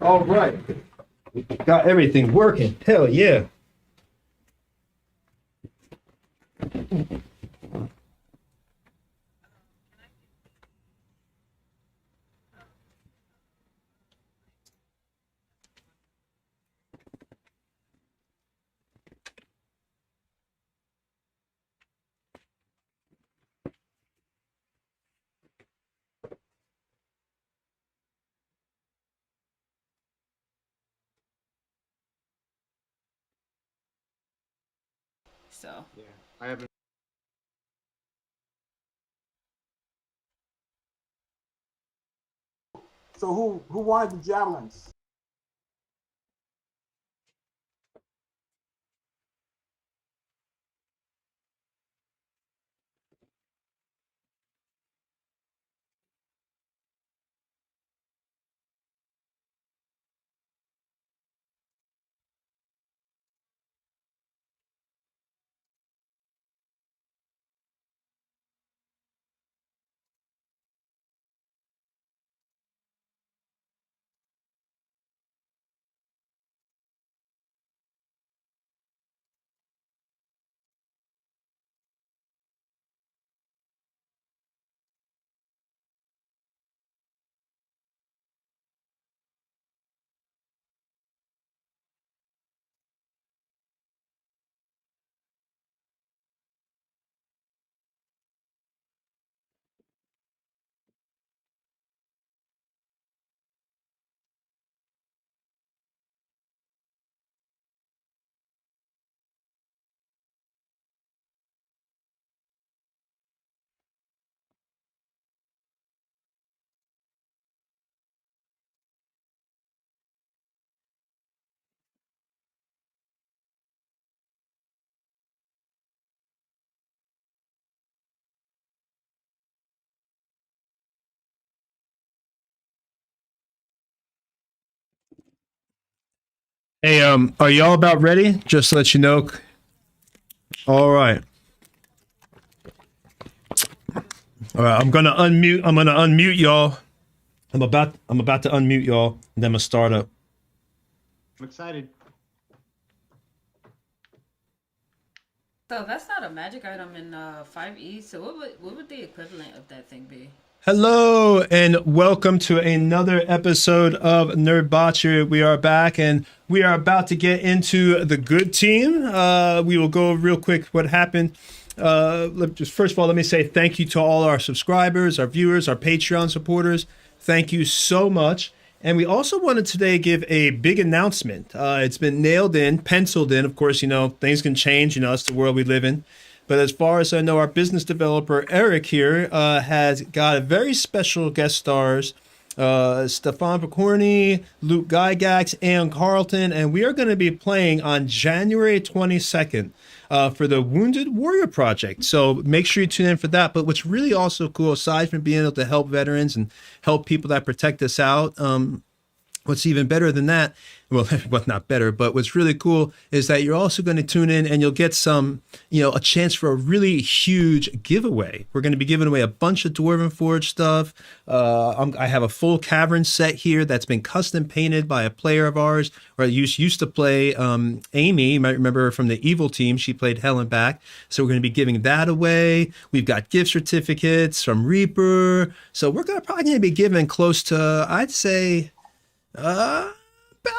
All right. Got everything working. Hell yeah. So Yeah, I haven't. So who wanted the javelins? Hey, are y'all about ready? Just to let you know. All right. All right. I'm gonna unmute. I'm gonna unmute y'all. I'm about to unmute y'all. And then I'm gonna start up. I'm excited. so that's not a magic item in 5e. So what would the equivalent of that thing be? Hello and welcome to another episode of Nerd Botcher. We are back and we are about to get into the good team. We will go real quick what happened. First of all, let me say thank you to all our subscribers, our viewers, our Patreon supporters. Thank you so much. And we also wanted today give a big announcement. It's been nailed in, penciled in. Of course, things can change. It's the world we live in. But as far as I know, our business developer, Eric, here has got a very special guest stars, Stefan Picorni, Luke Gygax, and Carlton. And we are going to be playing on January 22nd for the Wounded Warrior Project. So make sure you tune in for that. But what's really also cool, aside from being able to help veterans and help people that protect us out, what's even better than that, well, what's not better, but what's really cool is that you're also going to tune in and you'll get a chance for a really huge giveaway. We're going to be giving away a bunch of Dwarven Forge stuff. I have a full cavern set here that's been custom painted by a player of ours, or I used to play Amy. You might remember her from the Evil team. She played Helen back. So we're going to be giving that away. We've got gift certificates from Reaper. So we're probably going to be giving close to, I'd say, about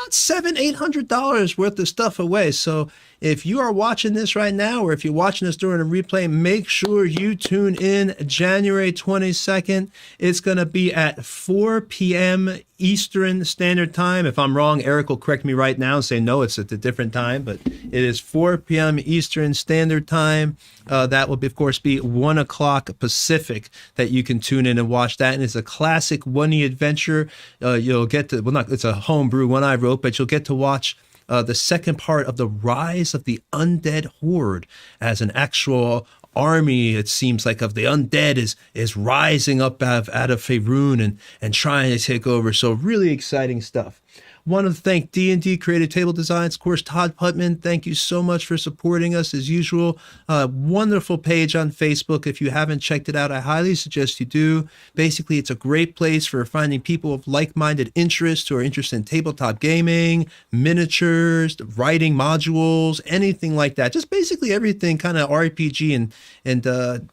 $700-800 worth of stuff away. So if you are watching this right now, or if you're watching this during a replay, make sure you tune in January 22nd. It's going to be at 4 p.m. Eastern Standard Time. If I'm wrong, Eric will correct me right now and say, no, it's at a different time, but it is 4 p.m. Eastern Standard Time. That will, of course, be 1 o'clock Pacific that you can tune in and watch that. And it's a classic 1E adventure. You'll get to, it's a homebrew one I wrote, but you'll get to watch the second part of the rise of the undead horde as an actual army, it seems like, of the undead is rising up out of Faerun and trying to take over. So really exciting stuff. Want to thank D&D Creative Table Designs. Of course, Todd Putman, thank you so much for supporting us as usual. Wonderful page on Facebook. If you haven't checked it out, I highly suggest you do. Basically, it's a great place for finding people of like-minded interests who are interested in tabletop gaming, miniatures, writing modules, anything like that. Just basically everything kind of RPG and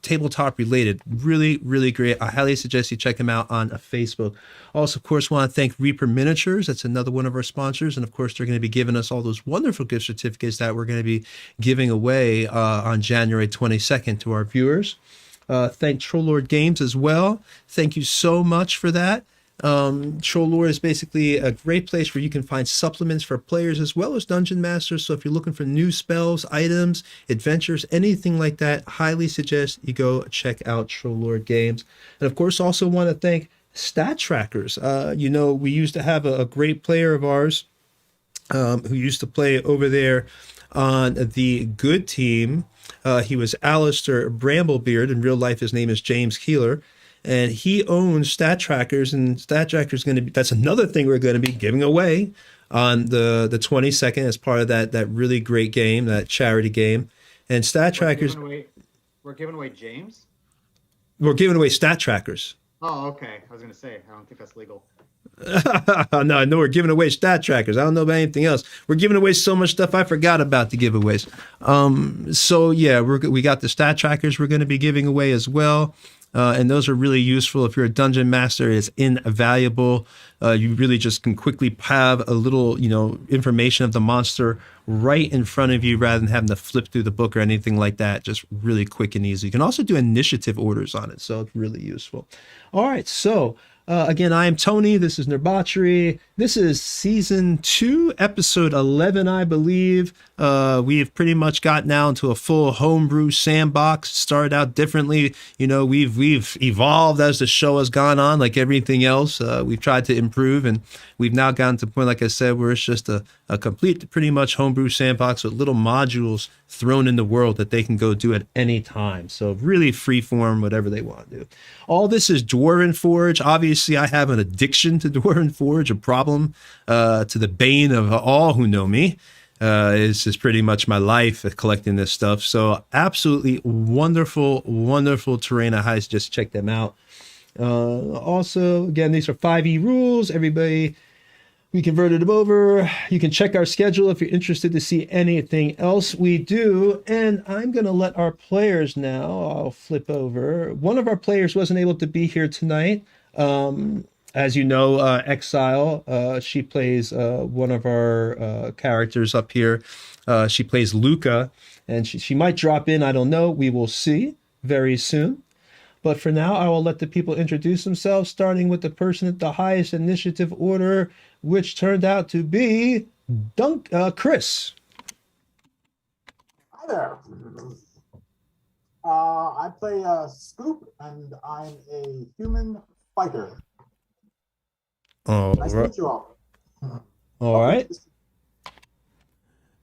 tabletop related. Really, really great. I highly suggest you check him out on Facebook. Also, of course, want to thank Reaper Miniatures. That's another one of our sponsors. And of course, they're going to be giving us all those wonderful gift certificates that we're going to be giving away on January 22nd to our viewers. Thank Troll Lord Games as well. Thank you so much for that. Troll Lord is basically a great place where you can find supplements for players as well as dungeon masters. So if you're looking for new spells, items, adventures, anything like that, highly suggest you go check out Troll Lord Games. And of course, also want to thank Stat Trackers. We used to have a great player of ours who used to play over there on the good team. He was Alistair Bramblebeard. In real life, his name is James Keeler. And he owns Stat Trackers, and Stat Trackers going to be, that's another thing we're going to be giving away on the 22nd as part of that really great game, that charity game. And Stat Trackers. We're giving away James? We're giving away Stat Trackers. Oh, okay. I was going to say, I don't think that's legal. No, we're giving away Stat Trackers. I don't know about anything else. We're giving away so much stuff I forgot about the giveaways. So yeah, we got the Stat Trackers we're going to be giving away as well. And those are really useful. If you're a dungeon master, it's invaluable. You really just can quickly have a little, information of the monster right in front of you rather than having to flip through the book or anything like that. Just really quick and easy. You can also do initiative orders on it, so it's really useful. All right, so again, I am Tony. This is Nerbotchery. This is season 2, episode 11, I believe. We have pretty much got now into a full homebrew sandbox. Started out differently. We've evolved as the show has gone on, like everything else. We've tried to improve, and we've now gotten to the point, like I said, where it's just a complete, pretty much homebrew sandbox with little modules thrown in the world that they can go do at any time. So really freeform, whatever they want to do. All this is Dwarven Forge. Obviously, I have an addiction to Dwarven Forge, a problem to the bane of all who know me. It's just pretty much my life collecting this stuff. So absolutely wonderful, wonderful terrain. I highly just check them out. Also, again, these are 5e rules. Everybody, we converted them over. You can check our schedule if you're interested to see anything else we do. And I'm going to let our players now. I'll flip over. One of our players wasn't able to be here tonight. As you know, Exile, she plays one of our characters up here. She plays Luca, and she might drop in. I don't know. We will see very soon. But for now, I will let the people introduce themselves, starting with the person at the highest initiative order, which turned out to be Chris. Hi there. I play Scoop, and I'm a human fighter. Nice to meet you all. All right.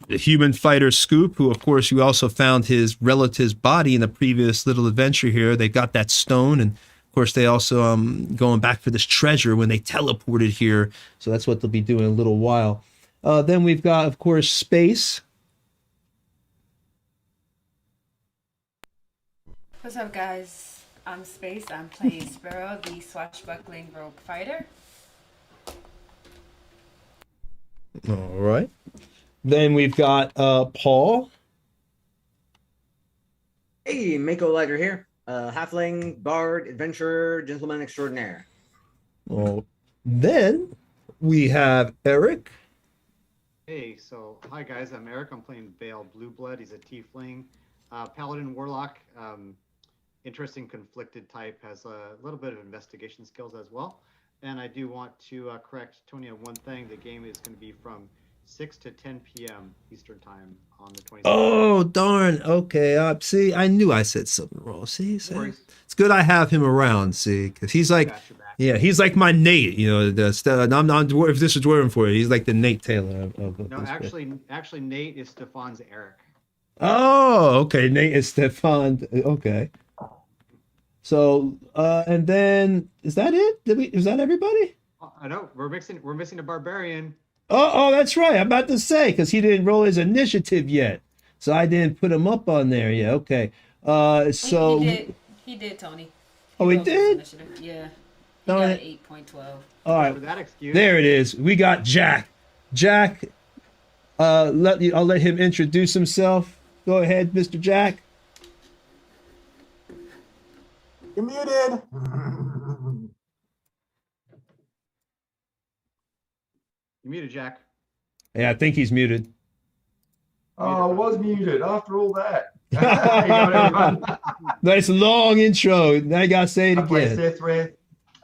The human fighter Scoop, who of course you also found his relative's body in the previous little adventure here. They got that stone, and of course they also going back for this treasure when they teleported here. So that's what they'll be doing in a little while. Then we've got, of course, Space. What's up, guys? I'm Space. I'm playing Sparrow, the swashbuckling rogue fighter. All right. Then we've got Paul. Hey, Mako Lighter here. Halfling, Bard, Adventurer, Gentleman Extraordinaire. Well, then we have Eric. Hey, so hi guys, I'm Eric. I'm playing Vale Blueblood. He's a tiefling, paladin warlock. Interesting conflicted type, has a little bit of investigation skills as well. And I do want to correct Tony on one thing. The game is going to be from 6 to 10 p.m. Eastern Time on the 22nd. Oh, darn. Okay. See, I knew I said something wrong. See? It's good I have him around, see? Because he's like, he's like my Nate, I'm not if this is Dwarven for you. He's like the Nate Taylor of No, actually, Nate is Stefan's Eric. Oh, okay. Nate is Stefan. Okay. So, and then is that it? Is that everybody? I know we're missing a barbarian. Oh, that's right. I'm about to say because he didn't roll his initiative yet, so I didn't put him up on there. Yeah, okay. He So did. He did, Tony. He oh, he rolled his did. initiative. Yeah. He Darn got an it. 8.12. All Well, right, for that excuse, there it is. We got Jack. Jack. I'll let him introduce himself. Go ahead, Mr. Jack. You're muted. you muted Jack. Yeah, I think he's muted. Oh, I was muted after all that. How you going, everyone? Nice long intro. Now I gotta say it I play again. Seth,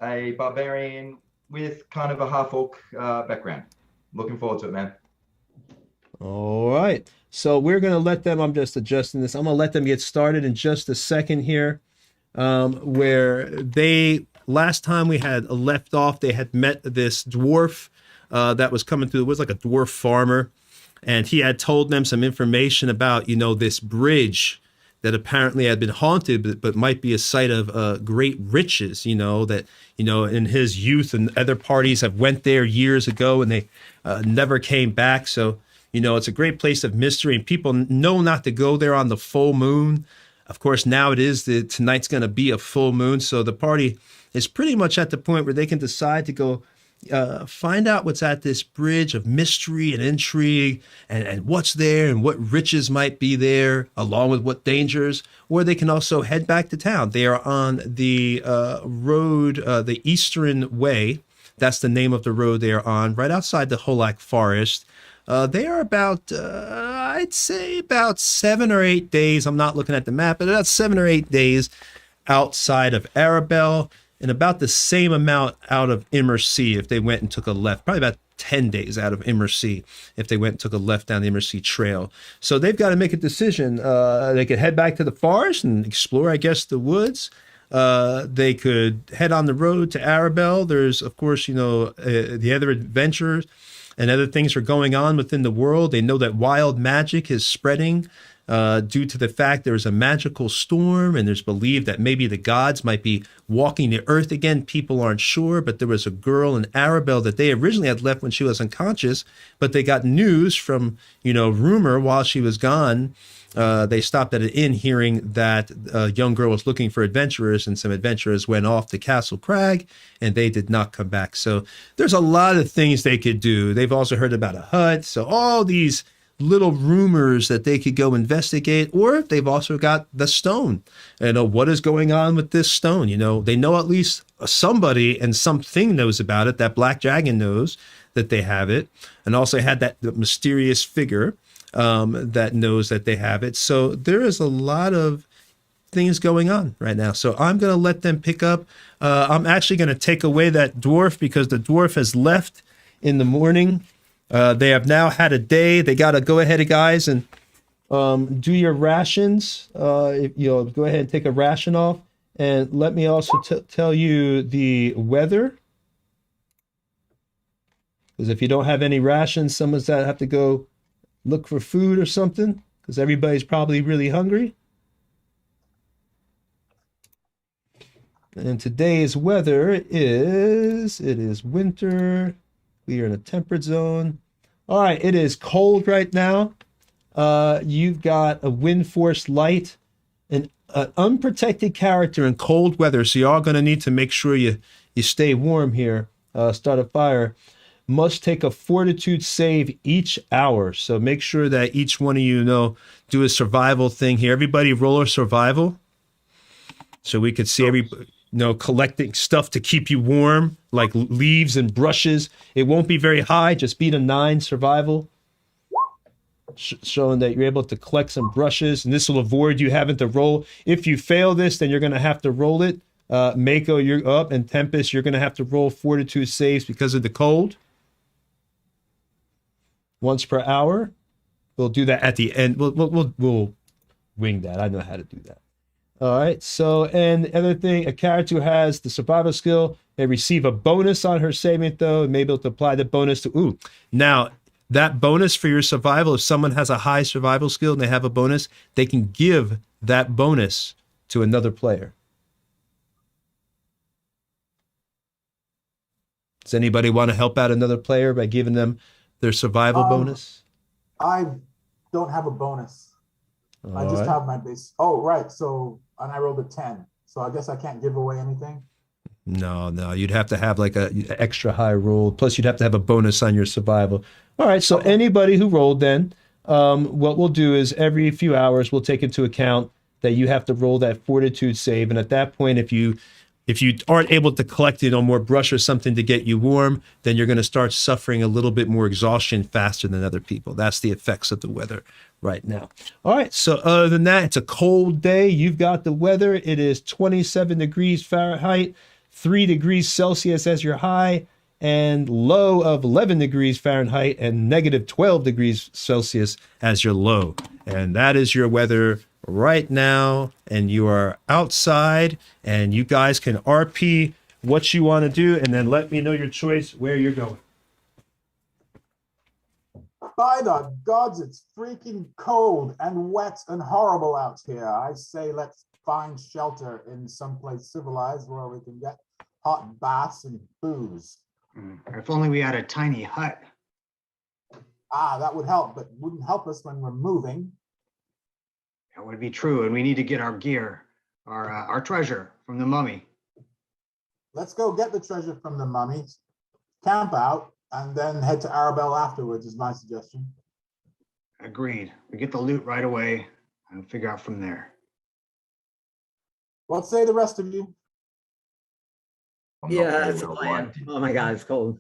a barbarian with kind of a half-orc background. Looking forward to it, man. All right. So we're gonna let them. I'm just adjusting this. I'm gonna let them get started in just a second here. Where they last time we had left off, they had met this dwarf that was coming through. It was like a dwarf farmer, and he had told them some information about this bridge that apparently had been haunted, but might be a site of great riches. That in his youth and other parties have went there years ago, and they never came back. So it's a great place of mystery, and people know not to go there on the full moon. Of course, now tonight's going to be a full moon, so the party is pretty much at the point where they can decide to go find out what's at this bridge of mystery and intrigue, and what's there and what riches might be there, along with what dangers. Or they can also head back to town. They are on the road, the Eastern Way. That's the name of the road they are on, right outside the Holak Forest. They are about, I'd say about 7 or 8 days. I'm not looking at the map, but about 7 or 8 days outside of Arabelle, and about the same amount out of Immersea if they went and took a left. Probably about 10 days out of Immersea if they went and took a left down the Immersea Trail. So they've got to make a decision. They could head back to the forest and explore, I guess, the woods. They could head on the road to Arabelle. There's, of course, the other adventures and other things are going on within the world. They know that wild magic is spreading due to the fact there's a magical storm, and there's believed that maybe the gods might be walking the earth again. People aren't sure, but there was a girl in Arabelle that they originally had left when she was unconscious, but they got news from, rumor while she was gone. They stopped at an inn hearing that a young girl was looking for adventurers, and some adventurers went off to Castle Crag, and they did not come back. So there's a lot of things they could do. They've also heard about a hut. So all these little rumors that they could go investigate, or they've also got the stone. What is going on with this stone? They know at least somebody and something knows about it. That Black Dragon knows that they have it, and also had that mysterious figure that knows that they have it. So there is a lot of things going on right now. So I'm going to let them pick up. I'm actually going to take away that dwarf because the dwarf has left in the morning. They have now had a day. They got to go ahead, guys, and do your rations. Go ahead and take a ration off. And let me also tell you the weather. Because if you don't have any rations, someone's going to have to go look for food or something, because everybody's probably really hungry. And today's weather it is winter. We are in a temperate zone. All right, it is cold right now. You've got a wind force light, an unprotected character in cold weather, so you're all going to need to make sure you stay warm here. Start a fire. Must take a fortitude save each hour. So make sure that each one of you do a survival thing here. Everybody roll a survival, so we could see everybody collecting stuff to keep you warm, like leaves and brushes. It won't be very high. Just beat a 9 survival, showing that you're able to collect some brushes, and this will avoid you having to roll. If you fail this, then you're going to have to roll it. Mako, you're up, and Tempest, you're going to have to roll fortitude saves because of the cold. Once per hour. We'll do that at the end. We'll wing that. I know how to do that. All right. So, and the other thing, a character who has the survival skill may receive a bonus on her saving throw, and may be able to apply the bonus to. Now that bonus for your survival, if someone has a high survival skill and they have a bonus, they can give that bonus to another player. Does anybody want to help out another player by giving them their survival bonus? I don't have a bonus. I just Alright. have my base. Oh, right. So, and I rolled a 10. So I guess I can't give away anything. No, you'd have to have like a extra high roll. Plus, you'd have to have a bonus on your survival. All right, so anybody who rolled then, what we'll do is every few hours we'll take into account that you have to roll that fortitude save, and at that point, if you aren't able to collect, more brush or something to get you warm, then you're going to start suffering a little bit more exhaustion faster than other people. That's the effects of the weather right now. All right, so other than that, it's a cold day. You've got the weather. It is 27 degrees Fahrenheit, 3 degrees Celsius as your high, and low of 11 degrees Fahrenheit and negative 12 degrees Celsius as your low. And that is your weather right now. And you are outside, and you guys can RP what you want to do, and then let me know your choice where you're going. By the gods, it's freaking cold and wet and horrible out here. I say let's find shelter in someplace civilized where we can get hot baths and booze. If only we had a tiny hut. That would help, but wouldn't help us when we're moving. That would be true, and we need to get our gear, our treasure from the mummy. Let's go get the treasure from the mummy, camp out, and then head to Arabelle afterwards is my suggestion. Agreed. We get the loot right away and figure out from there. What say the rest of you? I'm not Yeah, really that's the gonna plan. lie. Oh my God, it's cold.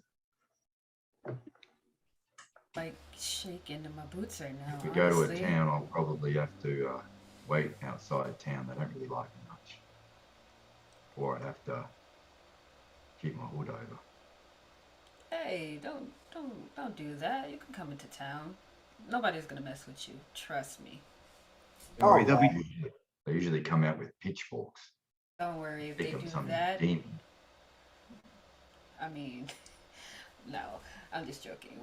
Like shaking in my boots right now. If we go to a honestly. town, I'll probably have to wait outside town. They don't really like me much. Or I'd have to keep my hood over. Hey, don't do that. You can come into town. Nobody's gonna mess with you. Trust me. Don't worry, Oh, they'll be They usually come out with pitchforks. Don't worry if Pick they up do some that. demon. I mean, no, I'm just joking.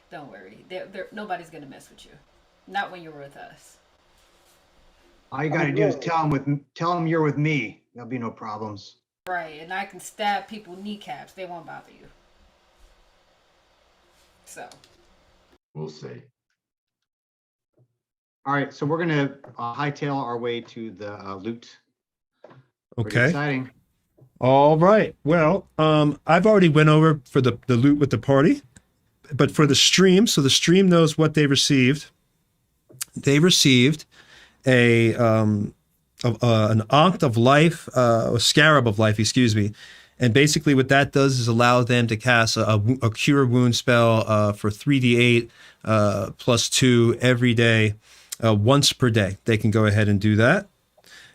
Don't worry. Nobody's gonna mess with you. Not when you're with us. all you gotta do is tell them you're with me. There'll be no problems. Right, and I can stab people kneecaps. They won't bother you. So. We'll see. All right, so we're gonna hightail our way to the loot. Pretty Okay. exciting. All right. Well, I've already went over for the loot with the party, but for the stream, so the stream knows what they received. They received an Onct of Life, a Scarab of Life, excuse me. And basically what that does is allow them to cast a Cure Wound spell for 3d8 plus 2 every day, once per day. They can go ahead and do that.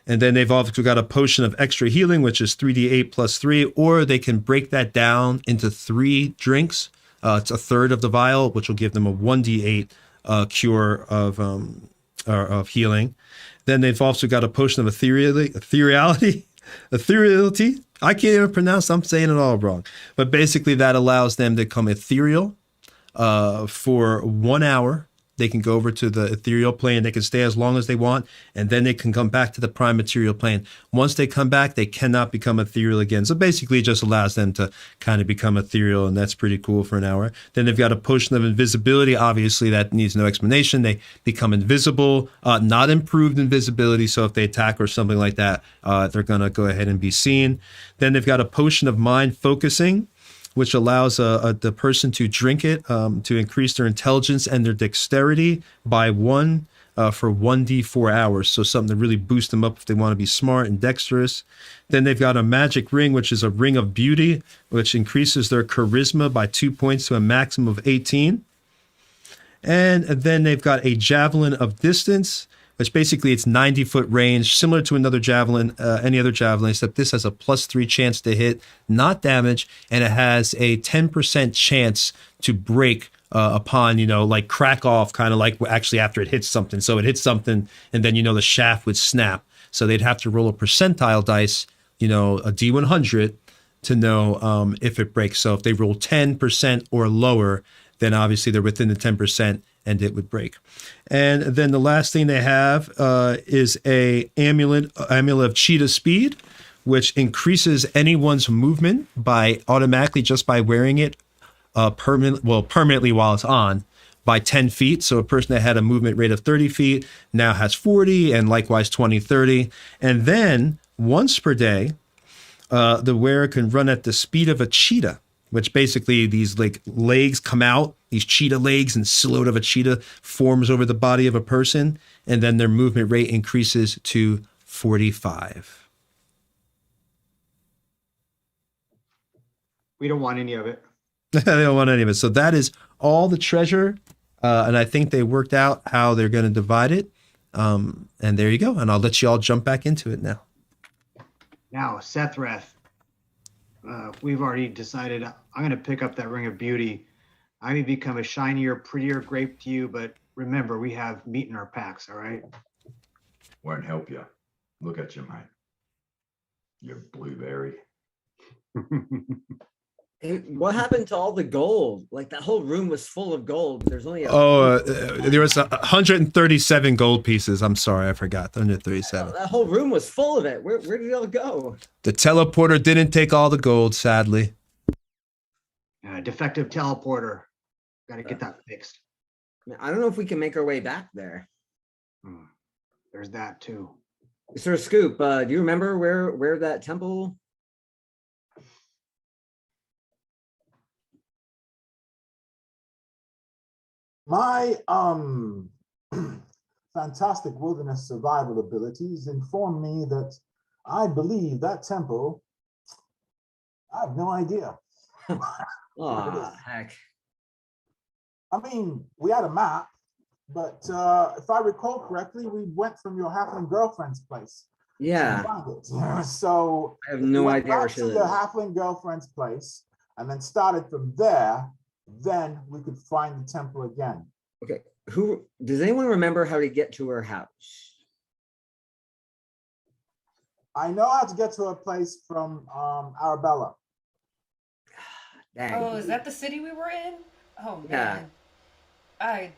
And then they've also got a potion of extra healing, which is 3d8 plus 3, or they can break that down into 3 drinks. It's a third of the vial, which will give them a 1d8 cure of healing. Then they've also got a potion of ethereality. I can't even pronounce. I'm saying it all wrong. But basically, that allows them to become ethereal for 1 hour. They can go over to the ethereal plane. They can stay as long as they want, and then they can come back to the prime material plane. Once they come back, they cannot become ethereal again. So basically, it just allows them to kind of become ethereal, and that's pretty cool for an hour. Then they've got a potion of invisibility. Obviously, that needs no explanation. They become invisible, not improved invisibility. So if they attack or something like that, they're going to go ahead and be seen. Then they've got a potion of mind focusing, which allows the person to drink it to increase their intelligence and their dexterity by 1 for 1d4 hours. So something to really boost them up if they want to be smart and dexterous. Then they've got a magic ring, which is a ring of beauty, which increases their charisma by 2 points to a maximum of 18. And then they've got a javelin of distance, which basically it's 90-foot range, similar to another javelin, any other javelin, except this has a +3 chance to hit, not damage, and it has a 10% chance to break upon, like crack off, kind of like actually after it hits something. So it hits something, and then, the shaft would snap. So they'd have to roll a percentile dice, a D100 to know if it breaks. So if they roll 10% or lower, then obviously they're within the 10%. And it would break. And then the last thing they have is a amulet of Cheetah speed, which increases anyone's movement by automatically just by wearing it permanently while it's on by 10 feet. So a person that had a movement rate of 30 feet now has 40, and likewise 20, 30. And then once per day, the wearer can run at the speed of a cheetah, which basically these like legs come out, these cheetah legs, and silhouette of a cheetah forms over the body of a person. And then their movement rate increases to 45. We don't want any of it. They don't want any of it. So that is all the treasure. And I think they worked out how they're going to divide it. And there you go. And I'll let you all jump back into it now. Now, Sethreth, we've already decided I'm going to pick up that Ring of Beauty. I may become a shinier, prettier grape to you, but remember, we have meat in our packs, all right? Won't help you. Look at you, mate. You're blueberry. Hey, what happened to all the gold? Like that whole room was full of gold. There's only there was 137 gold pieces. I'm sorry, I forgot. 137. that whole room was full of it. Where did it all go? The teleporter didn't take all the gold, sadly. Defective teleporter. Got to get that fixed. I don't know if we can make our way back there. There's that too. Sir Scoop, do you remember where that temple? My fantastic wilderness survival abilities inform me that I believe that temple, I have no idea. Oh, heck. I mean, we had a map, but if I recall correctly, we went from your halfling girlfriend's place. Yeah. So I have no idea where back she to lives. your halfling girlfriend's place and then started from there, then we could find the temple again. Okay. Who does anyone remember how to get to her house? I know how to get to her place from Arabella. Dang. Oh, is that the city we were in? Oh Yeah. man. I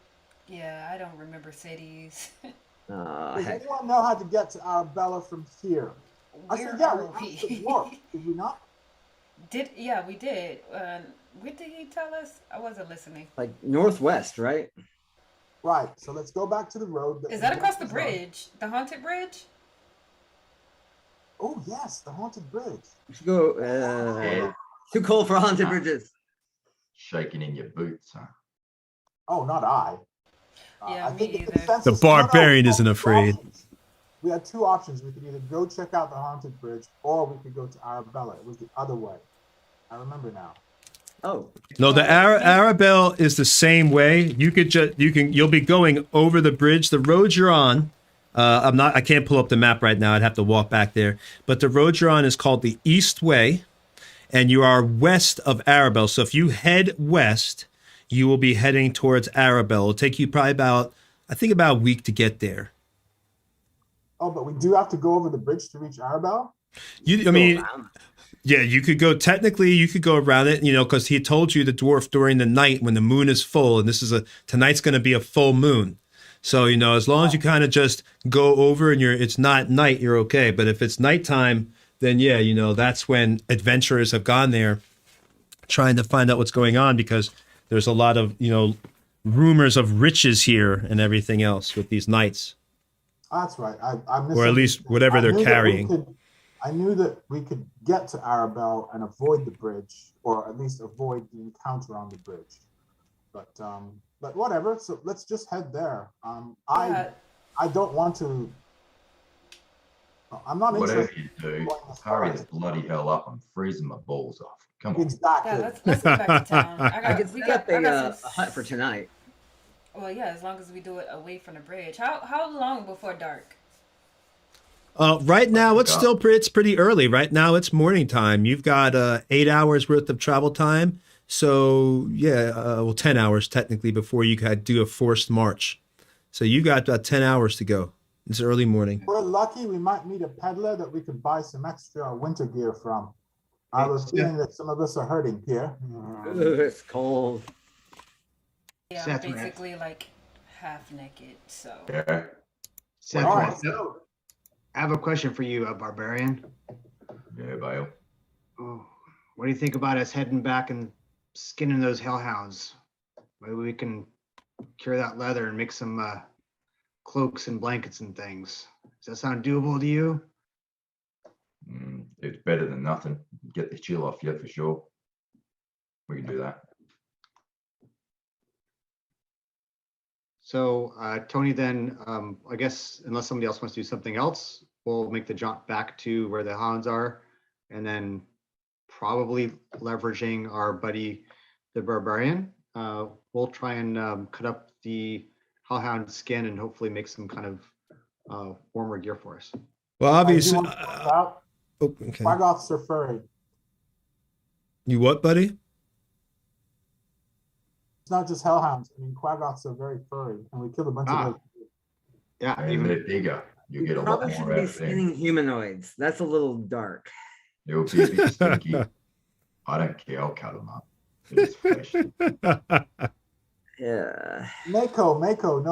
don't remember cities. Does Heck. anyone know how to get to Arabella from here? I Where said, yeah, are we asked we? the dwarf, did we not? We did. What did he tell us? I wasn't listening. Like northwest, right? Right, so let's go back to the road. Is we that across just the was on. bridge? The haunted bridge? Oh, yes, the haunted bridge. We should go. Yeah. Too cold for haunted bridges. Shaking in your boots, huh? Oh, not I. Yeah, I me think either. The barbarian isn't afraid. We had two options. We could either go check out the haunted bridge or we could go to Arabella. It was the other way. I remember now. Oh, No, the Arabelle is the same way. You'll be going over the bridge. The road you're on, I can't pull up the map right now. I'd have to walk back there. But the road you're on is called the East Way, and you are west of Arabelle. So if you head west, you will be heading towards Arabelle. It'll take you probably about a week to get there. Oh, but we do have to go over the bridge to reach Arabelle? Yeah, you could go around it, because he told you, the dwarf, during the night when the moon is full, and tonight's going to be a full moon. So, as long as you kind of just go over and it's not night, you're okay. But if it's nighttime, then yeah, that's when adventurers have gone there trying to find out what's going on, because there's a lot of, rumors of riches here and everything else with these knights. That's right. I Or at least whatever they're carrying. I knew that we could get to Arabelle and avoid the bridge, or at least avoid the encounter on the bridge. But whatever. So let's just head there. I don't want to. I'm not Whatever interested. you do, hurry the bloody hell up. I'm freezing my balls off. Come on. Exactly. Yeah, let's get back to town. I could set up a hut for tonight. Well, yeah, as long as we do it away from the bridge. How long before dark? Right now, it's pretty early. Right now, it's morning time. You've got 8 hours worth of travel time. So, 10 hours technically before you could do a forced march. So you got about 10 hours to go. It's early morning. We're lucky we might meet a peddler that we could buy some extra winter gear from. I was feeling that some of us are hurting here. It's cold. Yeah, I'm Seth, basically like half naked, so. Yeah. Seth, All right, I have a question for you, Barbarian. Yeah, Bale. Oh, what do you think about us heading back and skinning those hellhounds. Maybe we can cure that leather and make some cloaks and blankets and things. Does that sound doable to you? It's better than nothing. Get the chill off you for sure. We can do that. So Tony, then I guess unless somebody else wants to do something else, we'll make the jump back to where the hounds are, and then probably leveraging our buddy, the barbarian. We'll try and cut up the hellhound skin and hopefully make some kind of warmer gear for us. Well, I do obviously. want to point out, Okay. Quaggoths are furry. You what, buddy? It's not just hellhounds. I mean, Quaggoths are very furry, and we killed a bunch of those. Yeah, And even they're bigger. You get a lot Probably more shouldn't out be of them. skinning humanoids. That's a little dark. It'll be a bit stinky. I don't care. I'll cut them up. It's fresh. Yeah. Mako,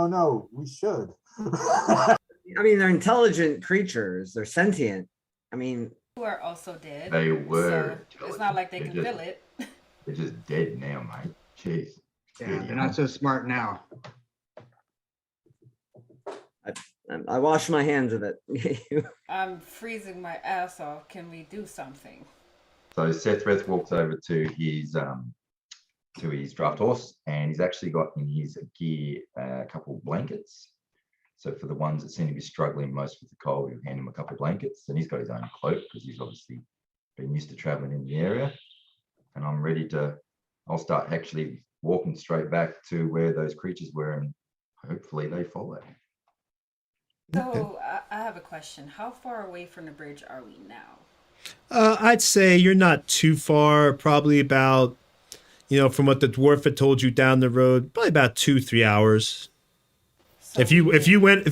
no, we should. I mean, they're intelligent creatures. They're sentient. I mean, Who are also dead. They were. So it's not like they can They're feel it. They're just dead now, mate. Jeez. yeah, they're not so smart now. I wash my hands of it. I'm freezing my ass off. Can we do something? So Sethreth walks over to his draft horse, and he's actually got in his gear a couple of blankets. So for the ones that seem to be struggling most with the cold, he'll hand him a couple of blankets, and he's got his own cloak because he's obviously been used to traveling in the area. And I'm ready to. I'll start actually walking straight back to where those creatures were, and hopefully they follow. So I have a question. How far away from the bridge are we now? I'd say you're not too far. Probably about, from what the dwarf had told you down the road, probably about 2-3 hours. So If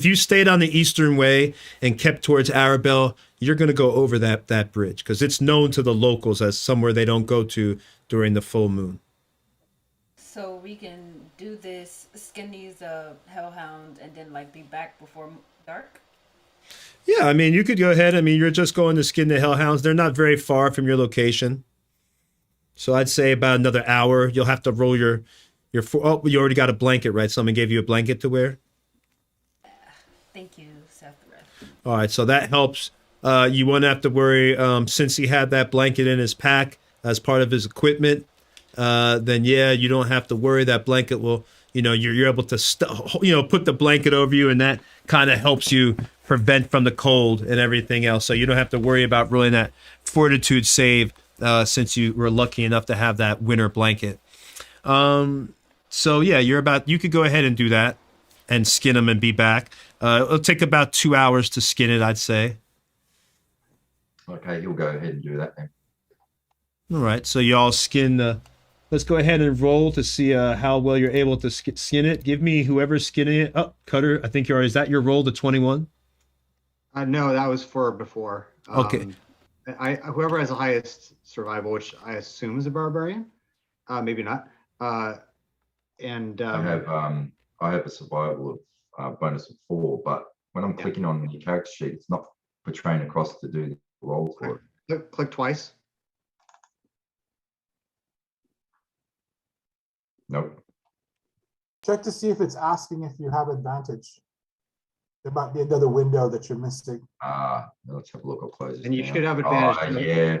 you stayed on the eastern way and kept towards Arabelle, you're going to go over that bridge because it's known to the locals as somewhere they don't go to during the full moon. So we can do this, skin these hellhounds, and then be back before dark. Yeah, I mean, you could go ahead. I mean, you're just going to skin the hellhounds. They're not very far from your location. So I'd say about another hour. You'll have to roll your you already got a blanket, right? Someone gave you a blanket to wear? Thank you, Sethreth. All right, so that helps. You won't have to worry. Since he had that blanket in his pack as part of his equipment, then yeah, you don't have to worry. That blanket will, you're able to, put the blanket over you, and that kind of helps you prevent from the cold and everything else. So you don't have to worry about rolling that fortitude save since you were lucky enough to have that winter blanket. So yeah, you could go ahead and do that and skin them and be back. It'll take about 2 hours to skin it, I'd say. Okay, he'll go ahead and do that then. All right, so y'all skin. Let's go ahead and roll to see how well you're able to skin it. Give me whoever's skinning it. Oh, Cutter, I think you are. Is that your roll, the 21? No, that was for before. Okay. Whoever has the highest survival, which I assume is a barbarian, maybe not. And I have a survival of bonus of 4, but when I'm clicking on the character sheet, it's not portraying across to do the roll for it. click twice. Nope. Check to see if it's asking if you have advantage. There might be another window that you're missing. Let's have a look. I'll close it. And you now. should have advantage. Yeah.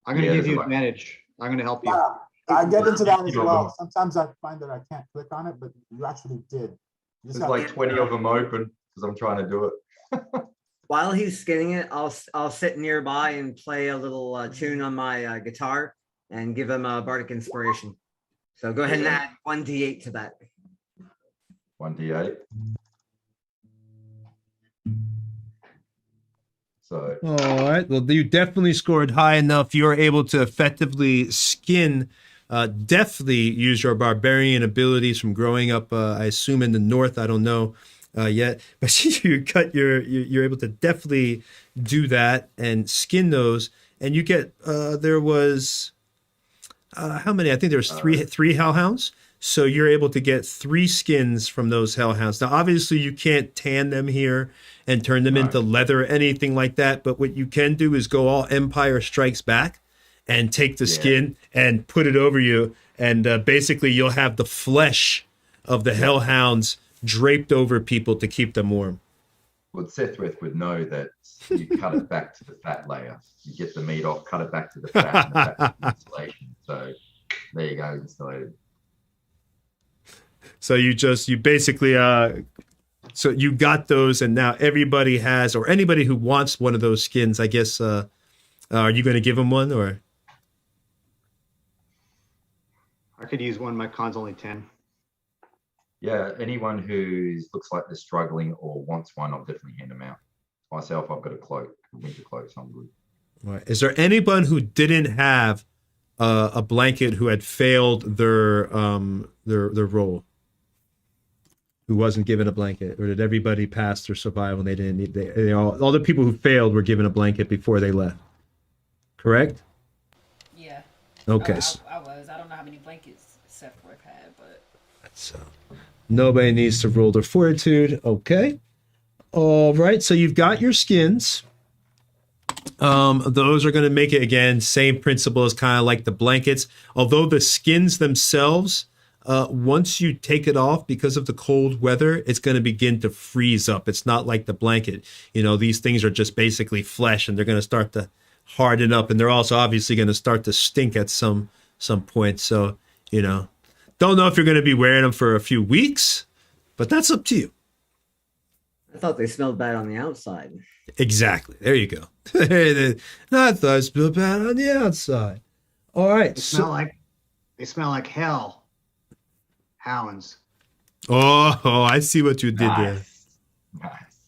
I'm going to give you there's advantage. I'm going to help you. Yeah, I get into that as You know, well. Sometimes I find that I can't click on it, but you actually did. You just There's have like to- 20 of them open because I'm trying to do it. While he's skinning it, I'll sit nearby and play a little tune on my guitar and give him a bardic inspiration. So go ahead and add 1d8 to that. 1d8. So All right. Well, you definitely scored high enough. You're able to effectively skin, deftly use your barbarian abilities from growing up, I assume in the north. I don't know yet, but you're able to deftly do that and skin those. And you get, there was, how many? I think there was three hellhounds. So you're able to get 3 skins from those hellhounds. Now, obviously, you can't tan them here and turn them into leather or anything like that. But what you can do is go all Empire Strikes Back and take the Yeah. skin and put it over you. And basically, you'll have the flesh of the hellhounds draped over people to keep them warm. Well, Sethwith would know that you cut it back to the fat layer. You get the meat off, cut it back to the fat, and the fat is insulation. So there you go, insulated. So you basically so you got those, and now everybody has, or anybody who wants one of those skins, I guess. Are you going to give them one, or? I could use one. My con's only 10. Yeah, anyone who looks like they're struggling or wants one, I'll definitely hand them out. Myself, I've got a cloak, a winter cloak, so I'm good. All right. Is there anyone who didn't have a blanket who had failed their role? Who wasn't given a blanket, or did everybody pass their survival and they didn't need? They all the people who failed were given a blanket before they left. Correct? Yeah. Okay. I was. I don't know how many blankets Sethworth had, but. So nobody needs to roll their fortitude. Okay. All right. So you've got your skins. Those are going to make it, again, same principle as kind of like the blankets. Although the skins themselves, once you take it off because of the cold weather, it's going to begin to freeze up. It's not like the blanket. You know, these things are just basically flesh, and they're going to start to harden up, and they're also obviously going to start to stink at some point. So, you know, don't know if you're going to be wearing them for a few weeks, but that's up to you. I thought they smelled bad on the outside. Exactly. There you go. I thought it smelled bad on the outside. All right. They smell like hell. Hounds. Oh, I see what you did there. Nice.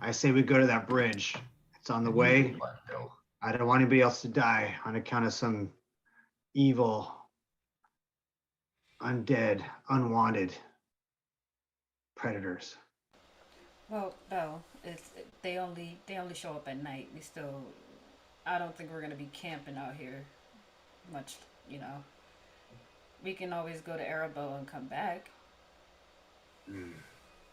I say we go to that bridge. It's on the way. I don't want anybody else to die on account of some evil, undead, unwanted predators. Well, no, they only show up at night. I don't think we're gonna be camping out here much. You know, we can always go to Arabo and come back.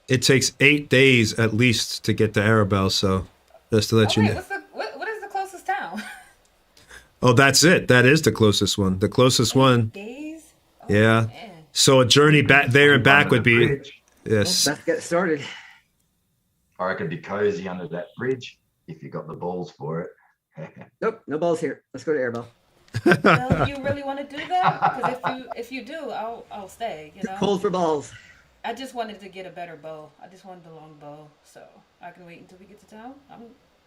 It takes 8 days at least to get to Arabelle, so just to let you know. What is the closest town? Oh, that's it. That is the closest one. The closest one. Days? Oh, Yeah. man. So a journey back there and back would be Bridge. yes. Let's get started. I reckon it'd be cozy under that bridge if you got the balls for it. Nope, no balls here. Let's go to Airball. Well, do you really want to do that? Because if you do, I'll stay. You know. Cold for balls. I just wanted to get a better bow. I just wanted the long bow, so I can wait until we get to town.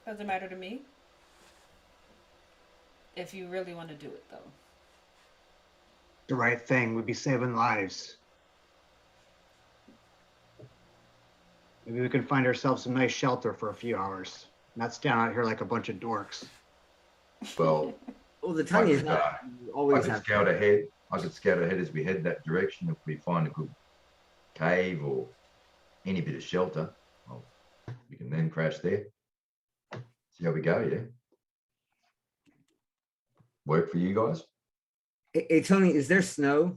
Doesn't matter to me. If you really want to do it, though. The right thing would be saving lives. Maybe we can find ourselves some nice shelter for a few hours. Not stand out here like a bunch of dorks. Well, Well, the tiny is I that could, you I always could have. scout ahead. I could scout ahead as we head that direction. If we find a good cave or any bit of shelter, well, we can then crash there. See how we go, yeah? Work for you guys? Hey, Tony, is there snow?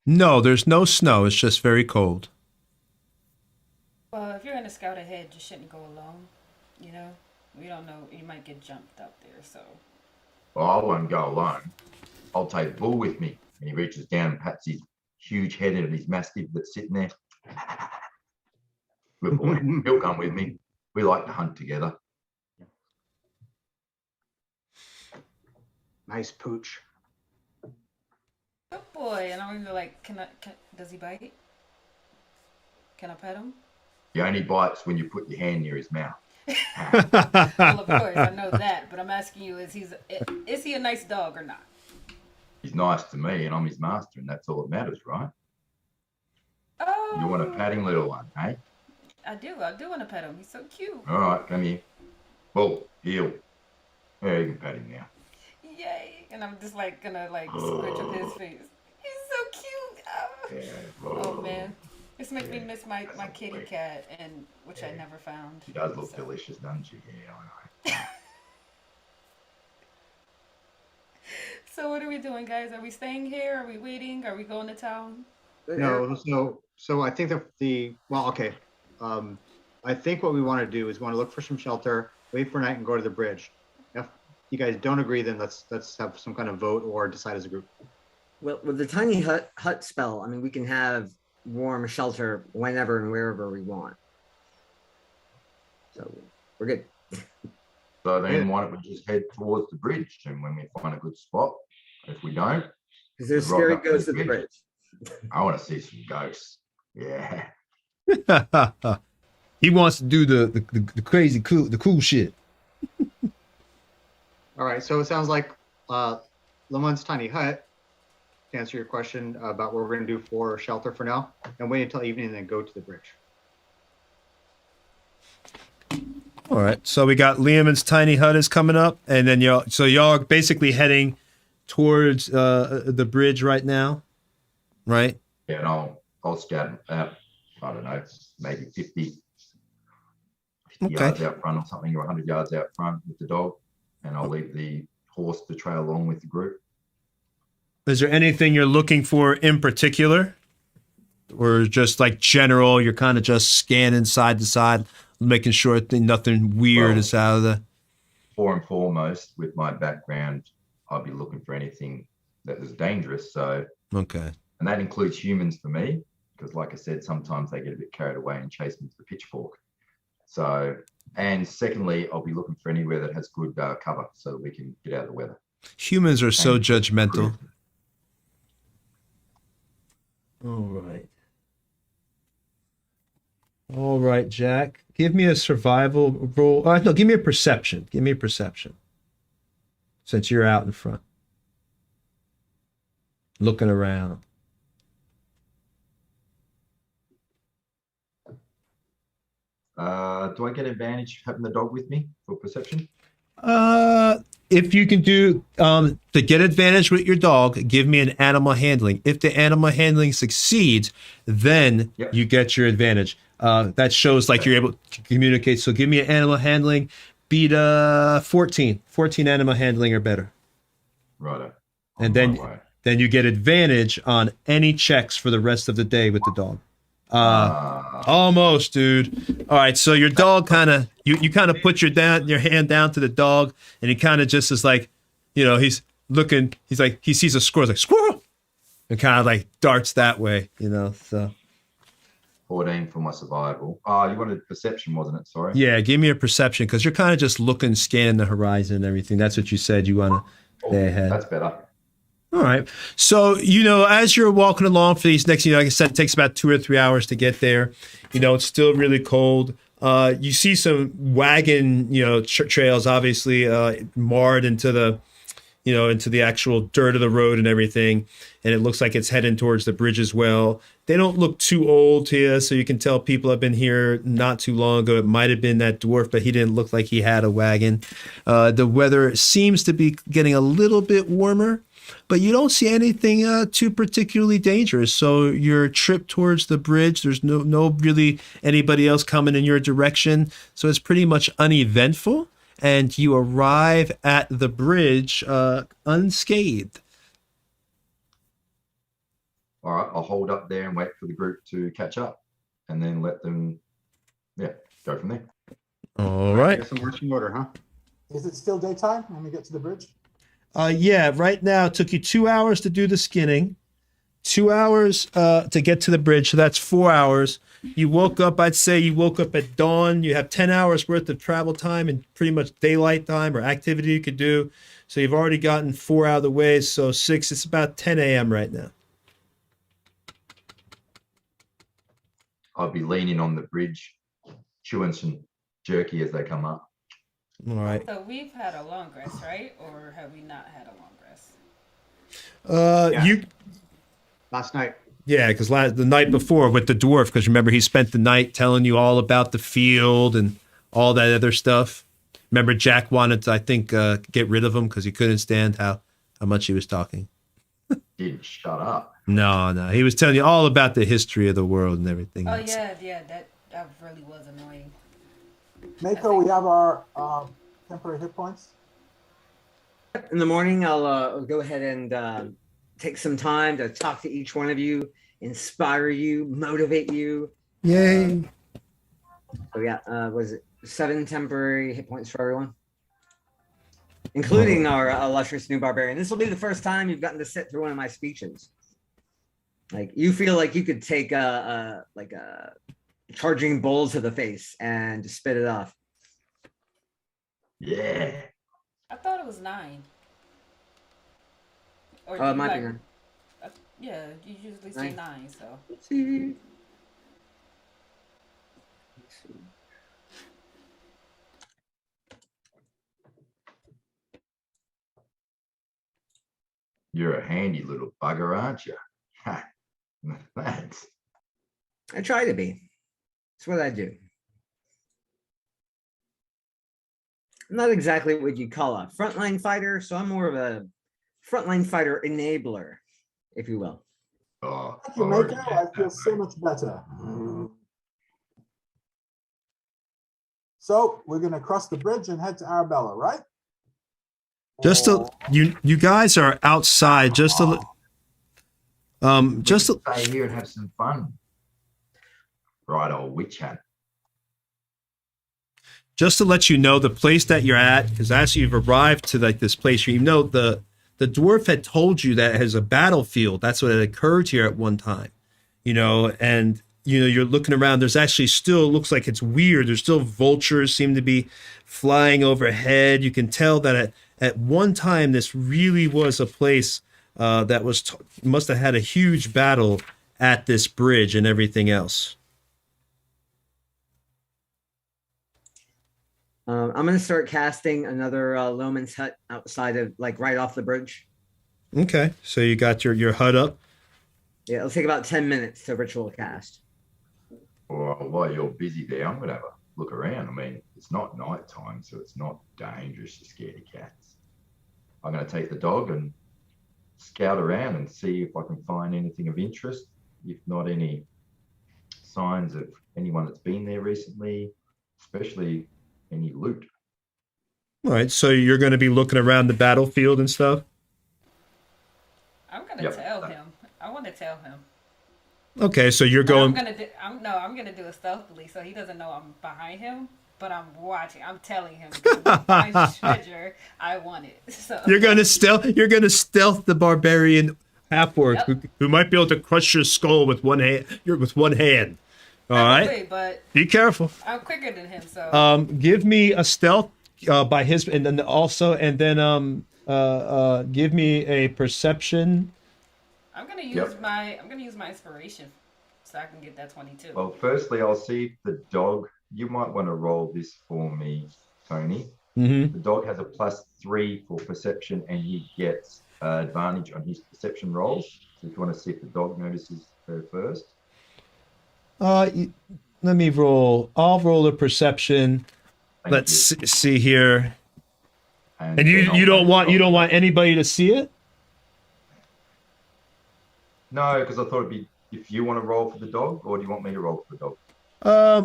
No, there's no snow. It's just very cold. Well, if you're gonna scout ahead, you shouldn't go alone. You know, we don't know. You might get jumped up there, so. Well, I won't go alone. I'll take Bull with me. And he reaches down and pats his huge head of his mastiff that's sitting there. Good boy. He'll come with me. We like to hunt together. Nice pooch. Good boy, and I'm gonna like, does he bite? Can I pet him? He only bites when you put your hand near his mouth. Well, of course, I know that, but I'm asking you, is he a nice dog or not? He's nice to me and I'm his master, and that's all that matters, right? Oh. You want a patting little one, eh? I do want to pet him. He's so cute. All right, come here. Bull, heel. Yeah, you can pat him now. Yay! And I'm just like gonna like scratch up his face. He's so cute. Oh, Yeah. oh man, this makes me miss my kitty cat, and which I never found. She does look So- delicious, doesn't she? Yeah, I know. So what are we doing, guys? Are we staying here? Are we waiting? Are we going to town? No, so I think well, okay. I think what we want to do is we want to look for some shelter. wait for night, and go to the bridge. If you guys don't agree, then let's have some kind of vote or decide as a group. Well, with the tiny hut spell, I mean, we can have warm shelter whenever and wherever we want. So we're good. So then why don't we just head towards the bridge, and when we find a good spot, if we don't, Because there's rock scary up to the ghosts at the bridge. bridge. I want to see some ghosts. Yeah. He wants to do the crazy cool shit. All right, so it sounds like Lamon's tiny hut, to answer your question about what we're going to do for shelter for now, and wait until evening and then go to the bridge. All right, so we got Liam's tiny hut is coming up, and then y'all are basically heading towards the bridge right now, right? Yeah, and I'll scout out, I don't know, maybe 50 yards out front or something, or 100 yards out front with the dog, and I'll leave the horse to trail along with the group. Is there anything you're looking for in particular? Or just like general, you're kind of just scanning side to side, making sure that nothing weird is out of the... For and foremost, with my background, I'll be looking for anything that is dangerous. So, Okay. and that includes humans for me, because like I said, sometimes they get a bit carried away and chase me to the pitchfork. So, and secondly, I'll be looking for anywhere that has good cover so that we can get out of the weather. Humans are so judgmental. All right, Jack. Give me a survival roll. No, give me a perception. Give me a perception. Since you're out in front. Looking around. Do I get advantage having the dog with me for perception? If you can do to get advantage with your dog, give me an animal handling. If the animal handling succeeds, then you get your advantage. That shows like you're able to communicate. So give me an animal handling. Beat 14. 14 animal handling or better. Righto. And then you get advantage on any checks for the rest of the day with the dog. Almost, dude. All right, so your dog kind of you kind of put your hand down to the dog, and he kind of just is like, he's looking. He's like he sees a squirrel, like squirrel, and kind of like darts that way, So 14 for my survival. Oh, you wanted perception, wasn't it? Sorry. Yeah, give me a perception because you're kind of just looking, scanning the horizon and everything. That's what you said. You want to stay ahead. That's better. All right. So, as you're walking along for these next, like I said, it takes about 2 or 3 hours to get there. It's still really cold. You see some wagon, trails, obviously marred into the actual dirt of the road and everything. And it looks like it's heading towards the bridge as well. They don't look too old to you, so you can tell people have been here not too long ago. It might have been that dwarf, but he didn't look like he had a wagon. The weather seems to be getting a little bit warmer. But you don't see anything too particularly dangerous. So your trip towards the bridge, there's no really anybody else coming in your direction. So it's pretty much uneventful. And you arrive at the bridge unscathed. All right, I'll hold up there and wait for the group to catch up and then let them, go from there. All right. Some marching order, huh? Is it still daytime when we get to the bridge? Yeah, right now it took you 2 hours to do the skinning, 2 hours to get to the bridge. So that's 4 hours. You woke up, I'd say you woke up at dawn. You have 10 hours worth of travel time and pretty much daylight time or activity you could do. So you've already gotten 4 out of the way. So 6, it's about 10 a.m. right now. I'll be leaning on the bridge, chewing some jerky as they come up. All right. So we've had a long rest, right? Or have we not had a long rest? Last night. Yeah, because the night before with the dwarf, because remember he spent the night telling you all about the field and all that other stuff. Remember Jack wanted to, I think, get rid of him because he couldn't stand how much he was talking. Didn't shut up. No, he was telling you all about the history of the world and everything. Oh yeah, that really was annoying. Mako, we have our temporary hit points. In the morning, I'll go ahead and take some time to talk to each one of you, inspire you, motivate you. Yay. So yeah, was it 7 temporary hit points for everyone, including our illustrious new barbarian. This will be the first time you've gotten to sit through one of my speeches. Like, you feel like you could take a charging bull to the face and spit it off. Yeah. I thought it was 9. Or Oh, it do might you be like- 9. Yeah, you usually say 9. 9, so. Let's see. You're a handy little bugger, aren't you? Ha. Thanks. I try to be. It's what I do. I'm not exactly what you call a frontline fighter, so I'm more of a frontline fighter enabler, if you will. Oh, Thank you, already Mako. get I feel that, so mate. much better. So we're gonna cross the bridge and head to Arabella, right? Just to Or- you guys are outside. Just to We just can to, stay here and have some fun. Right, old witch hat. just to let you know the place that you're at, because as you've arrived to like this place, you know the dwarf had told you that it has a battlefield. That's what had occurred here at one time, you know, and you know you're looking around. There's actually still looks like it's weird. There's still vultures seem to be flying overhead. You can tell that at one time this really was a place that must have had a huge battle at this bridge and everything else. I'm gonna start casting another Loman's hut outside of, like, right off the bridge. Okay, so you got your HUD up. Yeah, it'll take about 10 minutes to ritual cast. Well, while you're busy there, I'm gonna have a look around. I mean, it's not night time, so it's not dangerous to scare the cats. I'm gonna take the dog and scout around and see if I can find anything of interest. If not any signs of anyone that's been there recently, especially any loot. All right, so you're going to be looking around the battlefield and stuff. I'm gonna Yep. tell him. I want to tell him. Okay, so you're But I'm going. gonna do. I'm gonna do it stealthily, so he doesn't know I'm behind him. But I'm watching. I'm telling him my treasure. I want it. So You're going to stealth. You're going to stealth the barbarian half-orc Yep. who might be able to crush your skull with one hand. With one hand. All right, Probably, but be careful. I'm quicker than him. So Give me a stealth by his, and then give me a perception. I'm gonna use Yep. my inspiration, so I can get that 22. Well, firstly, I'll see if the dog. You might want to roll this for me, Tony. Mm-hmm. The dog has a +3 for perception, and he gets advantage on his perception rolls. So if you want to see if the dog notices her first. Let me roll. I'll roll a perception. Thank Let's you. see here. And then you I'll don't make want anybody to see it? No, because I thought it'd be if you want to roll for the dog, or do you want me to roll for the dog?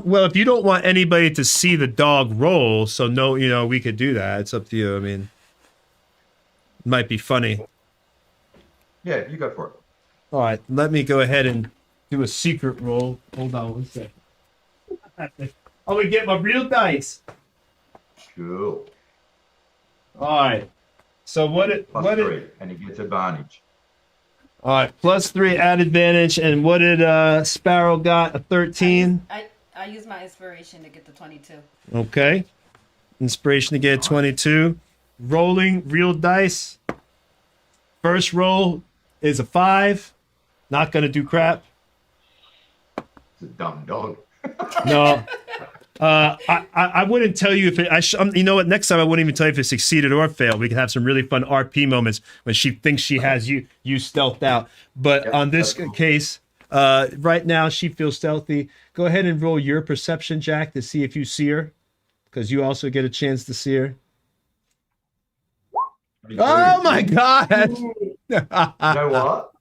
Well, if you don't want anybody to see the dog roll, so no, you know, we could do that. It's up to you. I mean, it might be funny. Yeah, you go for it. All right, let me go ahead and do a secret roll. Hold on one second. I'm gonna get my real dice. Cool. All right. So +3, and he gets advantage. All right, +3 add advantage, and what did Sparrow got? A 13. I use my inspiration to get the 22. Okay. Inspiration to get 22. Rolling real dice. First roll is a 5. Not gonna do crap. It's a dumb dog. No. I wouldn't tell you if it. You know what? Next time I wouldn't even tell you if it succeeded or failed. We can have some really fun RP moments when she thinks she has you stealthed out. But Yep, on this that's cool. case, right now she feels stealthy. Go ahead and roll your perception, Jack, to see if you see her, because you also get a chance to see her. Oh my God! You know what?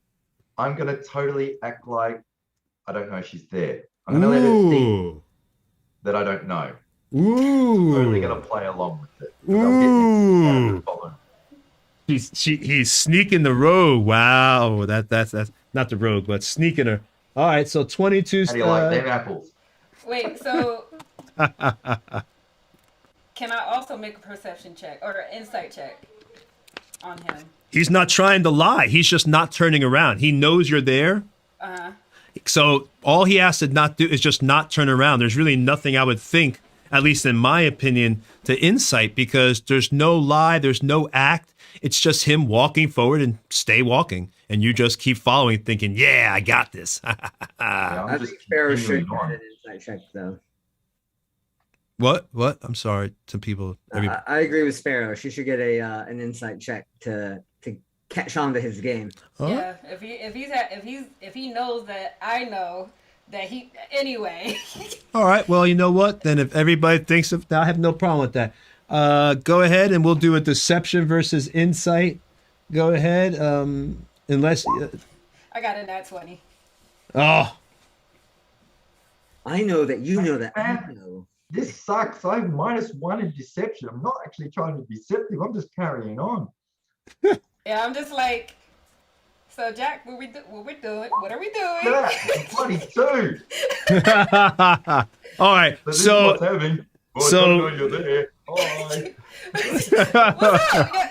I'm gonna totally act like I don't know she's there. I'm gonna let her think Ooh. that I don't know. Ooh. Totally gonna play along with it. 'Cause I'm getting out of the problem. He's sneaking the rogue. Wow, that's not the rogue, but sneaking her. All right, so 22. How do you like them apples? Wait, so Can I also make a perception check or an insight check on him? He's not trying to lie. He's just not turning around. He knows you're there. So all he has to not do is just not turn around. There's really nothing I would think, at least in my opinion, to insight, because there's no lie, there's no act. It's just him walking forward and stay walking. And you just keep following, thinking, yeah, I got this. Yeah, I I'm think just Sparrow should continuing get on. an insight check, though. What? I'm sorry to people. I agree with Sparrow. She should get an insight check to catch on to his game. All right. Yeah, if he knows that I know that he anyway. All right. Well, you know what? Then if everybody thinks of that, I have no problem with that. Go ahead and we'll do a deception versus insight. Go ahead. Unless. I got a nat 20. Oh. I know that you know that I know. This sucks. I have -1 in deception. I'm not actually trying to be deceptive. I'm just carrying on. Yeah, I'm just like, so Jack, what we doing? What are we doing? Yeah, 22. All right. So this is So. what's happening. Oh, so- I don't know you're there. Hi. What's up?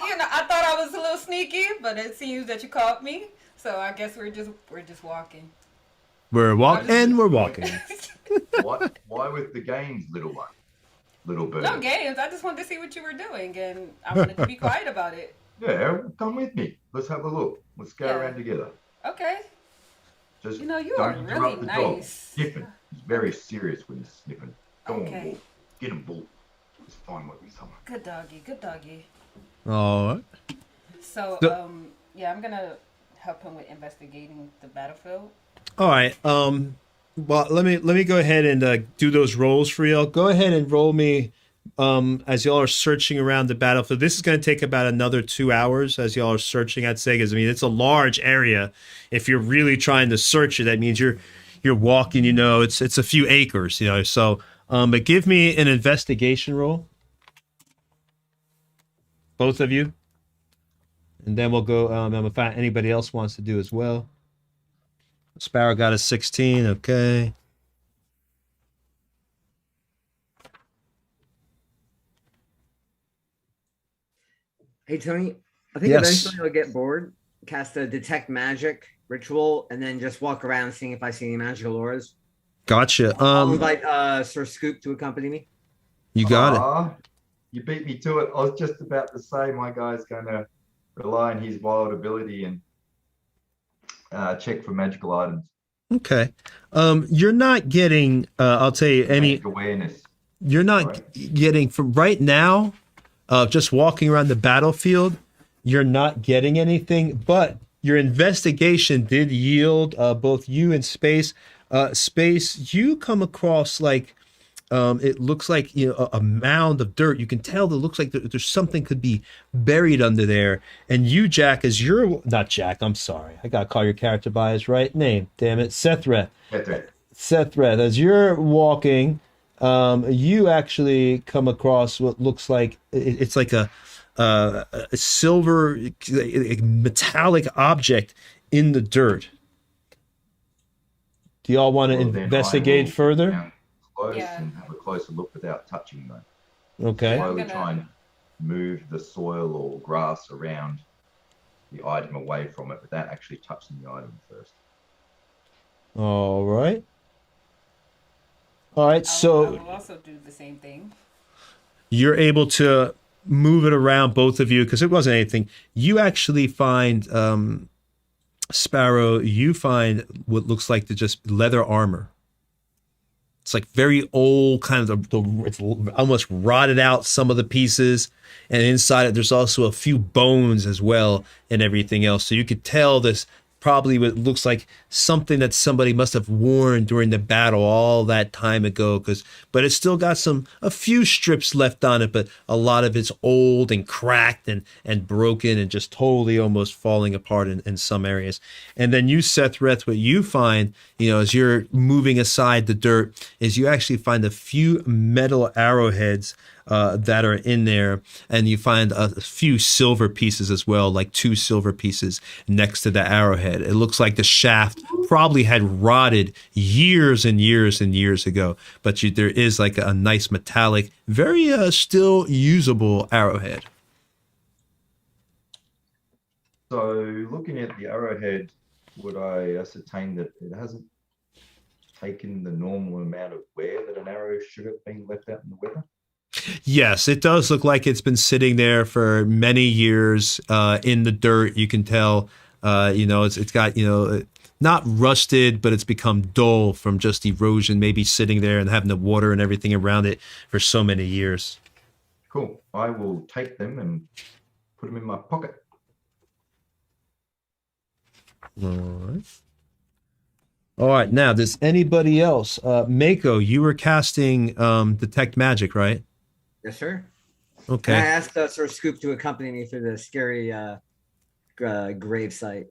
You know, I thought I was a little sneaky, but it seems that you caught me. So I guess we're just walking. We're walking. We're walking. Why with the games, little one? Little bird. No games. I just wanted to see what you were doing, and I wanted to be quiet about it. Yeah, come with me. Let's have a look. Let's go Yeah. around together. Okay. Just You know, you don't are interrupt really the dog. nice. Sniffing. He's very serious when he's sniffing. Go Okay. on, Bull. Get him, Bull. It's fine with me, someone. Good doggy. Good doggy. All right. So, So- yeah, I'm gonna help him with investigating the battlefield. All right. Well, let me go ahead and do those rolls for y'all. Go ahead and roll me as y'all are searching around the battlefield. This is going to take about another 2 hours as y'all are searching, I'd say, because I mean it's a large area. If you're really trying to search it, that means you're walking. You know, it's a few acres. You know, so but give me an investigation roll, both of you, and then we'll go. If anybody else wants to do as well. Sparrow got a 16. Okay. Hey, Tony, I think Yes. eventually I'll get bored, cast a detect magic ritual, and then just walk around seeing if I see any magical auras. Gotcha. I'll invite Sir Scoop to accompany me. You got it. Aw, you beat me to it. I was just about to say my guy's going to rely on his wild ability and check for magical items. Okay. You're not getting, I'll tell you, any, Magic awareness. you're not Right. getting from right now, just walking around the battlefield, you're not getting anything, but your investigation did yield both you and Space. Space, you come across like, it looks like, you know, a mound of dirt. You can tell that it looks like there's something could be buried under there. And you, Jack, as you're not Jack, I'm sorry. I gotta call your character by his right name. Damn it. Sethreth. That's it. Sethreth, as you're walking, you actually come across what looks like it's like a silver, a metallic object in the dirt. Do y'all want to Well, then I investigate will further? sit down Close Yeah. and have a closer look without touching them. Okay. Yeah. Slowly gonna- try and move the soil or grass around the item away from it without actually touching the item first. All right. All right. I So will also do the same thing. you're able to move it around, both of you, because it wasn't anything. You actually find, Sparrow, you find what looks like just leather armor. It's like very old, kind of it's almost rotted out, some of the pieces. And inside it, there's also a few bones as well and everything else. So you could tell this probably what looks like something that somebody must have worn during the battle all that time ago, but it's still got a few strips left on it, but a lot of it's old and cracked and broken and just totally almost falling apart in some areas. And then you, Sethreth, what you find, you know, as you're moving aside the dirt, is you actually find a few metal arrowheads that are in there, and you find a few silver pieces as well, like 2 silver pieces next to the arrowhead. It looks like the shaft probably had rotted years and years and years ago. But there is like a nice metallic, very still usable arrowhead. So looking at the arrowhead, would I ascertain that it hasn't taken the normal amount of wear that an arrow should have been left out in the weather? Yes, it does look like it's been sitting there for many years in the dirt. You can tell, it's got, not rusted, but it's become dull from just erosion, maybe sitting there and having the water and everything around it for so many years. Cool. I will take them and put them in my pocket. All right. Now, does anybody else? Mako, you were casting Detect Magic, right? Yes, sir. Okay. And I asked Sir Scoop to accompany me through the scary grave site.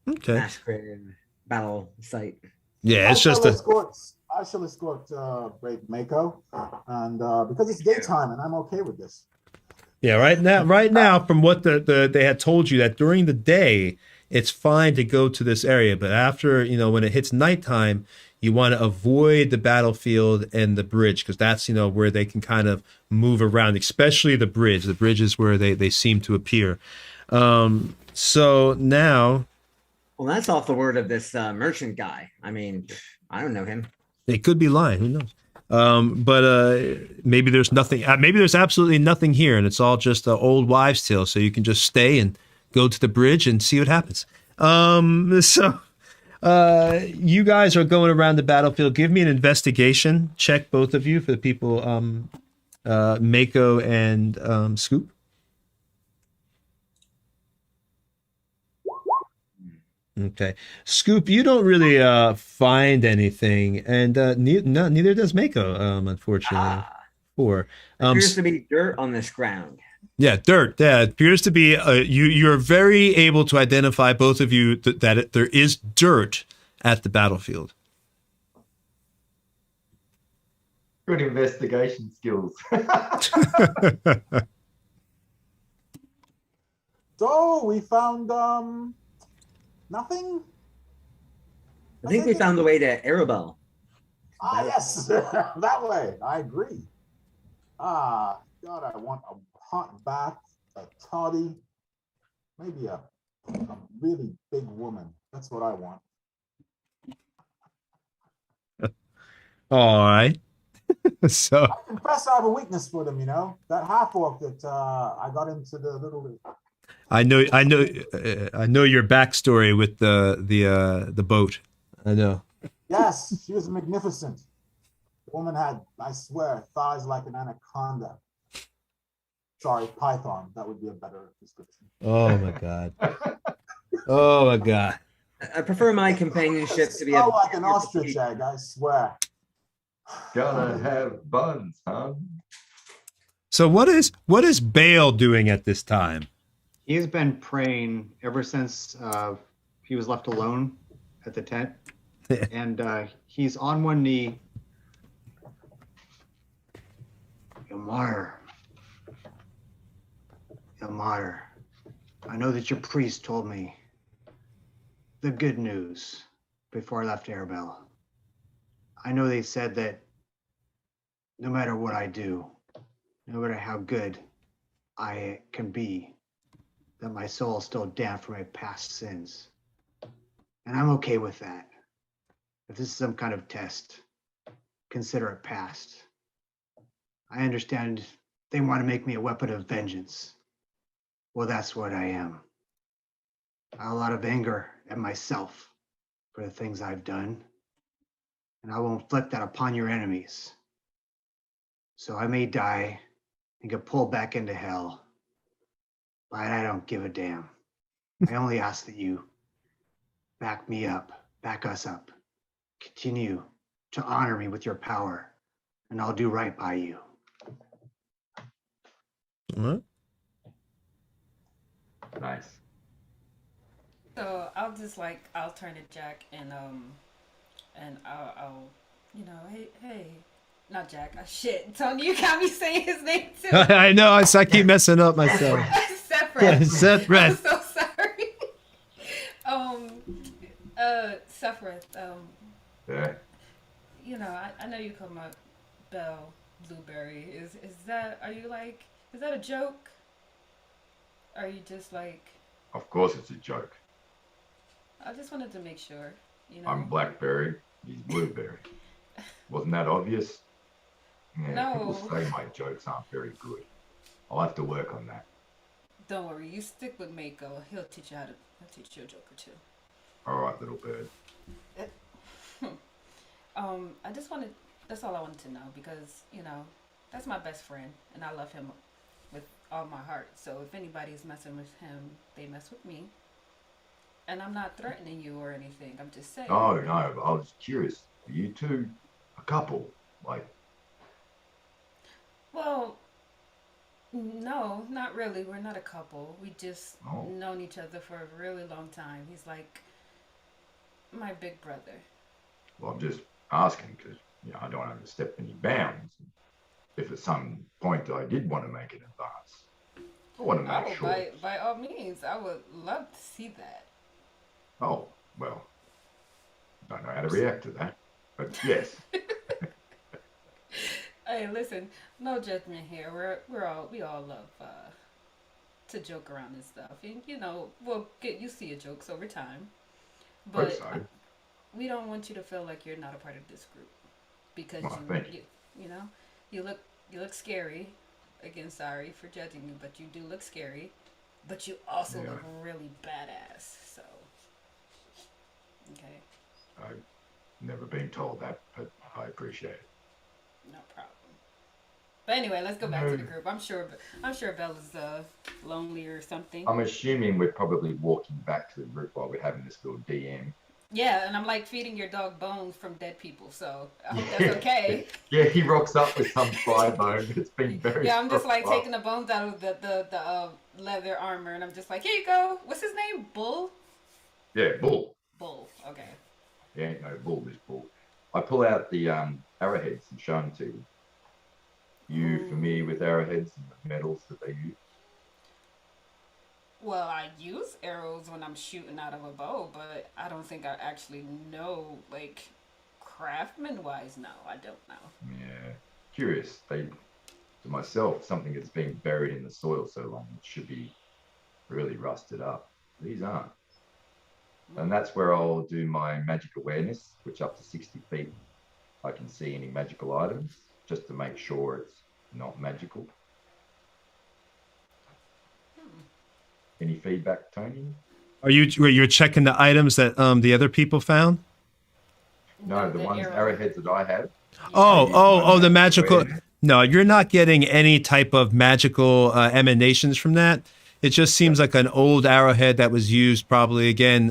Okay. Mass grave battle site. Yeah, it's just a. I shall escort Brave Mako, and because it's daytime, and I'm okay with this. Yeah, right now, from what they had told you that during the day, it's fine to go to this area, but after, when it hits nighttime, you want to avoid the battlefield and the bridge, because that's, where they can kind of move around, especially the bridge. The bridge is where they seem to appear. So now. Well, that's off the word of this merchant guy. I mean, I don't know him. They could be lying. Who knows? But maybe there's nothing. Maybe there's absolutely nothing here, and it's all just an old wives' tale. So you can just stay and go to the bridge and see what happens. So you guys are going around the battlefield. Give me an investigation check, both of you, for the people, Mako and Scoop. Okay, Scoop, you don't really find anything, and neither does Mako, unfortunately. There appears to be dirt on this ground. Yeah, dirt. Yeah, it appears to be. You're very able to identify, both of you, that there is dirt at the battlefield. Good investigation skills. So we found nothing. I think we found the way to Arabelle. Ah, yes, that way. I agree. Ah, God, I want a hot bath, a toddy, maybe a really big woman. That's what I want. All right. So I confess I have a weakness for them. That half orc that I got into the little. I know your backstory with the boat. I know. Yes, she was magnificent. The woman had, I swear, thighs like an anaconda. Sorry, python. That would be a better description. Oh my god. Oh my god. I prefer my companionship to be like an ostrich egg, I swear. Gotta have buns, huh? So what is Bale doing at this time? He's been praying ever since he was left alone at the tent. And he's on one knee. Yamar, I know that your priest told me the good news before I left Arabelle. I know they said that no matter what I do, no matter how good I can be, that my soul is still damned for my past sins. And I'm okay with that. If this is some kind of test, consider it passed. I understand they want to make me a weapon of vengeance. Well, that's what I am. I have a lot of anger at myself for the things I've done, and I will inflict that upon your enemies. So I may die and get pulled back into hell, but I don't give a damn. I only ask that you back me up, back us up. Continue to honor me with your power, and I'll do right by you. What? Nice. So I'll turn to Jack and I'll hey, not Jack, shit, Tony, you got me saying his name too. I know, I keep messing up myself. Seth Red. Seth Red. I'm so sorry. Sephiroth, Yeah. you know, I know you call my Belle Blueberry. Is that, are you like, is that a joke? Are you just like, Of course it's a joke. I just wanted to make sure, you know. I'm Blackberry, he's Blueberry. Wasn't that obvious? Yeah, people No, say my jokes aren't very good. I'll have to work on that. don't worry. You stick with Mako. He'll teach you how to. He'll teach you a joke or two. All right, little bird. I just wanted. That's all I wanted to know because you know that's my best friend and I love him with all my heart. So if anybody's messing with him, they mess with me. And I'm not threatening you or anything. I'm just saying. No, no, I was curious. Are you two a couple? Like, Well, no, not really. We're not a couple. We just oh, known each other for a really long time. He's like my big brother. well, I'm just asking because I don't want to step any bounds. If at some point I did want to make an advance, I want to make Oh, sure. by all means, I would love to see that. Oh, well, don't know how to react to that, but yes. Hey, listen, no judgment here. We all love to joke around and stuff, and you know we'll get used to your jokes over time. Hope But so. we don't want you to feel like you're not a part of this group because Well, thank you. you know you look scary. Again, sorry for judging you, but you do look scary. But you also Yeah. look really badass. So okay, I've never been told that, but I appreciate it. no problem. But anyway, let's go back to the No. group. I'm sure Bella's lonely or something. I'm assuming we're probably walking back to the group while we're having this little DM. Yeah, and I'm like feeding your dog bones from dead people, so I hope that's okay. Yeah, he rocks up with some thigh bone. It's been very. Yeah, I'm just like rough. taking the bones out of the leather armor, and I'm just like, here you go. What's his name? Bull. Yeah, bull. Bull. Okay. Yeah, ain't no bull, this bull. I pull out the arrowheads and show them to you. You familiar with arrowheads and the metals that they use? Well, I use arrows when I'm shooting out of a bow, but I don't think I actually know, like, craftsman wise. No, I don't know. Yeah, curious. They, to myself, something that's been buried in the soil so long, it should be really rusted up. These aren't. And that's where I'll do my magic awareness, which up to 60 feet, I can see any magical items, just to make sure it's not magical. Any feedback, Tony? You're checking the items that the other people found? No, the ones arrow. arrowheads that I have. Oh, the magical. awareness. No, you're not getting any type of magical emanations from that. It just seems like an old arrowhead that was used probably again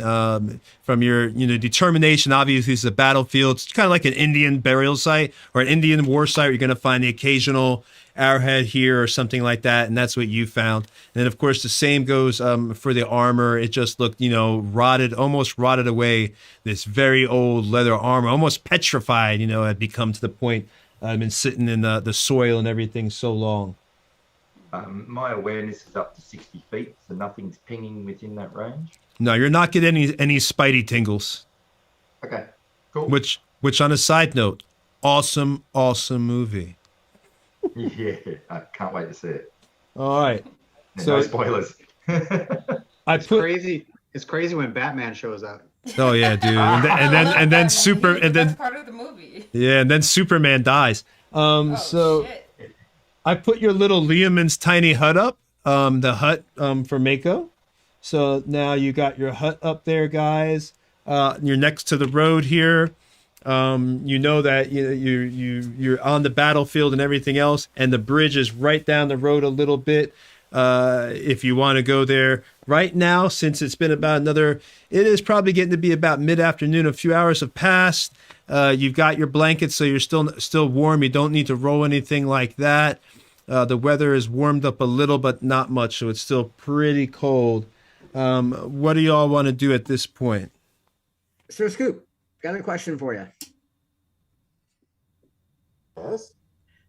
from your determination. Obviously, it's a battlefield. It's kind of like an Indian burial site or an Indian war site. Where you're going to find the occasional arrowhead here or something like that, and that's what you found. And then, of course, the same goes for the armor. It just looked, rotted, almost rotted away. This very old leather armor, almost petrified. Had become to the point been sitting in the soil and everything so long. My awareness is up to 60 feet, so nothing's pinging within that range. No, you're not getting any spidey tingles. Okay, cool. Which on a side note, awesome movie. Yeah, I can't wait to see it. All right. No spoilers. It's crazy. It's crazy when Batman shows up. Oh yeah, dude. And then super and then that's part of the movie. yeah, and then Superman dies. So Shit. I put your little Liamon's tiny hut up, the hut for Mako. So now you got your hut up there, guys. You're next to the road here. You know that you're on the battlefield and everything else, and the bridge is right down the road a little bit. If you want to go there right now, since it's been it is probably getting to be about mid-afternoon. A few hours have passed. You've got your blankets, so you're still warm. You don't need to roll anything like that. The weather has warmed up a little, but not much, so it's still pretty cold. What do y'all want to do at this point? Sir Scoop, got a question for you. Yes.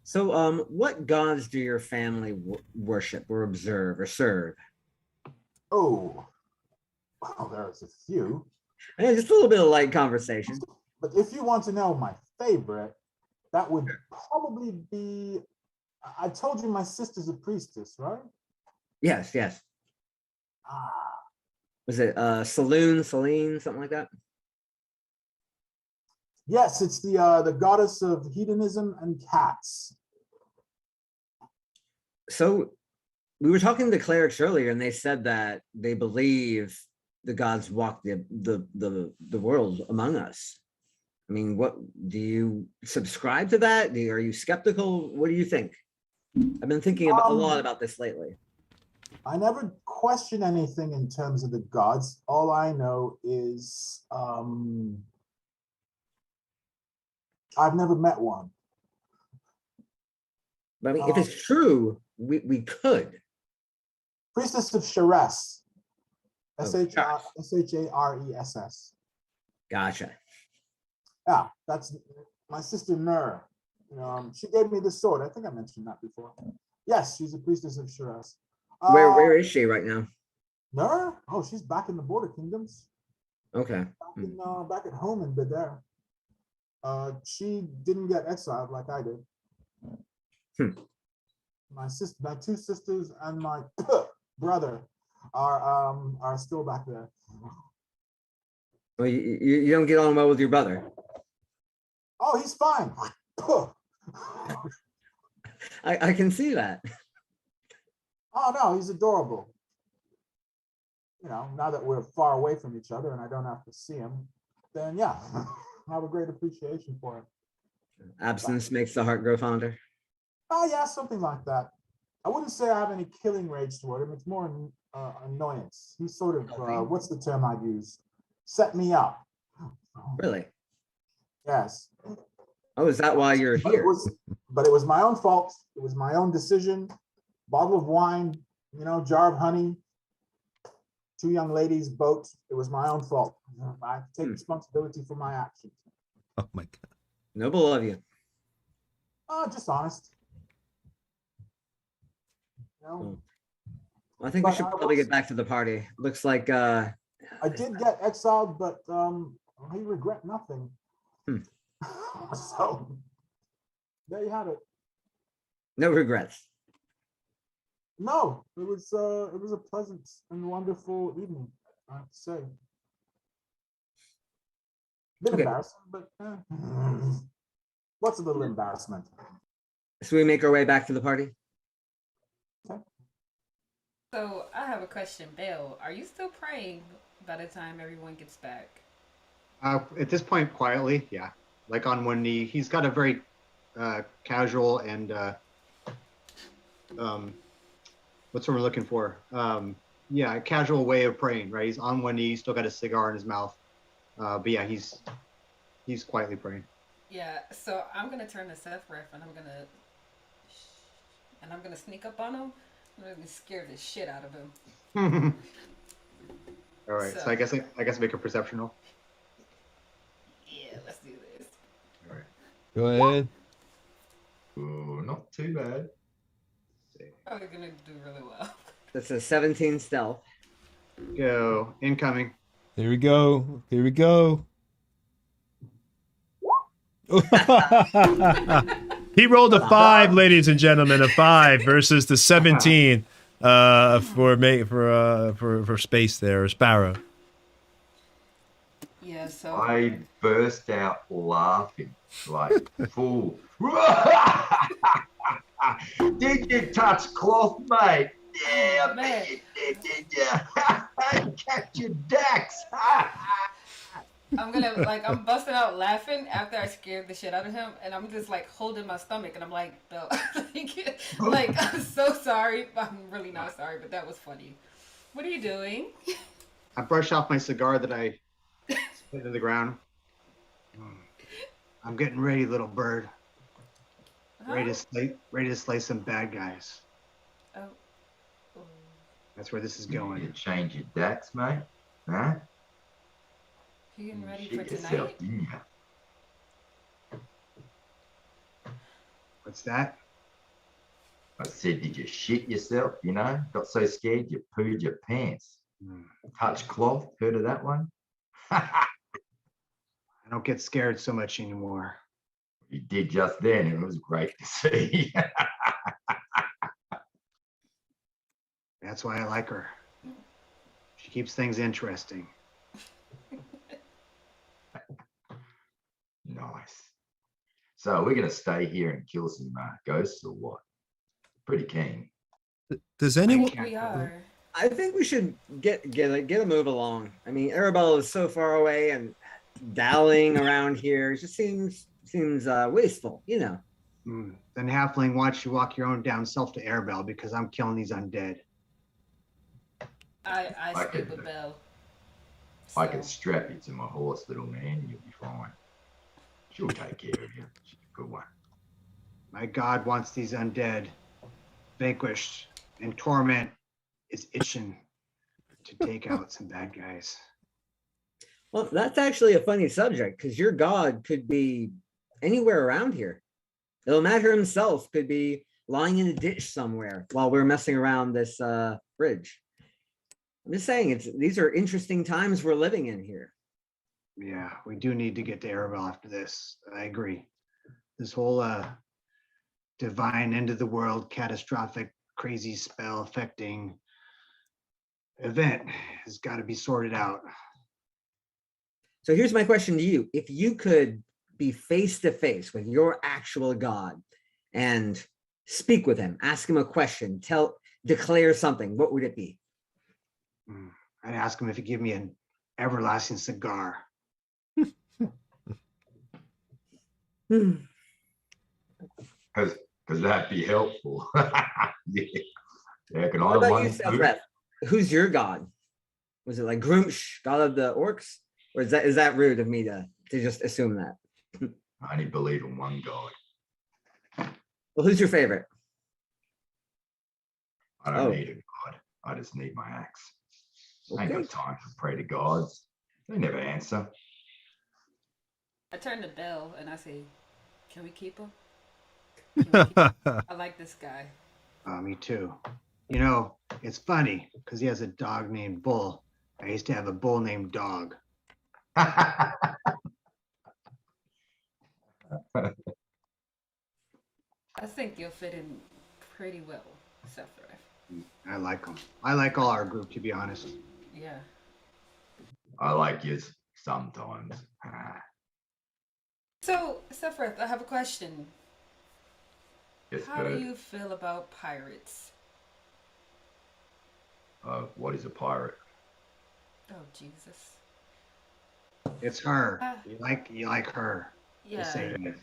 So, what gods do your family worship or observe or serve? Oh, well, there's a few. Yeah, just a little bit of light conversation. But if you want to know my favorite, that would probably be. I told you my sister's a priestess, right? Yes, yes. Ah, Was it Celine, something like that? yes, it's the goddess of hedonism and cats. So we were talking to clerics earlier, and they said that they believe the gods walk the world among us. I mean, what do you subscribe to that? Are you skeptical? What do you think? I've been thinking about, a lot about this lately. I never question anything in terms of the gods. All I know is I've never met one. But I mean, if it's true, we could. Priestess of Sharess. Oh, Shares. Gotcha. Yeah, that's my sister Nur. She gave me the sword. I think I mentioned that before. Yes, she's a priestess of Sharess. Where is she right now? Nur? Oh, she's back in the Border Kingdoms. Okay. Back at home in Bidar. She didn't get exiled like I did. My two sisters, and my brother are still back there. Well, you don't get on well with your brother. Oh, he's fine. I can see that. Oh no, he's adorable. Now that we're far away from each other and I don't have to see him, then yeah, I have a great appreciation for him. Absence makes the heart grow fonder. Oh yeah, something like that. I wouldn't say I have any killing rage toward him. It's more annoyance. He's sort of what's the term I'd use? Set me up. Really? Yes. Oh, is that why you're But here? it was my own fault. It was my own decision. Bottle of wine, jar of honey, two young ladies, boat. It was my own fault. I take responsibility for my actions. Oh my god. Noble of you. Just honest. Well, I think we should probably get back to the party. Looks like I did get exiled, but I regret nothing. So there you have it. no regrets. No, it was a pleasant and wonderful evening, I have to say. Bit Okay. embarrassing, but what's a little embarrassment? So we make our way back to the party? So I have a question, Bill. Are you still praying by the time everyone gets back? At this point, quietly, yeah. Like on one knee. He's got a very casual and what's what we're looking for? Yeah, a casual way of praying, right? He's on one knee, still got a cigar in his mouth. But yeah, he's quietly praying. Yeah, so I'm gonna turn to Seth Ref and I'm gonna sneak up on him. I'm gonna scare the shit out of him. All right, so I guess make a perception roll. Yeah, let's do this. All right. Go ahead. Ooh, not too bad. Probably gonna do really well. That's a 17 stealth. Go. Incoming. Here we go. Here we go. He rolled a 5, ladies and gentlemen, a 5 versus the 17 for space there, or Sparrow. Yeah, so I burst out laughing like fool. Did you touch cloth, mate? Yeah, Man. man, you did you? Catch your dax. I'm busting out laughing after I scared the shit out of him, and I'm just like holding my stomach, and I'm like, Bill, like I'm so sorry, but I'm really not sorry, but that was funny. What are you doing? I brush off my cigar that I spit in the ground. I'm getting ready, little bird. Ready to slay some bad guys. Oh. That's where this is You going. change your dax, mate? Huh? You getting ready Shit for yourself, tonight? didn't you? What's that? I said, did you shit yourself? Got so scared you pooed your pants. Touch cloth, heard of that one? I don't get scared so much anymore. You did just then, and it was great to see. That's why I like her. She keeps things interesting. Nice. So we're going to stay here and kill some ghosts or what? Pretty keen. Does anyone? We are. I think we should get a move along. I mean, Arabelle is so far away, and dallying around here it just seems wasteful, you know. Then Halfling, why don't you walk your own down self to Airbell because I'm killing these undead. I I speak could- with Belle. I can So, strap you to my horse, little man. You'll be fine. She'll take care of you. She's a good one. My God wants these undead vanquished, and Torment is itching to take out some bad guys. Well, that's actually a funny subject because your god could be anywhere around here. Ilmater himself could be lying in a ditch somewhere while we're messing around this bridge. I'm just saying, these are interesting times we're living in here. Yeah, we do need to get to Arabelle after this. I agree. This whole divine end of the world, catastrophic, crazy spell affecting event has got to be sorted out. So here's my question to you. If you could be face to face with your actual god and speak with him, ask him a question, declare something, what would it be? I'd ask him if he'd give me an everlasting cigar. Because that'd be helpful. Yeah, can I What about one you, too? Selfreth? Who's your god? Was it like Groomsh, god of the orcs? Or is that rude of me to just assume that? I only believe in one God. Well, who's your favorite? I don't Oh. need a God. I just need my axe. I ain't Okay. got time to pray to gods. They never answer. I turn to Belle and I say, "Can we keep him? Can we keep him? I like this guy." Me too. You know, it's funny because he has a dog named Bull. I used to have a bull named Dog. I think you'll fit in pretty well, Sephiroth. I like him. I like all our group, to be honest. Yeah. I like yous sometimes. So, Sephiroth, I have a question. Yes, How do bird. you feel about pirates? What is a pirate? Oh, Jesus. It's her. You like her. Yeah. Just say that.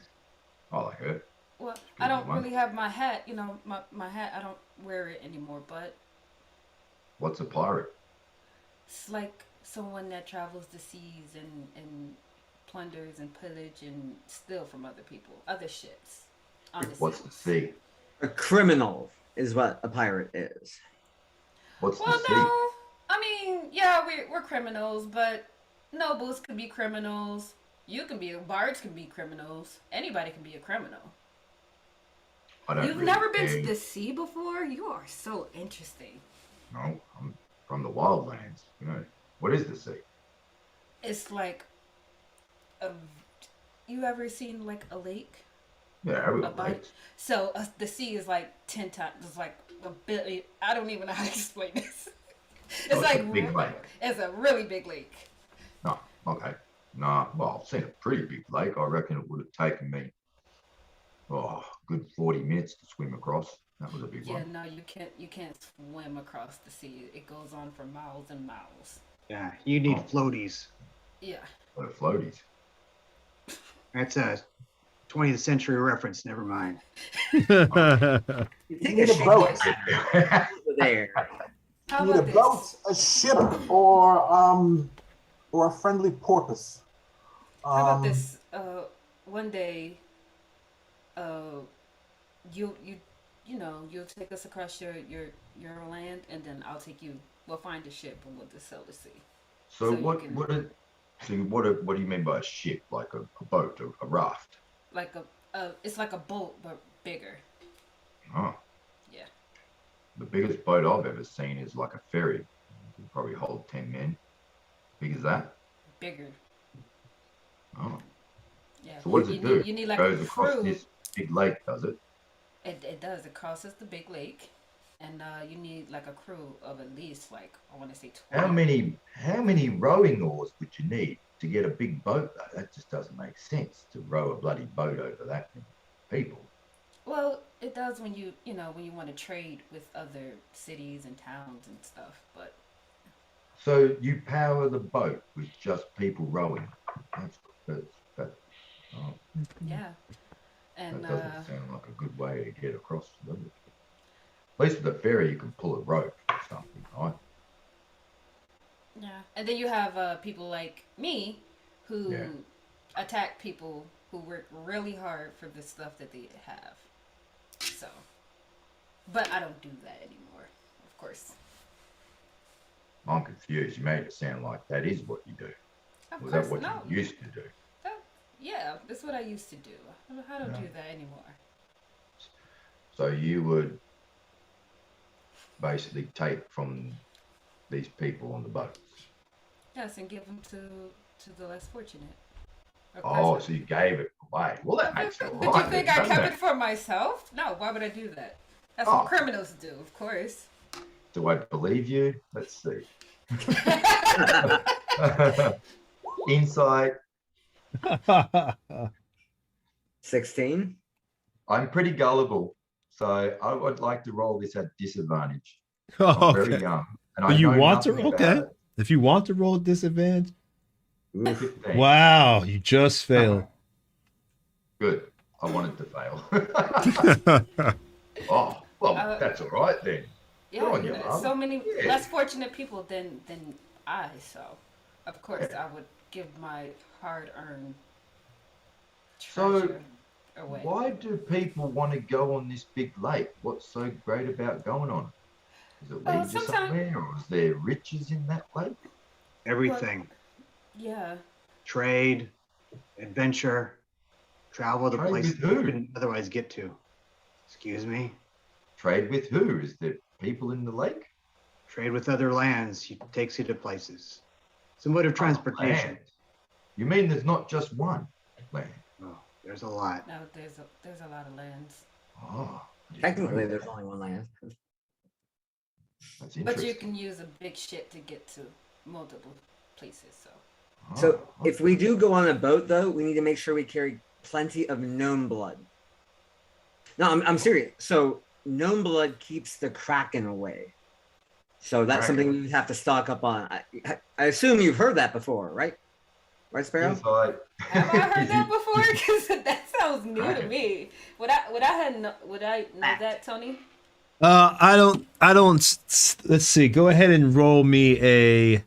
I like her. Well, good I don't one. really have my hat. You know, my hat, I don't wear it anymore, but What's a pirate? it's like someone that travels the seas and plunders and pillage and steal from other people, other ships. On the What's the seas. sea? A criminal is what a pirate is. What's Well, the sea? no. I mean, yeah, we're criminals, but nobles can be criminals. Bards can be criminals. Anybody can be a criminal. I don't You've really never been care. to the sea before? You are so interesting. No, I'm from the wildlands. You know, what is the sea? It's like you ever seen like a lake? Yeah, every A body. lakes. So the sea is like 10 times. It's like a billion. I don't even know how to explain this. It's Oh, like a big lake. It's a really big lake. No, okay. No, well, I've seen a pretty big lake. I reckon it would have taken me, a good 40 minutes to swim across. That was a big Yeah, one. no, you can't swim across the sea. It goes on for miles and miles. Yeah, you need Oh. floaties. Yeah. The floaties. That's a 20th century reference. Never mind. You take need a a ship boat. over there. How Need a about boat, this? a ship, or a friendly porpoise. How about this? One day, you you'll take us across your land, and then I'll take you. We'll find a ship and we'll just sail the sea. So So you what can- what do you mean by a ship? Like a boat, a raft? Like it's like a boat but bigger. Oh, Yeah. the biggest boat I've ever seen is like a ferry. It can probably hold 10 men. Big as that? bigger. Oh, Yeah. so what does you it do? Need, you need like Goes a across crew. this big lake, does it? It does. It crosses the big lake, and you need like a crew of at least like I want to say 20. How many rowing oars would you need to get a big boat though? That just doesn't make sense to row a bloody boat over that many people. Well, it does when when you want to trade with other cities and towns and stuff. But So you power the boat with just people rowing. That, oh, yeah, and that doesn't sound like a good way to get across, does it? At least with a ferry, you can pull a rope or something, right? yeah, and then you have people like me who Yeah. attack people who work really hard for the stuff that they have. So, but I don't do that anymore, of course. I'm confused. You made it sound like that is what you do. Of Was course, that what no. you used to do? Yeah, that's what I used to do. I don't Yeah. do that anymore. So you would basically take from these people on the boats. Yes, and give them to the less fortunate. Of Oh, course. so you gave it away. Well, that makes it all But you right. think then, I doesn't kept it? it for myself? No, why would I do that? That's Oh. what criminals do, of course. Do I believe you? Let's see. Insight. 16. I'm pretty gullible, so I would like to roll this at disadvantage. I'm very young, and But I you know want to? nothing about Okay. it. If you want to roll disadvantage, Oof. 15. wow, you just failed. Good. I wanted to fail. Oh, well, that's all right then. Yeah, on you, Rob. so many Yeah. less fortunate people than I. So, of course, I would give my hard-earned So, treasure away. why do people want to go on this big lake? What's so great about going on it? Is it lead to somewhere, or is there riches in that lake? Everything. Yeah. Trade, adventure, travel to Trade places with who? you couldn't otherwise get to. Excuse me? Trade with who? Is there people in the lake? Trade with other lands takes you to places. It's a mode of transportation. Land. You mean there's not just one land? Oh, there's a lot. No, there's a lot of lands. Oh, I didn't Technically, know there's that. only one land. That's But interesting. you can use a big ship to get to multiple places. So. So Oh, if we do go on a boat, though, we need to make sure we carry plenty of gnome blood. No, I'm serious. So gnome blood keeps the kraken away. So that's something we would have to stock up on. I assume you've heard that before, right? Right, Sparrow? Insight. Have I heard that before? Because that sounds new to me. Would I know that, Tony? I don't. Let's see. Go ahead and roll me a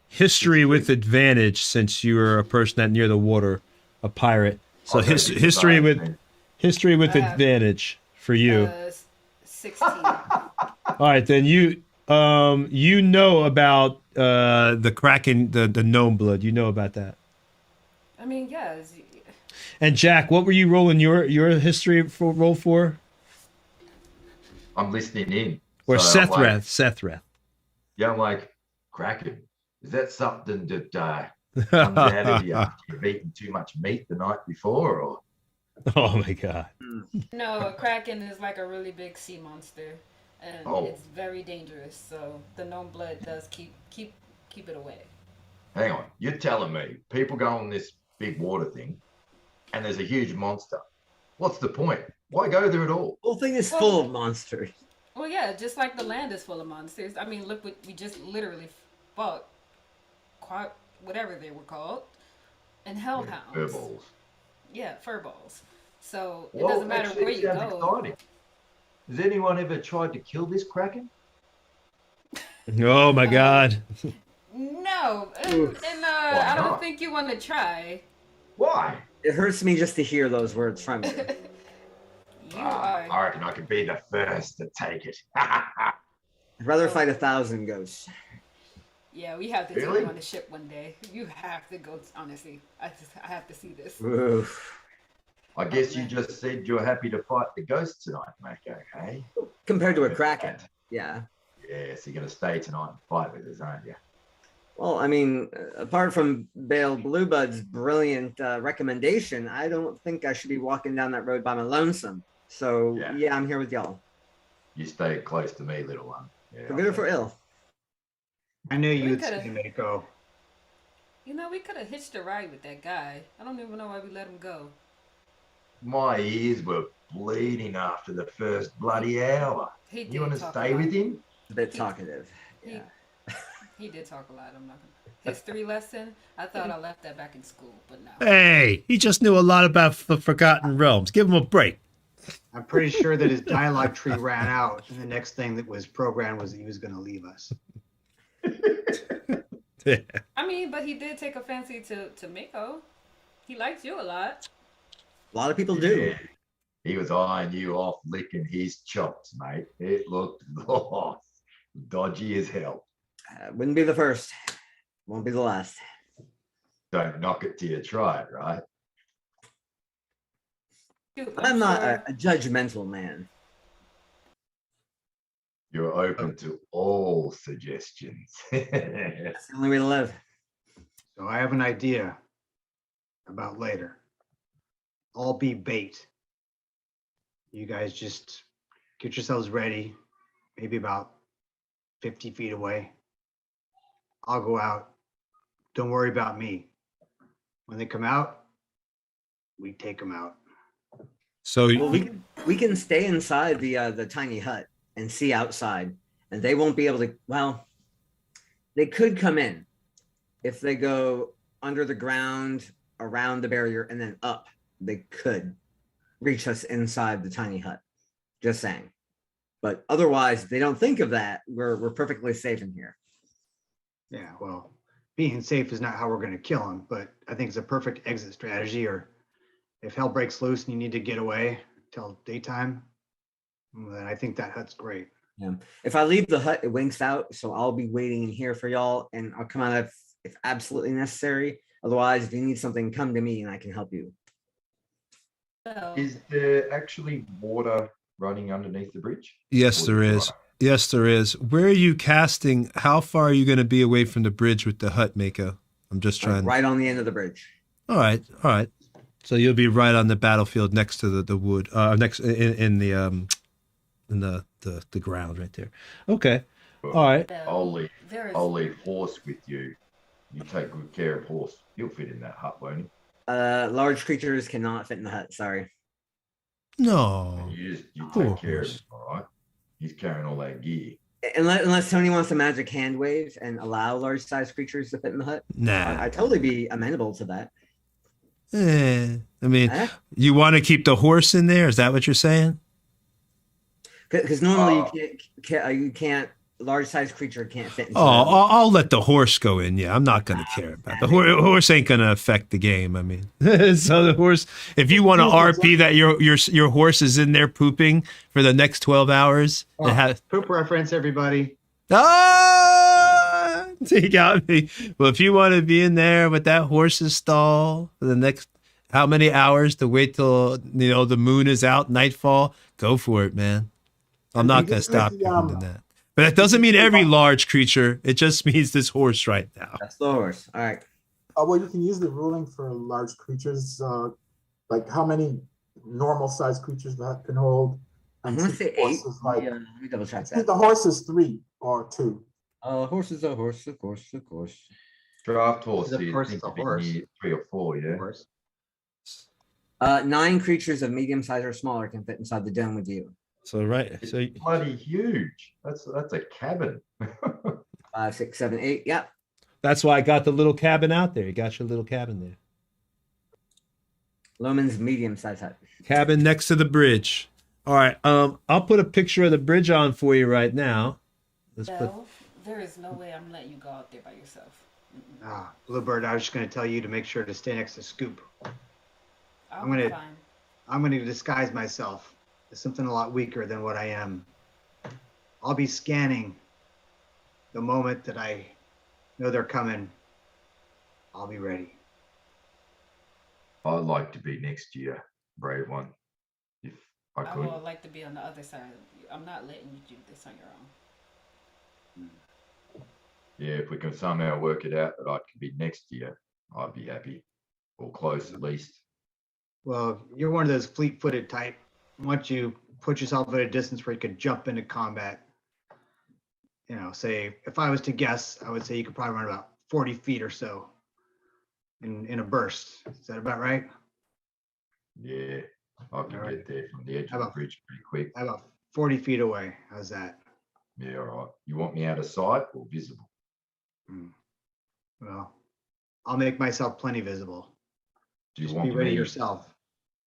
history with advantage, since you are a person that near the water, a pirate. So I'll go history with have- advantage for you. 16. All right, then you know about the kraken, the gnome blood. You know about that. I mean, yeah. And Jack, what were you rolling your history roll for? I'm listening in. Or So I'm like, Sethreth. yeah, I'm like, Kraken. Is that something that comes out of you after you've eaten too much meat the night before, or? Oh my god. No, a kraken is like a really big sea monster, and it's very dangerous. So the gnome blood does keep it away. Hang on, you're telling me people go on this big water thing, and there's a huge monster. What's the point? Why go there at all? The whole thing is full of monsters. Well, yeah, just like the land is full of monsters. I mean, look what we just literally fought. Whatever they were called, and hellhounds. Furballs. Yeah, furballs. So it Well, doesn't matter actually, where it you sounds go. exciting. Has anyone ever tried to kill this Kraken? Oh my god. No, and Why I don't not? think you want to try. Why? It hurts me just to hear those words from you. You are. I reckon I could be the first to take it. I'd rather fight 1,000 ghosts. Yeah, we have to take Really? you on the ship one day. You have to go. Honestly, I have to see this. Oof. I guess you just said you're happy to fight the ghosts tonight, Mako, hey? Compared to a kraken. Yeah. Yes, you're going to stay tonight and fight with us, aren't you? Well, I mean, apart from Bale Bluebud's brilliant recommendation, I don't think I should be walking down that road by my lonesome. So Yeah. yeah, I'm here with y'all. You stay close to me, little one. Yeah, For good or for ill. I knew We you would coulda- say Mako. You know, we could have hitched a ride with that guy. I don't even know why we let him go. My ears were bleeding after the first bloody hour. He did You want to talk stay a lot. with him? A bit talkative. He- Yeah. He did talk a lot. I'm not gonna. History lesson. I thought I left that back in school, but no. Hey, he just knew a lot about the Forgotten Realms. Give him a break. I'm pretty sure that his dialogue tree ran out, and the next thing that was programmed was that he was going to leave us. I mean, but he did take a fancy to Mako. He likes you a lot. A lot of people do. Yeah. He was eyeing you off, licking his chops, mate. It looked dodgy as hell. Wouldn't be the first. Won't be the last. Don't knock it till you try it, right? Shoot, I'm not sure- a judgmental man. You're open to all suggestions. That's the only way to live. So I have an idea about later. I'll be bait. You guys just get yourselves ready, maybe about 50 feet away. I'll go out. Don't worry about me. When they come out, we take them out. So Well, we can stay inside the tiny hut and see outside, and they won't be able to. Well, they could come in if they go under the ground, around the barrier, and then up. They could reach us inside the tiny hut. Just saying. But otherwise, they don't think of that. We're perfectly safe in here. Yeah, well, being safe is not how we're going to kill them, but I think it's a perfect exit strategy. Or if hell breaks loose and you need to get away till daytime, then I think that hut's great. Yeah. If I leave the hut, it winks out, so I'll be waiting in here for y'all, and I'll come out if absolutely necessary. Otherwise, if you need something, come to me and I can help you. So, Is there actually water running underneath the bridge? yes, there is. Yes, there is. Where are you casting? How far are you going to be away from the bridge with the hut, Mako? I'm just Like, trying. right on the end of the bridge. All right, all right. So you'll be right on the battlefield next to the wood, next in the ground right there. Okay. All right. Belle, I'll leave. there is I'll leave Horse with you. You take good care of Horse. He'll fit in that hut, won't he? Large creatures cannot fit in the hut. Sorry. No. You Of take care of course. him, all right? He's carrying all that gear. Unless Tony wants a magic hand wave and allow large sized creatures to fit in the hut. Nah. I'd totally be amenable to that. I mean, Eh? you want to keep the horse in there? Is that what you're saying? Because normally you can't large sized creature can't fit into Oh, the hut. I'll let the horse go in. Yeah, I'm not going to care about the horse. Ain't going to affect the game. I mean, so the horse. If you want to RP that your horse is in there pooping for the next 12 hours, it has. Poop reference, everybody. Ah, you got me. Well, if you want to be in there with that horse's stall for the next how many hours to wait till the moon is out, nightfall, go for it, man. I'm not going to stop you from doing that. But that doesn't mean every large creature. It just means this horse right now. That's the horse. All right. Well, you can use the ruling for large creatures, like how many normal sized creatures that can hold. I'm And gonna see say the horse 8. is like, Let me double check see that. the horse is 3 or 2. Horse is a horse, of course, of course. Draft Horse, Of so you course, think it's a to be horse. near 3 or 4, yeah? Of course. 9 creatures of medium size or smaller can fit inside the dome with you. So right. It's So bloody huge. That's a cabin. 5, 6, 7, 8. Yeah. that's why I got the little cabin out there. You got your little cabin there. Loman's medium size hut. Cabin next to the bridge. All right. I'll put a picture of the bridge on for you right now. Let's put. Belle, there is no way I'm letting you go out there by yourself. Bluebird, I was just going to tell you to make sure to stay next to Scoop. I'll I'm be gonna- fine. I'm going to disguise myself as something a lot weaker than what I am. I'll be scanning the moment that I know they're coming. I'll be ready. I'd like to be next to you, brave one, if I I could. would like to be on the other side of you. I'm not letting you do this on your own. Yeah, if we can somehow work it out that I can be next year, I'd be happy, or close at least. Well, you're one of those fleet-footed type. Once you put yourself at a distance where you could jump into combat, say if I was to guess, I would say you could probably run about 40 feet or so in a burst. Is that about right? Yeah, I can Alright. get there from the edge How of the about- bridge pretty quick. About 40 feet away. How's that? Yeah, all right. You want me out of sight or visible? Well, I'll make myself plenty visible. Do you Just want be ready me? yourself.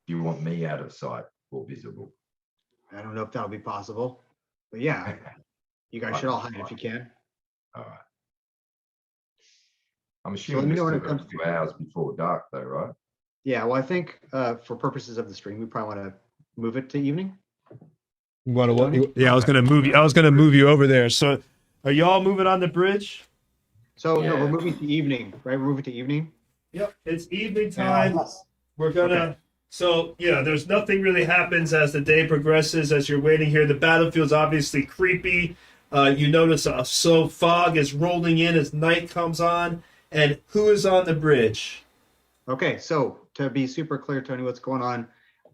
Do you want me out of sight or visible? I don't know if that'll be possible, but yeah, you guys should all hide if you can. All right. I'm let assuming me we know when still it got comes 2 hours before dark, though, right? Yeah, well, I think for purposes of the stream, we probably want to move it to evening. You want to what? Tony? Yeah, I was gonna move you. I was gonna move you over there. So, are y'all moving on the bridge? So no, Yeah. we're moving to evening, right? We're moving to evening. Yep, it's evening time. Yes. We're gonna. Okay. So yeah, there's nothing really happens as the day progresses. As you're waiting here, the battlefield's obviously creepy. You notice fog is rolling in as night comes on. And who is on the bridge? Okay, so to be super clear, Tony, what's going on?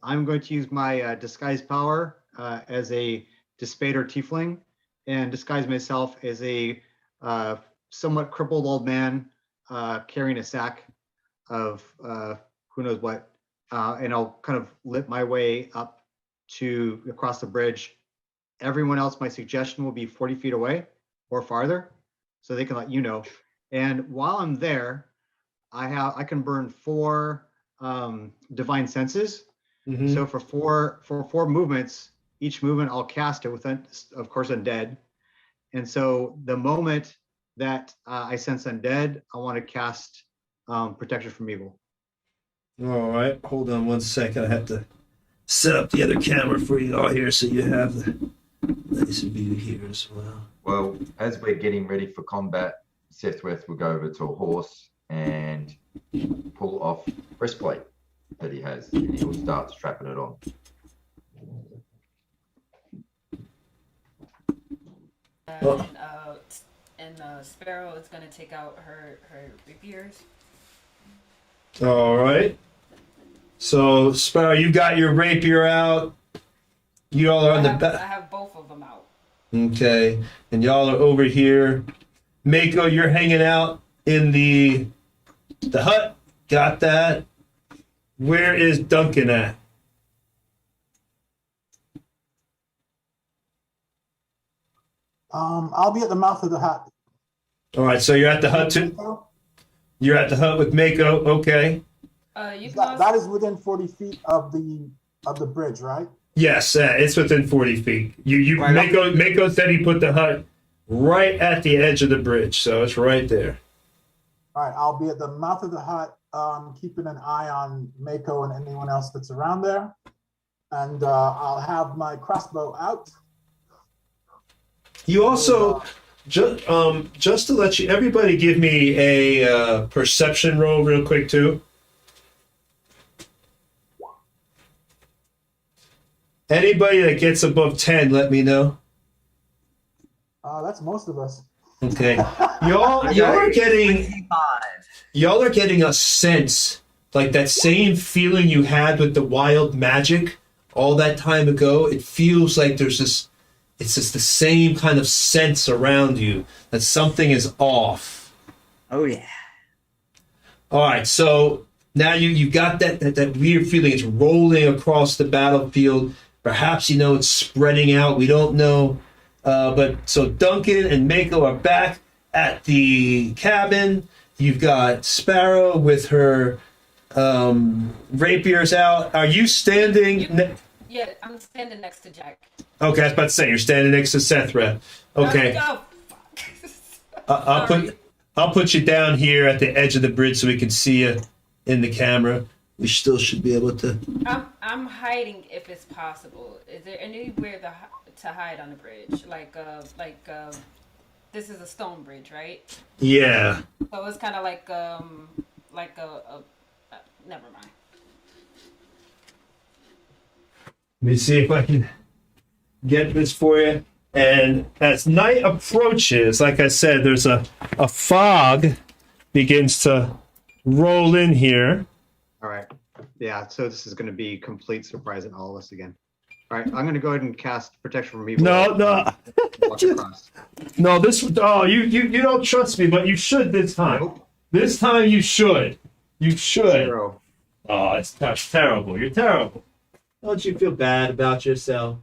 I'm going to use my disguise power as a Dispater Tiefling and disguise myself as a somewhat crippled old man carrying a sack of who knows what. And I'll kind of lit my way up to across the bridge. Everyone else, my suggestion will be 40 feet away or farther so they can let you know. And while I'm there, I can burn 4 divine senses. Mhm. So for four movements, each movement I'll cast it with, of course, undead. And so the moment that I sense undead, I want to cast protection from evil. All right, hold on one second. I have to set up the other camera for you all here so you have the nice view here as well. Well, as we're getting ready for combat, Sethweth will go over to a horse and pull off breastplate that he has, and he'll start strapping it on. Oh. And Sparrow is gonna take out her rapiers. All right. So Sparrow, you got your rapier out. You all are on the I back. have both of them out. Okay, and y'all are over here. Mako, you're hanging out in the hut. Got that. Where is Duncan at? I'll be at the mouth of the hut. All right, so you're at the hut too. You're at the hut with Mako. Okay. You can That also, is within 40 feet of the bridge, right? Yes, it's within 40 feet. You Right on. Mako said he put the hut right at the edge of the bridge, so it's right there. All right, I'll be at the mouth of the hut, keeping an eye on Mako and anyone else that's around there. And I'll have my crossbow out. You also just to let you everybody give me a perception roll real quick too. Anybody that gets above 10, let me know. That's most of us. Okay. Y'all are getting 25. y'all are getting a sense like that same feeling you had with the wild magic all that time ago. It feels like it's just the same kind of sense around you that something is off. Oh yeah. All right, so now you got that weird feeling. It's rolling across the battlefield. Perhaps it's spreading out. We don't know. But so Duncan and Mako are back at the cabin. You've got Sparrow with her rapiers out. Are you standing? yeah, I'm standing next to Jack. Okay, I was about to say you're standing next to Sethra. Okay, Oh, fuck. I'll put you down here at the edge of the bridge so we can see you in the camera. We still should be able to. I'm hiding if it's possible. Is there anywhere to hide on the bridge? This is a stone bridge, right? Yeah. So it's kind of like a never mind. Let me see if I can get this for you. And as night approaches, like I said, there's a fog begins to roll in here. All right. Yeah, so this is going to be complete surprise in all of us again. All right, I'm going to go ahead and cast Protection from Evil. No. Walk across. No, you don't trust me, but you should this time. Nope. This time you should. You should. 0. Oh, that's terrible. You're terrible. Don't you feel bad about yourself?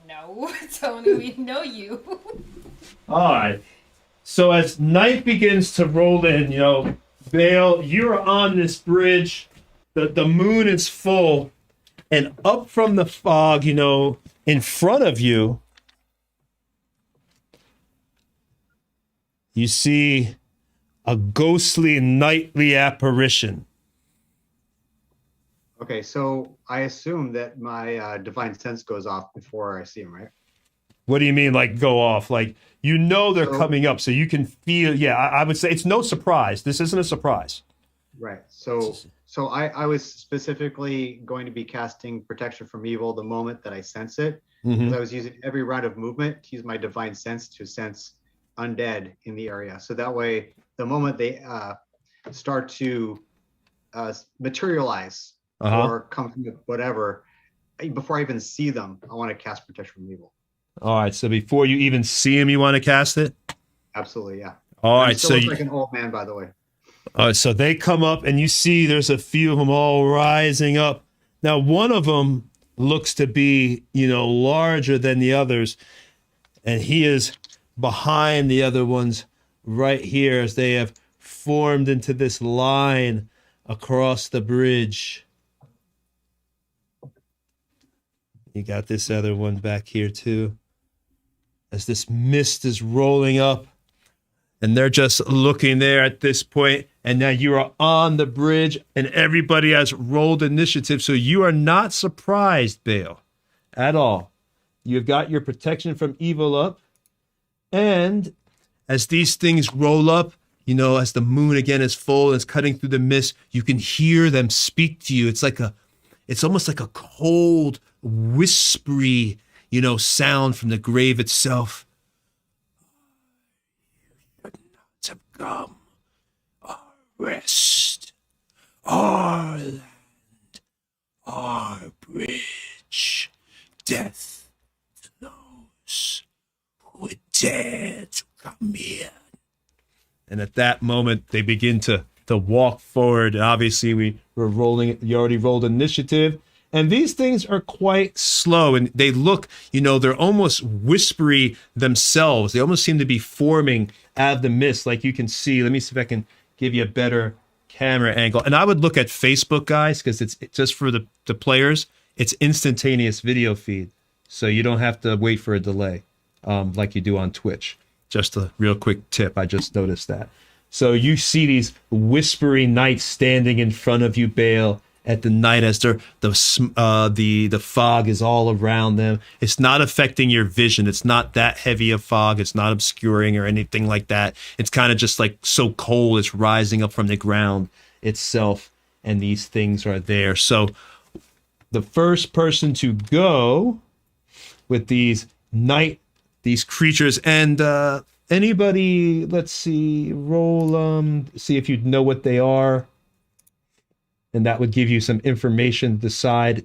No, Tony, we know you. All right. So as night begins to roll in, Vale, you're on this bridge. The moon is full, and up from the fog, in front of you, you see a ghostly nightly apparition. Okay, so I assume that my divine sense goes off before I see him, right? What do you mean, like go off? Like, they're coming up, so you can feel. Yeah, I would say it's no surprise. This isn't a surprise. Right. So I was specifically going to be casting Protection from Evil the moment that I sense it. Because I was using every round of movement to use my divine sense to sense undead in the area. So that way, the moment they start to materialize or come from whatever, before I even see them, I want to cast Protection from Evil. All right. So before you even see him, you want to cast it? Absolutely, yeah. All I'm right. still So like an old man, by the way. So they come up, and you see there's a few of them all rising up. Now, one of them looks to be, larger than the others, and he is behind the other ones right here as they have formed into this line across the bridge. You got this other one back here too. As this mist is rolling up, and they're just looking there at this point, and now you are on the bridge, and everybody has rolled initiative, so you are not surprised, Bale, at all. You've got your Protection from Evil up, and as these things roll up, as the moon again is full and it's cutting through the mist, you can hear them speak to you. It's almost like a cold, whispery, sound from the grave itself. To come, our rest, our land, our bridge, death to those who would dare to come here. And at that moment, they begin to walk forward. Obviously, you already rolled initiative. And these things are quite slow, and they look, they're almost whispery themselves. They almost seem to be forming out of the mist, like you can see. Let me see if I can give you a better camera angle. And I would look at Facebook, guys, because it's just for the players. It's instantaneous video feed, so you don't have to wait for a delay like you do on Twitch. Just a real quick tip. I just noticed that. So you see these whispery knights standing in front of you, Bale, at the night as the fog is all around them. It's not affecting your vision. It's not that heavy of fog. It's not obscuring or anything like that. It's kind of just like so cold. It's rising up from the ground itself, and these things are there. So the first person to go with these creatures, and anybody, let's see, roll, see if you know what they are. And that would give you some information to decide.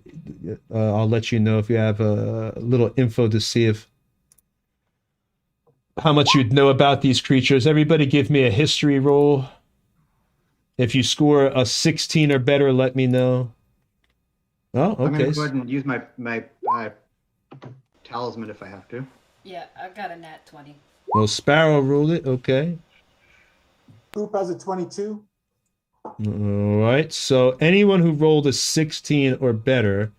I'll let you know if you have a little info to see how much you'd know about these creatures. Everybody give me a history roll. If you score a 16 or better, let me know. Oh, okay. I'm going to go ahead and use my talisman if I have to. Yeah, I got a nat 20. Well, Sparrow ruled it. Okay. Coop has a 22. All right. So anyone who rolled a 16 or better,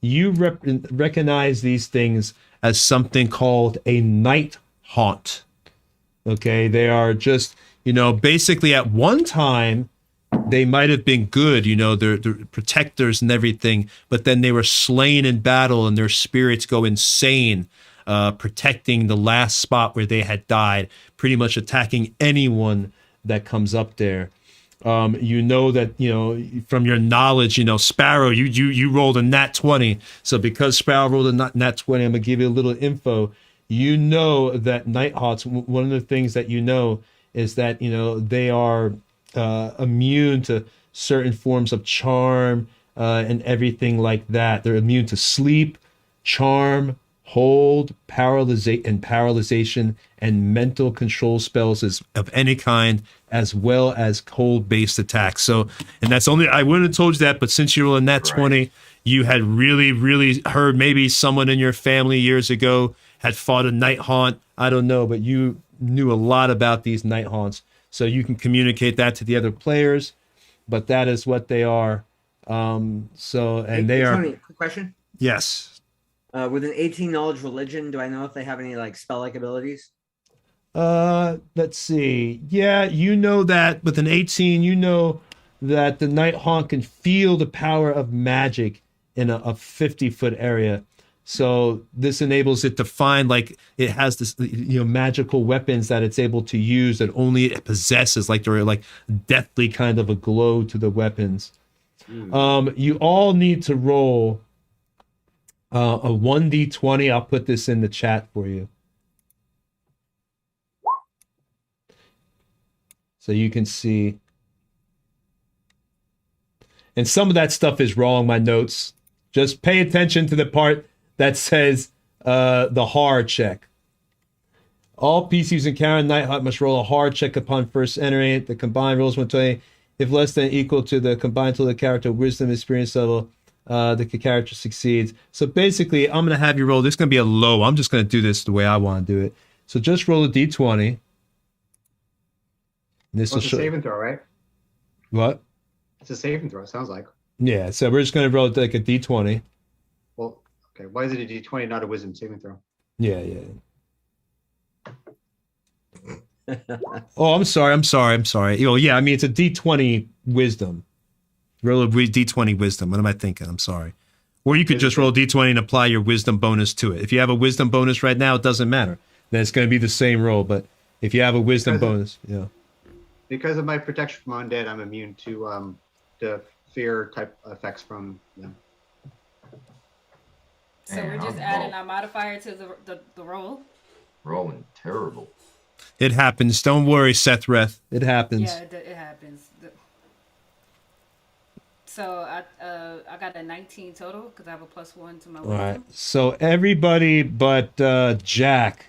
you recognize these things as something called a night haunt. Okay. They are just, basically at one time, they might have been good, they're protectors and everything, but then they were slain in battle and their spirits go insane, protecting the last spot where they had died, pretty much attacking anyone that comes up there. That, from your knowledge, Sparrow, you rolled a nat 20. So because Sparrow rolled a nat 20, I'm going to give you a little info. you know that Nighthawks, one of the things that you know is that, they are immune to certain forms of charm and everything like that. They're immune to sleep, charm, hold, paralyzation, and mental control spells of any kind, as well as cold-based attacks. So, and that's only, I wouldn't have told you that, but since you were in that 20, you had really, really heard maybe someone in your family years ago had fought a night haunt. I don't know, but you knew a lot about these night haunts. So you can communicate that to the other players, but that is what they are. And they are. Tony, quick question. Yes. With an 18 knowledge religion, do I know if they have any like spell-like abilities? Let's see. Yeah, you know that with an 18, you know that the night haunt can feel the power of magic in a 50-foot area. So this enables it to find, like, it has this, magical weapons that it's able to use that only it possesses, like they're like deathly kind of a glow to the weapons. You all need to roll a 1d20. I'll put this in the chat for you, so you can see. And some of that stuff is wrong, my notes. Just pay attention to the part that says the hard check. All PCs encountering Nighthawk must roll a hard check upon first entering it. The combined rolls 120. If less than equal to the combined total of the character wisdom experience level, the character succeeds. So basically, I'm going to have you roll. This is going to be a low. I'm just going to do this the way I want to do it. So just roll a d20. And this will It's a show. save and throw, right? What? It's a save and throw, it sounds like. Yeah, so we're just going to roll like a d20. Well, okay. Why is it a d20, not a wisdom saving throw? Yeah. Oh, I'm sorry. Yeah, I mean, it's a d20 wisdom. Roll a d20 wisdom. What am I thinking? I'm sorry. Or you could just roll a d20 and apply your wisdom bonus to it. If you have a wisdom bonus right now, it doesn't matter. Then it's going to be the same roll. But if you have a wisdom bonus, yeah. Because of my protection from undead, I'm immune to the fear type effects from them. So we're just adding our modifier to the roll. Rolling terrible. It happens. Don't worry, Sethreth. It happens. Yeah, it happens. So I got a 19 total because I have a +1 to my wisdom. All right. So everybody but Sethreth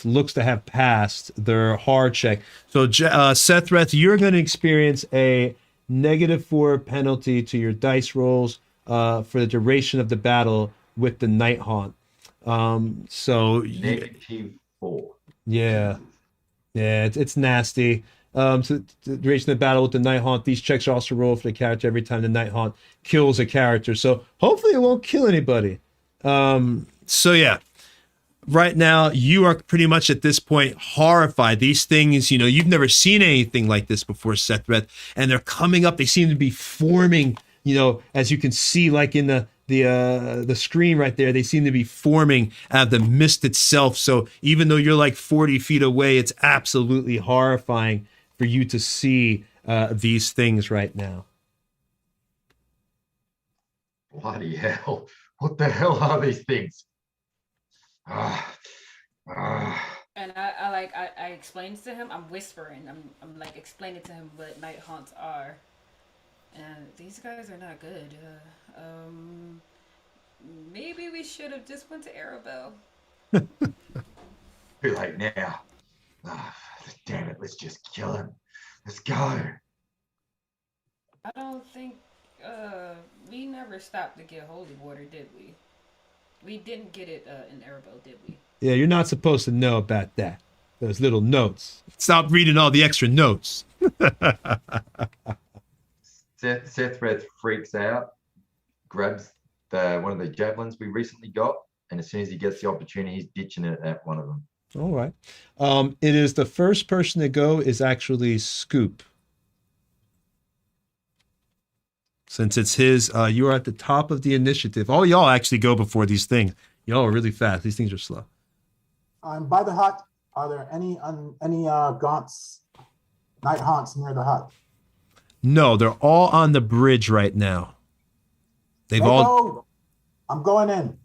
looks to have passed their hard check. So Sethreth, you're going to experience a -4 penalty to your dice rolls for the duration of the battle with the Night Haunt. So -4. Yeah, it's nasty. So the duration of the battle with the Night Haunt, these checks are also rolled for the character every time the Night Haunt kills a character. So hopefully it won't kill anybody. So yeah, right now you are pretty much at this point horrified. These things, you've never seen anything like this before, Sethreth, and they're coming up. They seem to be forming, as you can see, like in the screen right there, they seem to be forming out of the mist itself. So even though you're like 40 feet away, it's absolutely horrifying for you to see these things right now. Bloody hell. What the hell are these things? And I explained to him, I'm whispering, I'm like explaining to him what night haunts are. And these guys are not good. Maybe we should have just went to Arabelle. Too late now. Damn it, let's just kill him. Let's go. I don't think we never stopped to get holy water, did we? We didn't get it in Arabelle, did we? Yeah, you're not supposed to know about that. Those little notes. Stop reading all the extra notes. Sethreth freaks out, grabs one of the javelins we recently got, and as soon as he gets the opportunity, he's ditching it at one of them. All right. It is the first person to go is actually Scoop. Since it's his, you are at the top of the initiative. All y'all actually go before these things. Y'all are really fast. These things are slow. I'm by the hut. Are there any gaunts, night haunts near the hut? No, they're all on the bridge right now. They've all. I'm going in.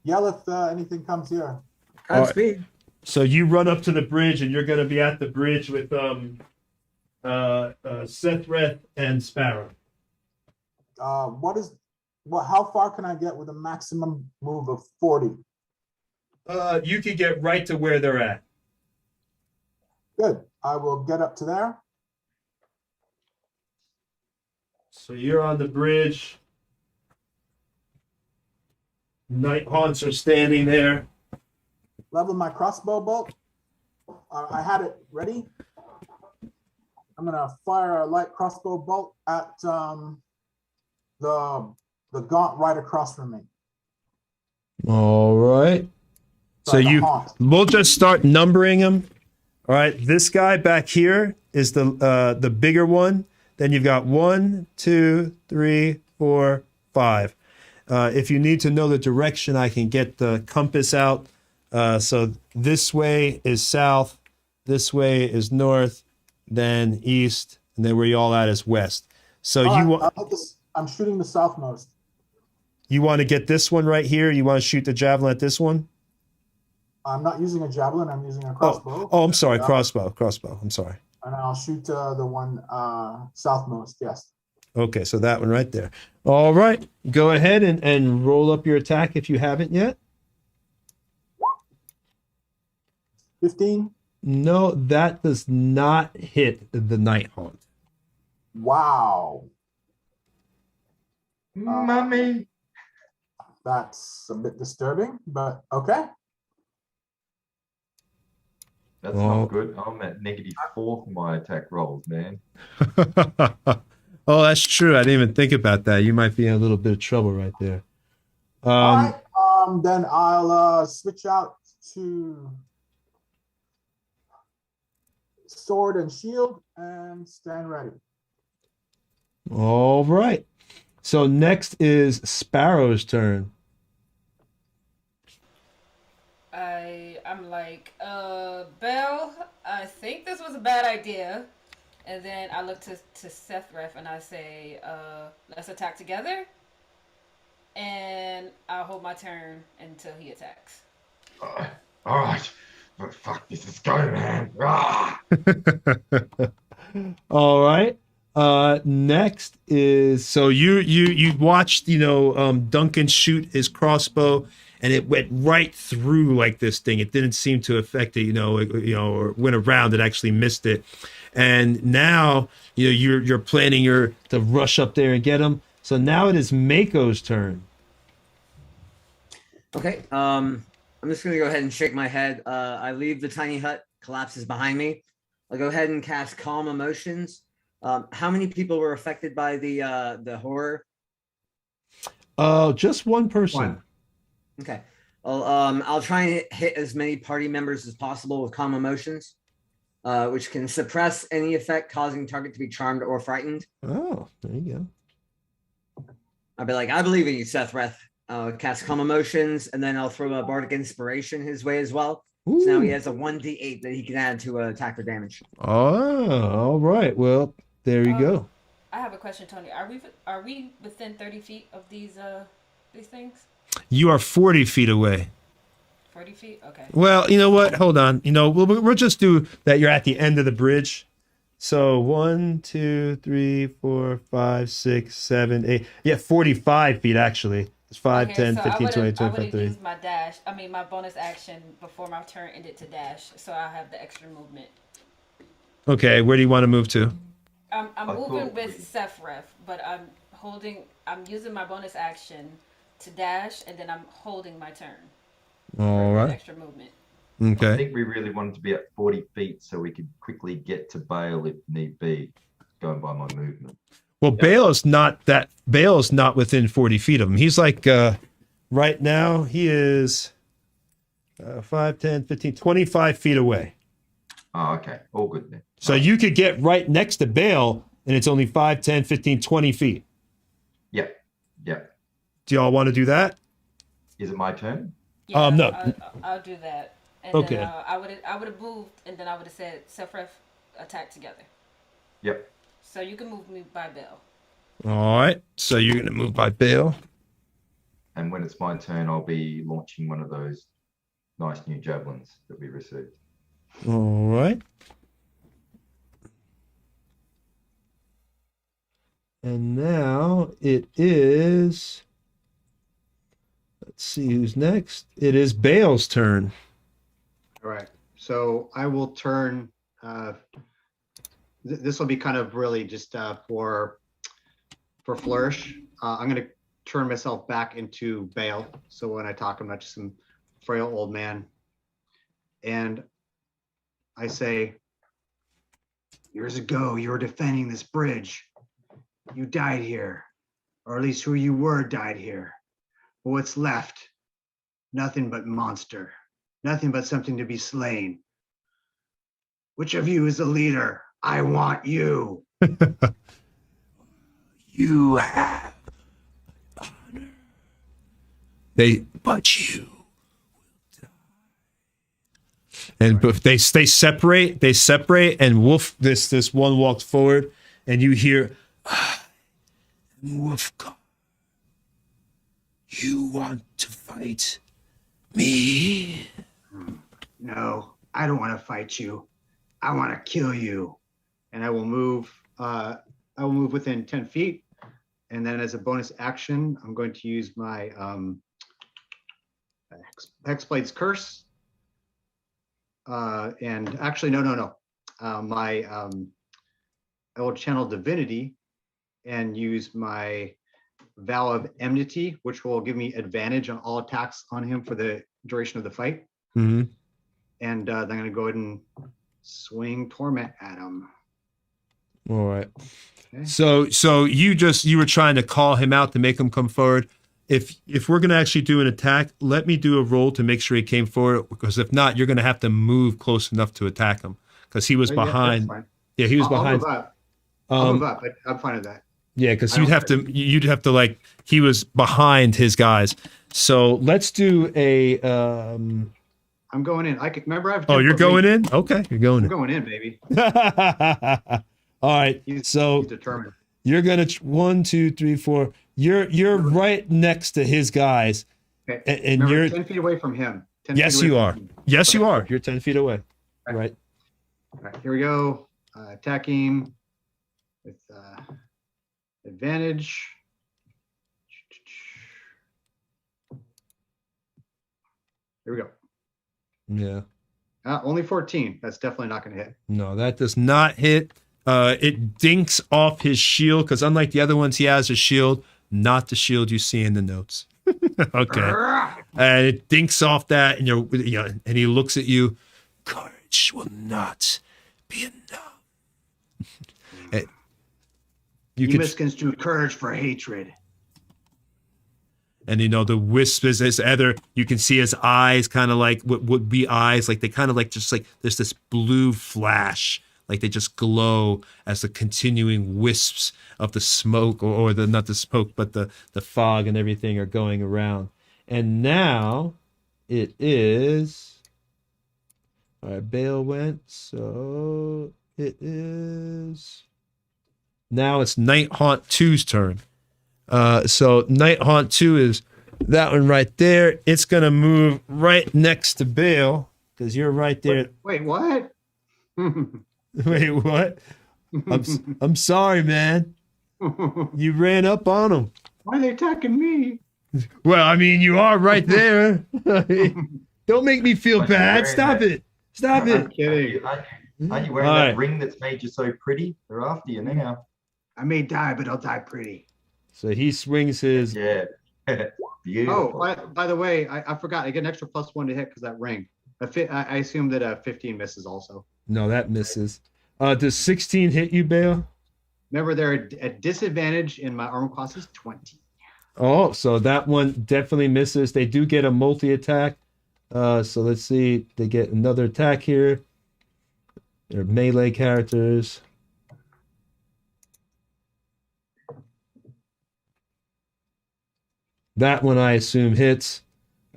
Yell if anything comes here. All right. Godspeed. So you run up to the bridge, and you're going to be at the bridge with Sethreth and Sparrow. How far can I get with a maximum move of 40? You could get right to where they're at. Good. I will get up to there. So you're on the bridge. Night haunts are standing there. Level my crossbow bolt. I had it ready. I'm gonna fire a light crossbow bolt at the gaunt right across from me. All right. So we'll just start numbering them. All right. This guy back here is the bigger one. Then you've got 1, 2, 3, 4, 5. If you need to know the direction, I can get the compass out. So this way is south, this way is north, then east, and then where you all at is west. So I'm shooting the southmost. You want to get this one right here? You want to shoot the javelin at this one? I'm not using a javelin. I'm using a crossbow. Oh, I'm sorry, crossbow. I'm sorry. And I'll shoot the one southmost. Yes. Okay, so that one right there. All right, go ahead and roll up your attack if you haven't yet. 15. No, that does not hit the Night Haunt. Wow. Mummy. That's a bit disturbing, but okay. That's not good. I'm at -4 for my attack rolls, man. Oh, that's true. I didn't even think about that. You might be in a little bit of trouble right there. All right. Then I'll switch out to sword and shield and stand ready. All right. So next is Sparrow's turn. I'm like, Belle, I think this was a bad idea. And then I look to Sethreth and I say, let's attack together. And I'll hold my turn until he attacks. All right. But fuck, this is going, man. Ah! All right. Next is, so you watched, Duncan shoot his crossbow, and it went right through like this thing. It didn't seem to affect it, or went around. It actually missed it. And now, you're planning to rush up there and get him. So now it is Mako's turn. Okay. I'm just gonna go ahead and shake my head. I leave the tiny hut, collapses behind me. I'll go ahead and cast Calm Emotions. How many people were affected by the horror? Just one person. One. Okay. Well, I'll try and hit as many party members as possible with Calm Emotions, which can suppress any effect causing target to be charmed or frightened. Oh, there you go. I'll be like, I believe in you, Sethreth. Cast Calm Emotions, and then I'll throw a Bardic Inspiration his way as well. Ooh. So now he has a 1d8 that he can add to attack or damage. Oh, all right. Well, there you go. I have a question, Tony. Are we within 30 feet of these things? You are 40 feet away. 40 feet? Okay. Well, you know what? Hold on. We'll just do that. You're at the end of the bridge. So 1, 2, 3, 4, 5, 6, 7, 8. Yeah, 45 feet actually. It's 5, 10, 15, 20, 25, 30. Used my bonus action before my turn ended to dash, so I'll have the extra movement. Okay, where do you want to move to? I'm moving with Sethreth, but I'm using my bonus action to dash, and then I'm holding my turn. All right. Extra movement. Okay. I think we really wanted to be at 40 feet so we could quickly get to Bale if need be, going by my movement. Well, Bale is not within 40 feet of him. He's like, right now, he is 5, 10, 15, 25 feet away. Oh, okay. All good then. So you could get right next to Bale, and it's only 5, 10, 15, 20 feet. Yep. Do y'all want to do that? Is it my turn? Yeah, no. I'll do that. And Okay. Then, I would have moved, and then I would have said Sethreth attack together. Yep. So you can move me by Bale. All right. So you're going to move by Bale. And when it's my turn, I'll be launching one of those nice new javelins that we received. All right. And now it is, let's see who's next. It is Bale's turn. All right. So I will turn. This will be kind of really just for flourish. I'm going to turn myself back into Bale. So when I talk, I'm not just some frail old man. And I say, years ago, you were defending this bridge. You died here, or at least who you were died here. But what's left? Nothing but monster. Nothing but something to be slain. Which of you is the leader? I want you. You have honor. But you will die. And but they separate, and this one walks forward, and you hear, Wolfgar, you want to fight me? No, I don't want to fight you. I want to kill you. And I will move within 10 feet. And then as a bonus action, I'm going to use my Hexblade's Curse. And actually, no. I will channel Divinity and use my Vow of Enmity, which will give me advantage on all attacks on him for the duration of the fight. Mm-hmm. And then I'm going to go ahead and swing Torment at him. All right. Okay. So you were trying to call him out to make him come forward. If we're gonna actually do an attack, let me do a roll to make sure he came forward, because if not, you're gonna have to move close enough to attack him, because he was behind. Yeah, he was behind. I'll move up, but I'm fine with that. Yeah, because you'd have to like, he was behind his guys. So let's do a. I'm going in. I can remember. Oh, you're going in? Okay, you're going in. I'm going in, baby. All right. He's So determined. you're gonna 1, 2, 3, 4. You're right next to his guys, Okay. and Remember, you're 10 feet away from him. 10 yes, feet away you from are. him. Yes, Okay. you are. You're 10 feet away. Okay. Right. All right, here we go. Attacking with advantage. Here we go. Yeah. Only 14. That's definitely not going to hit. No, that does not hit. It dinks off his shield, because unlike the other ones, he has a shield, not the shield you see in the notes. Okay. And it dinks off that, and and he looks at you. Courage will not be enough. You misconstrued courage for hatred. And the wisp is either, you can see his eyes kind of like what would be eyes, like they kind of like just like there's this blue flash, like they just glow as the continuing wisps of the smoke, or the not the smoke, but the fog and everything are going around. And now it is, all right, Bale went, so it is, now it's Night Haunt 2's turn. So Night Haunt 2 is that one right there. It's gonna move right next to Bale, because you're right there. Wait, what? Wait, what? I'm sorry, man. You ran up on him. Why are they attacking me? Well, I mean, you are right there. Don't make me feel bad. Stop it. Stop I'm it. kidding. Aren't you wearing All that right. ring that's made you so pretty? They're after you now. I may die, but I'll die pretty. So he swings his. Yeah. Beautiful. Oh, by the way, I forgot. I get an extra +1 to hit because that ring. I assume that 15 misses also. No, that misses. Does 16 hit you, Bale? Remember, they're at disadvantage in my armor class is 20. Oh, so that one definitely misses. They do get a multi-attack. So let's see. They get another attack here. They're melee characters. That one I assume hits.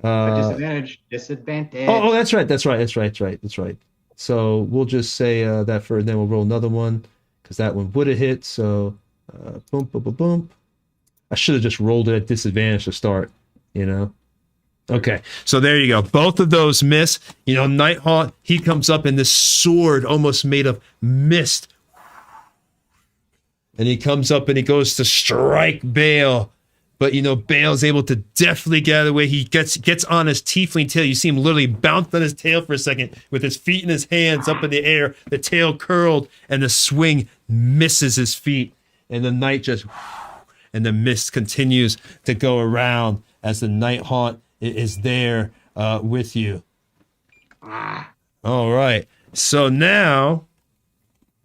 Disadvantage. Oh, that's right. So we'll just say that for, and then we'll roll another one, because that one would have hit. So boom, boom, boom, boom. I should have just rolled it at disadvantage to start, Okay, so there you go. Both of those miss. You know, Nighthawk, he comes up in this sword almost made of mist. And he comes up and he goes to strike Bale. But, you know, Bale's able to deftly get out of the way. He gets on his tiefling tail. You see him literally bounce on his tail for a second with his feet in his hands up in the air, the tail curled, and the swing misses his feet. And the knight just, and the mist continues to go around as the Nighthawk is there with you. All right. So now,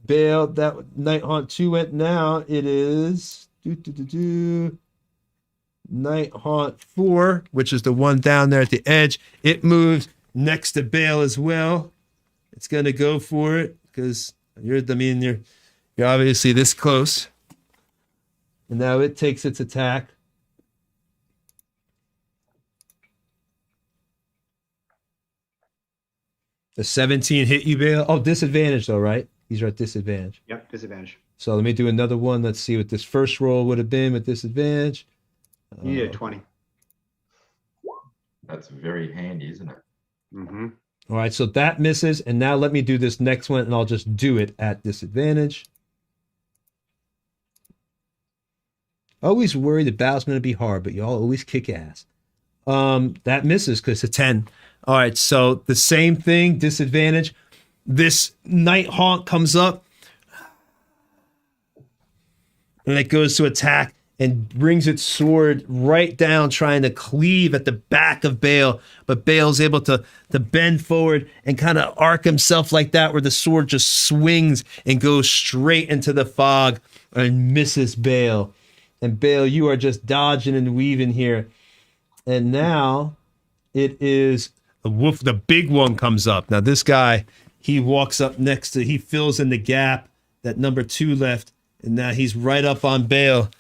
Bale, that Nighthawk 2 went. Now it is Nighthawk 4, which is the one down there at the edge. It moves next to Bale as well. It's gonna go for it because you're obviously this close. And now it takes its attack. The 17 hit you, Bale. Oh, disadvantage though, right? These are at disadvantage. Yep, disadvantage. So let me do another one. Let's see what this first roll would have been with disadvantage. You need a 20. That's very handy, isn't it? Mm-hmm. All right, so that misses. And now let me do this next one, and I'll just do it at disadvantage. Always worry the battle's going to be hard, but y'all always kick ass. That misses because it's a 10. All right, so the same thing, disadvantage. This Nighthawk comes up, and it goes to attack and brings its sword right down, trying to cleave at the back of Bale. But Bale's able to bend forward and kind of arc himself like that, where the sword just swings and goes straight into the fog and misses Bale. And Bale, you are just dodging and weaving here. And now it is the wolf. The big one comes up. Now this guy, he walks up he fills in the gap that number 2 left. And now he's right up on Bale,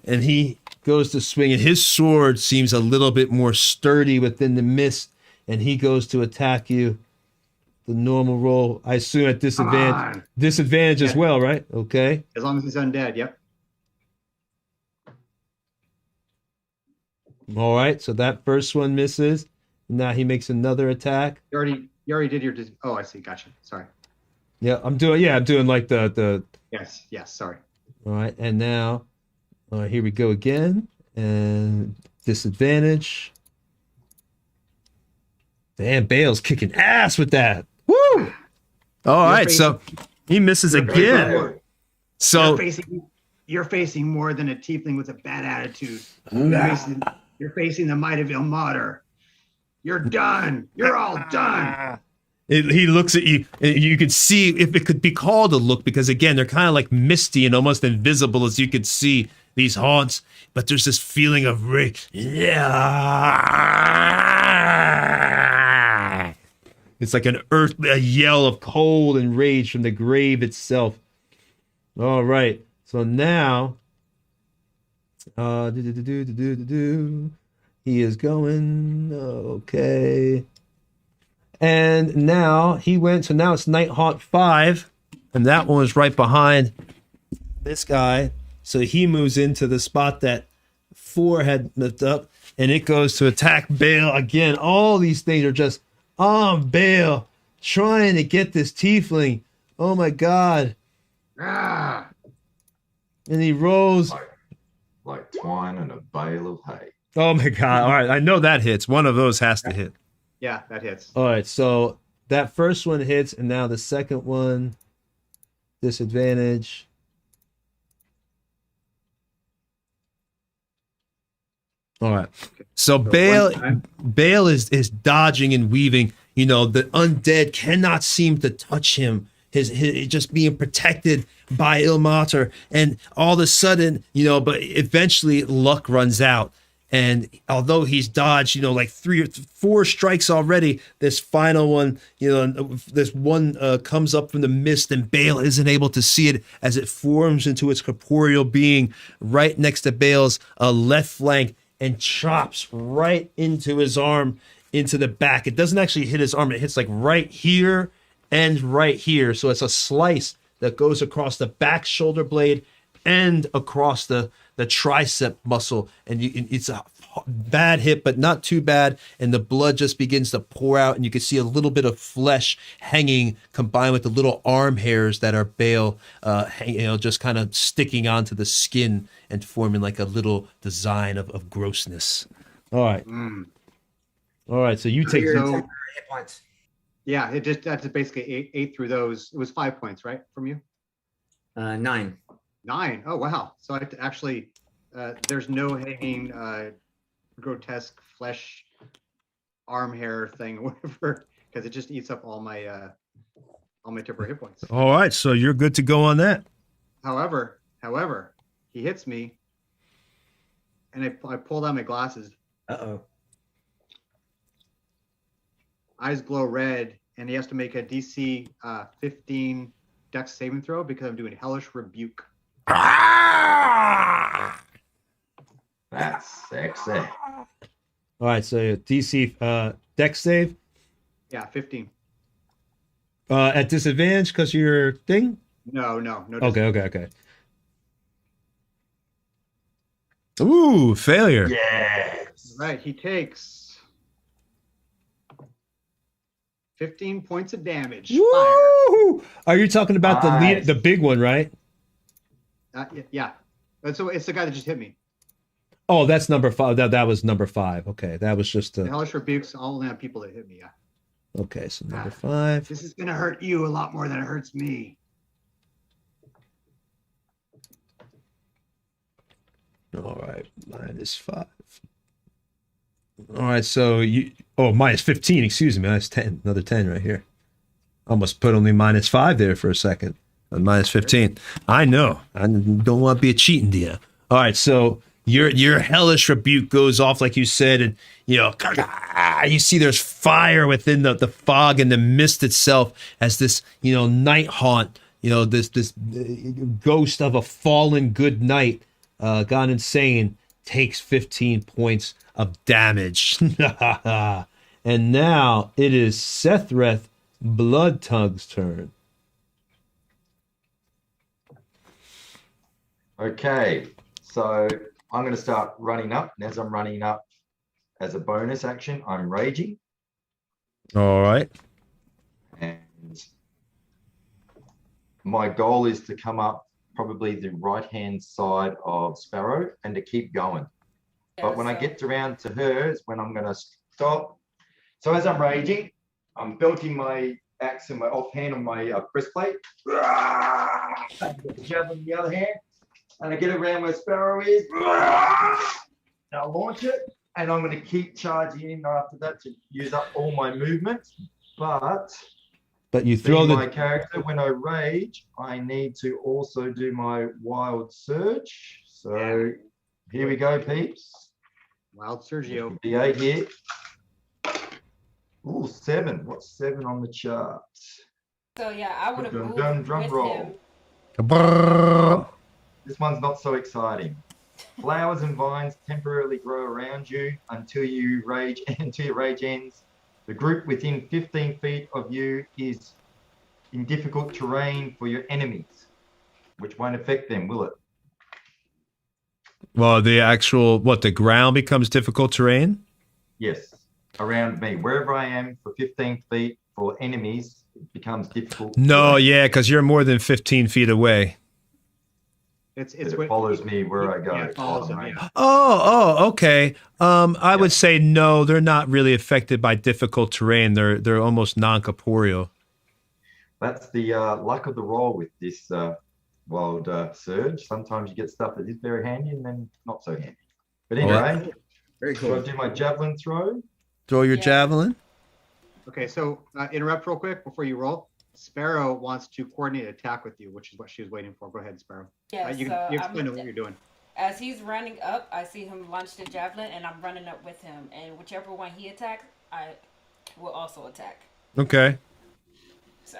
and he goes to swing, and his sword seems a little bit more sturdy within the mist, and he goes to attack you. The normal roll, I assume at disadvantage. Disadvantage as well, right? Okay. As long as he's undead, yep. All right, so that first one misses. Now he makes another attack. You already did your. Oh, I see. Gotcha. Sorry. Yeah, I'm doing like the. Yes. Sorry. All right, and now here we go again, and disadvantage. Damn, Bale's kicking ass with that. Woo! All right, so he misses again. So you're facing more than a tiefling with a bad attitude. You're facing the might of Ilmater. You're done. You're all done. He looks at you, and you can see if it could be called a look, because again, they're kind of like misty and almost invisible, as you could see these haunts, but there's this feeling of it's like a yell of cold and rage from the grave itself. All right, so now he is going okay. And now he went, so now it's Nighthawk 5, and that one was right behind this guy. So he moves into the spot that 4 had lifted up, and it goes to attack Bale again. All these things are just on Bale, trying to get this tiefling. Oh my God. And he rolls. Like twine and a bale of hay. Oh my God. All right, I know that hits. One of those has to hit. Yeah, that hits. All right, so that first one hits, and now the second one, disadvantage. All right, so Bale is dodging and weaving. You know, the undead cannot seem to touch him. His just being protected by Ilmater, and all of a sudden, you know, but eventually luck runs out. And although he's dodged, you know, like 3 or 4 strikes already, this final one, you know, this one comes up from the mist, and Bale isn't able to see it as it forms into its corporeal being right next to Bale's left flank and chops right into his arm, into the back. It doesn't actually hit his arm. It hits like right here and right here. So it's a slice that goes across the back shoulder blade and across the tricep muscle, and it's a bad hit, but not too bad. And the blood just begins to pour out, and you can see a little bit of flesh hanging, combined with the little arm hairs that are Bale, just kind of sticking onto the skin and forming like a little design of grossness. All right. All right. So you take Your so- temporary hit points. Yeah, that's basically eight through those. It was 5 points, right, from you? 9. 9. Oh wow! So I actually, there's no hanging grotesque flesh arm hair thing or whatever, because it just eats up all my temporary hit points. All right. So you're good to go on that. However, he hits me, and I pull down my glasses. Uh-oh. Eyes glow red, and he has to make a DC 15 Dex saving throw because I'm doing Hellish Rebuke. That's sexy. All right. So DC Dex save Yeah, 15. at disadvantage because your thing. No. Okay. Ooh, failure. Yes. Right, he takes 15 points of damage. Fire. Woo! Are you talking about Nice. the big one, right? Yeah. So it's the guy that just hit me. Oh, that's number 5. That was number 5. Okay, that was just The a. Hellish Rebukes only have people that hit me. Yeah. Okay, so number 5. This is gonna hurt you a lot more than it hurts me. All right, -5. All right, so you. Oh, -15. Excuse me, -10. Another 10 right here. Almost put only -5 there for a second. -15. I know. I don't want to be a cheating DM. All right, so your hellish rebuke goes off like you said, and you see there's fire within the fog and the mist itself as this night haunt, this ghost of a fallen good knight gone insane takes 15 points of damage. And now it is Sethreth Bloodtongue's turn. Okay, so I'm going to start running up. And as I'm running up, as a bonus action, I'm raging. All right. And my goal is to come up probably the right-hand side of Sparrow and to keep going. But when I get around to her is when I'm going to stop. So as I'm raging, I'm belting my axe in my offhand on my breastplate. The javelin in the other hand. And I get around where Sparrow is. And I'll launch it. And I'm going to keep charging in after that to use up all my movement. But you throw my character, when I rage, I need to also do my wild surge. So here we go, peeps. Wild Sergio. D8 here. Ooh, 7. What's 7 on the chart? So yeah, I would have Dun, moved dun, drum with roll. him. Brrrr. This one's not so exciting. Flowers and vines temporarily grow around you until your rage ends. The group within 15 feet of you is in difficult terrain for your enemies, which won't affect them, will it? Well, the ground becomes difficult terrain? Yes, around me. Wherever I am for 15 feet for enemies, it becomes difficult. No, terrain. yeah, because you're more than 15 feet away. It follows me where I go. Yeah, it follows him, yeah. Oh, okay. I would say no, they're not really affected by difficult terrain. They're almost non-corporeal. That's the luck of the roll with this wild surge. Sometimes you get stuff that is very handy and then not so handy. But anyway, Very so I cool. do my javelin throw. Throw your Yeah. javelin. Okay, so interrupt real quick before you roll. Sparrow wants to coordinate an attack with you, which is what she was waiting for. Go ahead, Sparrow. Yeah, You so explain what you're doing. as he's running up, I see him launch the javelin, and I'm running up with him. And whichever one he attacks, I will also attack. Okay. So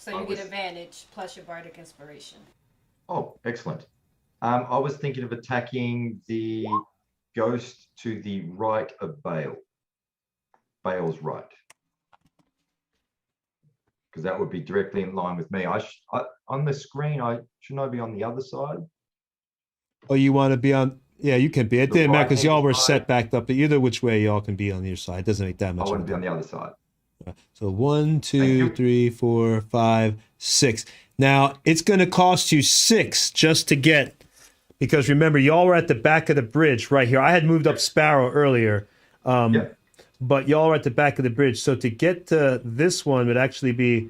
you get advantage plus your bardic inspiration. Oh, excellent. I was thinking of attacking the ghost to the right of Bale. Bale's right. Because that would be directly in line with me. On the screen, shouldn't I be on the other side? Oh, you want to be on? Yeah, you can be. It The didn't matter because right-hand y'all were side. set backed up. But either which way, y'all can be on your side. It doesn't make that I much. want to of be a on the other side. So 1, 2, you. 3, 4, 5, 6. Now it's going to cost you 6 just to get, because remember, y'all were at the back of the bridge right here. I had moved up Sparrow earlier, Yep. but y'all are at the back of the bridge. So to get to this one would actually be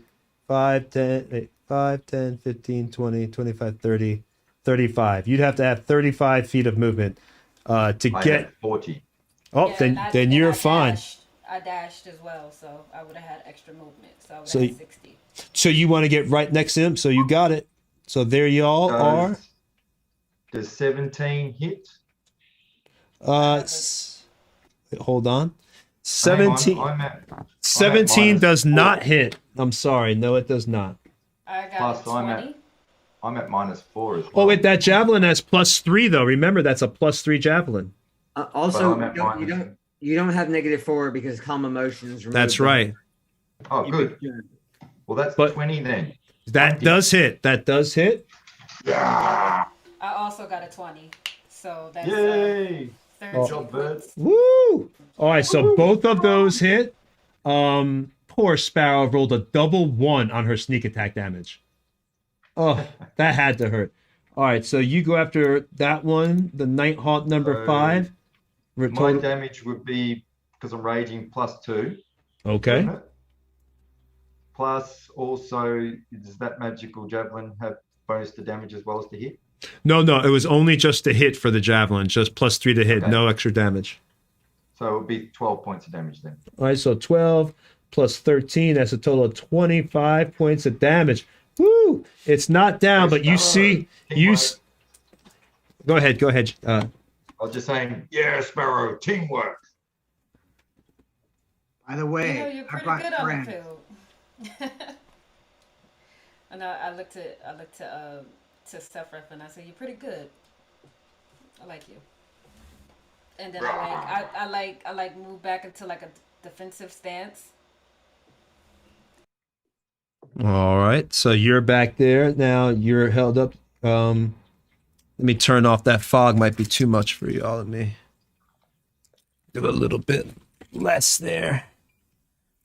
5, 10, 5, 10, 15, 20, 25, 30, 35. You'd have to have 35 feet of movement to I get. had 40. Oh, Yeah, then and then and you're fine. I dashed as well, so I would have had extra movement. So I would So have y- had 60. So you want to get right next to him. So you got it. So there y'all are. Does 17 hit? Hold on. Hang on, 17. I'm at 17 minus does 4. not hit. I'm sorry. No, it does not. I got Plus, a I'm 20. I'm at -4 as well. Oh, wait, that javelin has +3 though. Remember, that's a +3 javelin. Also, I'm at you don't have -4 because calm emotions. That's right. Oh, good. Well, that's But- 20 then. That 20. does hit. That does hit. Yeah. I also got a 20. So that's Yay. 13 Good job, Bert. points. Woo! All right, so both of those hit. Poor Sparrow rolled a double 1 on her sneak attack damage. Oh, that had to hurt. All right, so you go after that one, the Nighthawk number So, 5. My Total- damage would be, because I'm raging, +2. Okay. Wouldn't it? Plus, also, does that magical javelin have bonus to damage as well as to hit? No, it was only just a hit for the javelin, just +3 to hit, Okay. no extra damage. So it would be 12 points of damage then. All right, so 12 plus 13, that's a total of 25 points of damage. Woo! It's not down, but you see, go ahead. I was just saying, yeah, Sparrow, teamwork. By the way, You know, you're I pretty brought good on the friends. field. And I looked to Sephiroth and I said, "You're pretty good. I like you." And then I like move back into like a defensive stance. All right, so you're back there. Now you're held up. Let me turn off that fog, might be too much for y'all. Let me do a little bit less there.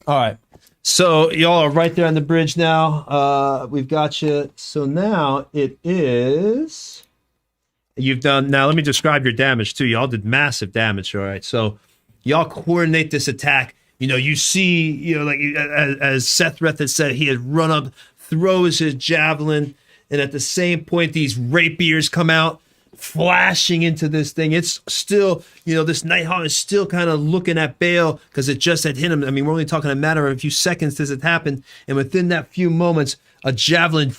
All right. So y'all are right there on the bridge now. We've got you. So now it is. You've done. Now let me describe your damage too. Y'all did massive damage. All right. So y'all coordinate this attack. You know, you see, you know, like as Sethreth had said, he had run up, throws his javelin, and at the same point, these rapiers come out, flashing into this thing. It's still, you know, this Nighthawk is still kind of looking at Bale because it just had hit him. I mean, we're only talking a matter of a few seconds this had happened, and within that few moments, a javelin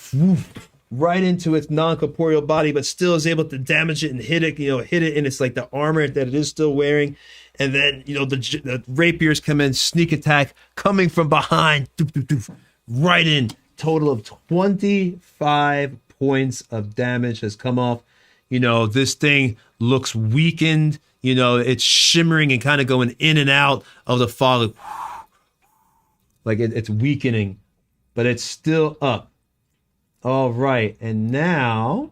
right into its non-corporeal body, but still is able to damage it and hit it, and it's like the armor that it is still wearing. And then, you know, the rapiers come in, sneak attack, coming from behind, right in. Total of 25 points of damage has come off. You know, this thing looks weakened. You know, it's shimmering and kind of going in and out of the fog. Like it's weakening, but it's still up. All right. And now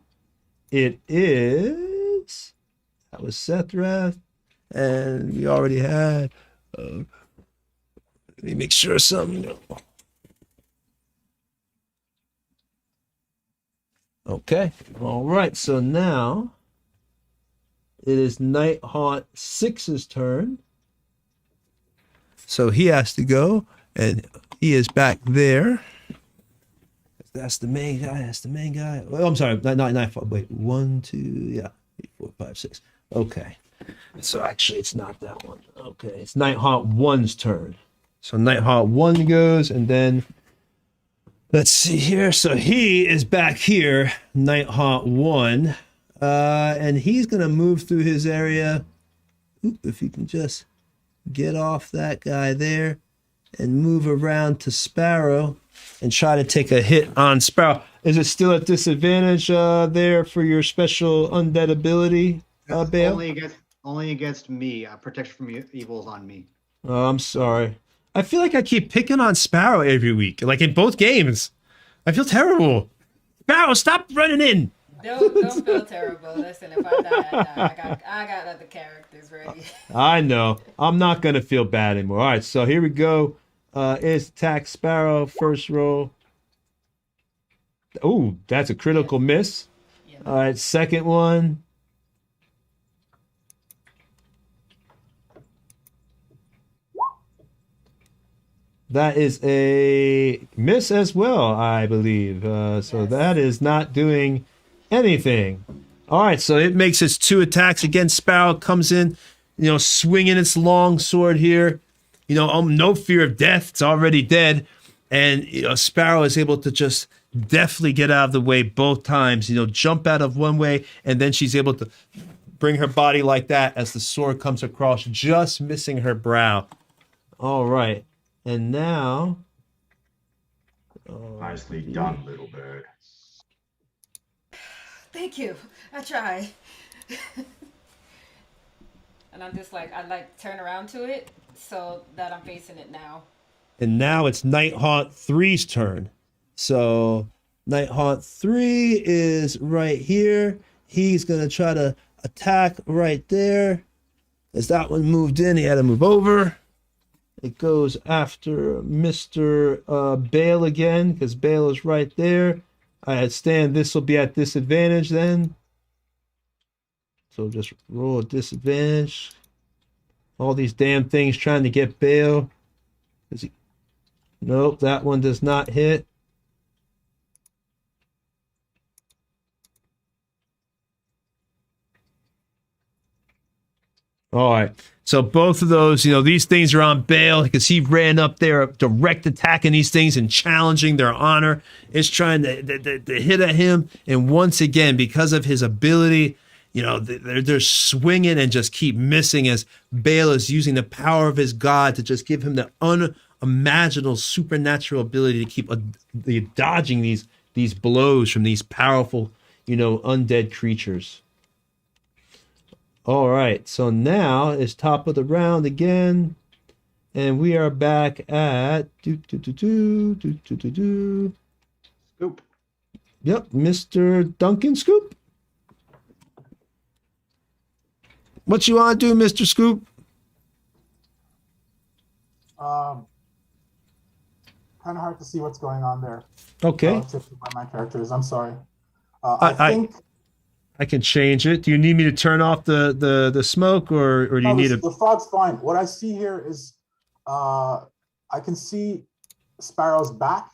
it is. That was Sethreth. And we already had. Let me make sure something. Okay. All right. So now it is Nighthawk 6's turn. So he has to go, and he is back there. That's the main guy. That's the main guy. Well, I'm sorry. Nighthawk. Wait. 1, 2, yeah. 3, 4, 5, 6. Okay. So actually, it's not that one. Okay. It's Nighthawk 1's turn. So Nighthawk 1 goes, and then let's see here. So he is back here, Nighthawk 1. And he's going to move through his area. Oop, if you can just get off that guy there and move around to Sparrow and try to take a hit on Sparrow. Is it still at disadvantage there for your special undead ability, Bale? Only against me. Protection from evil is on me. Oh, I'm sorry. I feel like I keep picking on Sparrow every week, like in both games. I feel terrible. Sparrow, stop running in. Don't feel terrible. Listen, if I die, I die. I got other characters ready. I know. I'm not going to feel bad anymore. All right, so here we go. It's attack Sparrow, first roll. Oh, that's a critical miss. Yeah. All right, second one. That is a miss as well, I believe. So Yes. that is not doing anything. All right, so it makes its 2 attacks against Sparrow. Comes in, swinging its long sword here. No fear of death. It's already dead. And Sparrow is able to just deftly get out of the way both times. Jump out of one way, and then she's able to bring her body like that as the sword comes across, just missing her brow. All right. And now, Nicely done, little bird. Thank you. I try. And I'm just like, I turn around to it so that I'm facing it now. and now it's Nighthaunt 3's turn. So Nighthaunt 3 is right here. He's gonna try to attack right there. As that one moved in, he had to move over. It goes after Mr. Bale again, because Bale is right there. I understand this will be at disadvantage then. So just roll a disadvantage. All these damn things trying to get Bale. Nope, that one does not hit. All right. So both of those, these things are on Bale because he ran up there, direct attacking these things and challenging their honor. It's trying to hit at him. And once again, because of his ability, they're swinging and just keep missing as Bale is using the power of his god to just give him the unimaginable supernatural ability to keep dodging these blows from these powerful, undead creatures. All right, so now it's top of the round again, and we are back at Scoop. Yep, Mr. Duncan Scoop. What you want to do, Mr. Scoop? Kind of hard to see what's going on there. Okay, Relative to where my character is. I'm sorry. I think I can change it. Do you need me to turn off the smoke, or do you no, need the fog's fine. What I see here is I can see Sparrow's back.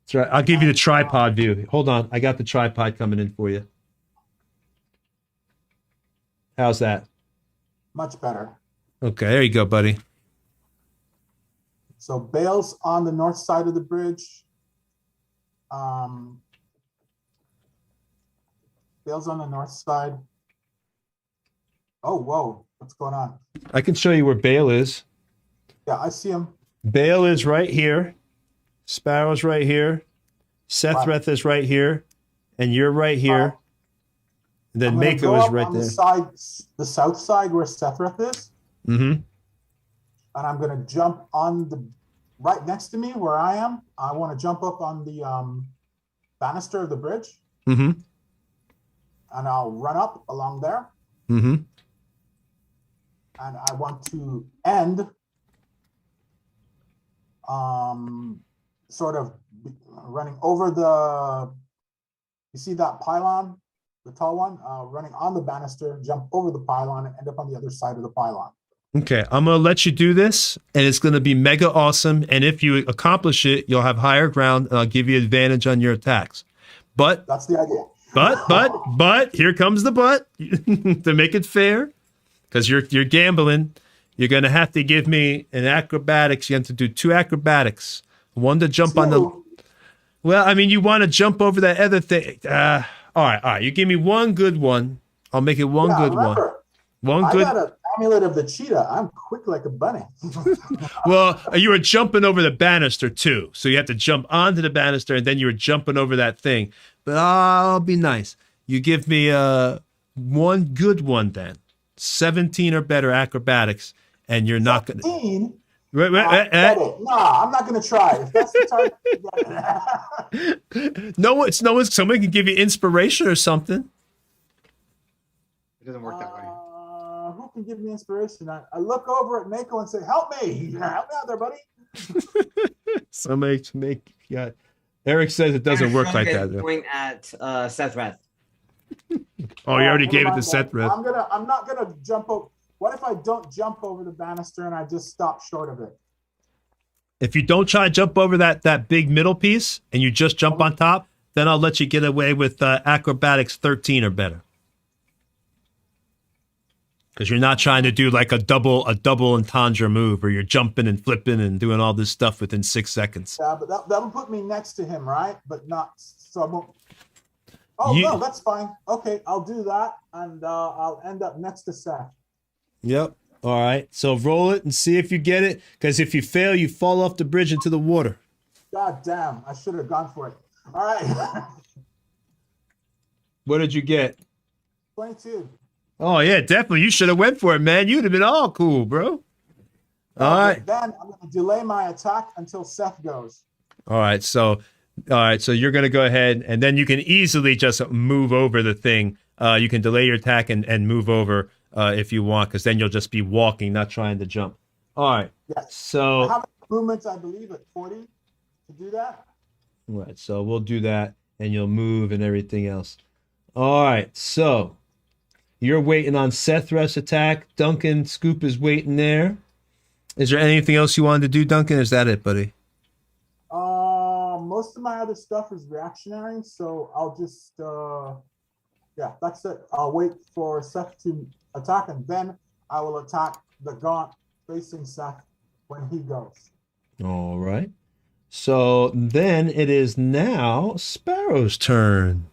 That's right. I'll give you the tripod view. Hold on, I got the tripod coming in for you. How's that? Much better. Okay, there you go, buddy. So Bale's on the north side of the bridge. Bale's on the north side. Oh, whoa. What's going on? I can show you where Bale is. Yeah, I see him. Bale is right here. Sparrow's right here. Sethreth is right here. And you're right here. And then I'm gonna Mako go is up right on there. the south side where Sethreth is. Mm-hmm. And I'm going to jump on the right next to me where I am. I want to jump up on the banister of the bridge. Mm-hmm. And I'll run up along there. Mm-hmm. And I want to end sort of running over you see that pylon, the tall one, running on the banister, jump over the pylon and end up on the other side of the pylon. Okay, I'm going to let you do this, and it's going to be mega awesome. And if you accomplish it, you'll have higher ground, and I'll give you advantage on your attacks. But That's the idea. But here comes the but to make it fair, because you're gambling. You're gonna have to give me an acrobatics. You have to do 2 acrobatics. One to jump on the. Well, I mean, you want to jump over that other thing. All right. You give me one good one. I'll make it one good remember, one. I Good. got an amulet of the cheetah. I'm quick like a bunny. Well, you were jumping over the banister too, so you have to jump onto the banister, and then you were jumping over that thing. But I'll be nice. You give me one good one then. 17 or better acrobatics, and you're not gonna. 17? Get it. Nah, I'm not gonna try. If that's the target, Someone can give you inspiration or something. It doesn't work that way. Who can give me inspiration? I look over at Mako and say, "Help me! Help me out there, buddy." Somebody to make. Yeah, Eric says it doesn't work like that. Though. Point at Seth Reth. Oh, you already Never gave it mind to then. Seth Reth. I'm not gonna jump over. What if I don't jump over the banister and I just stop short of it? If you don't try to jump over that big middle piece and you just jump on top, then I'll let you get away with acrobatics 13 or better. Because you're not trying to do like a double entendre move where you're jumping and flipping and doing all this stuff within 6 seconds. Yeah, but that would put me next to him, right? But not so I won't. Oh You- no, that's fine. Okay, I'll do that, and I'll end up next to Seth. Yep. All right. So roll it and see if you get it. Because if you fail, you fall off the bridge into the water. God damn, I should have gone for it. All right, What did you get? 22. Oh yeah, definitely. You should have went for it, man. You'd have been all cool, bro. All right. Then I'm going to delay my attack until Seth goes. All right. So you're gonna go ahead, and then you can easily just move over the thing. You can delay your attack and move over if you want, because then you'll just be walking, not trying to jump. All right. Yes. So. How many movements, I believe, at 40 to do that? Right, so we'll do that, and you'll move and everything else. All right, so you're waiting on Seth Reth's attack. Duncan Scoop is waiting there. Is there anything else you wanted to do, Duncan? Is that it, buddy? Most of my other stuff is reactionary, so I'll just yeah, that's it. I'll wait for Seth to attack, and then I will attack the gaunt facing Seth when he goes. All right. So then it is now Sparrow's turn.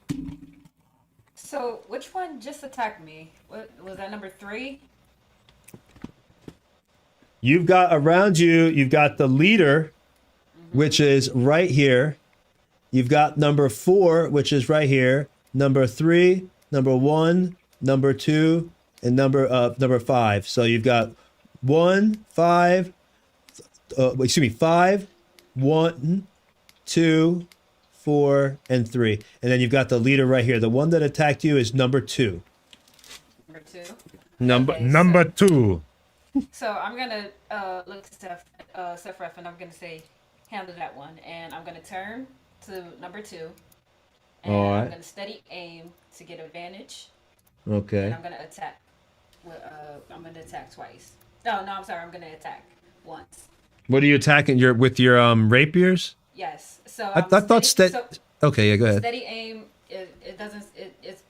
So which one just attacked me? What was that, number 3? You've got around you've got the leader, which is right here. You've got number 4, which is right here. Number 3, number 1, number 2, and number 5. So you've got 1, 5, 5, 1, 2, 4, and 3. And then you've got the leader right here. The one that attacked you is number 2. Number 2. Number Okay, number 2. So I'm gonna look to Seth Ref, and I'm gonna say, handle that one, and I'm gonna turn to number 2, and All right. I'm gonna steady aim to get advantage, Okay. and I'm gonna attack. I'm gonna attack twice. No, I'm sorry. I'm gonna attack once. What are you attacking with your rapiers? Yes. So I thought so Okay, yeah, go ahead. steady aim. It doesn't. It's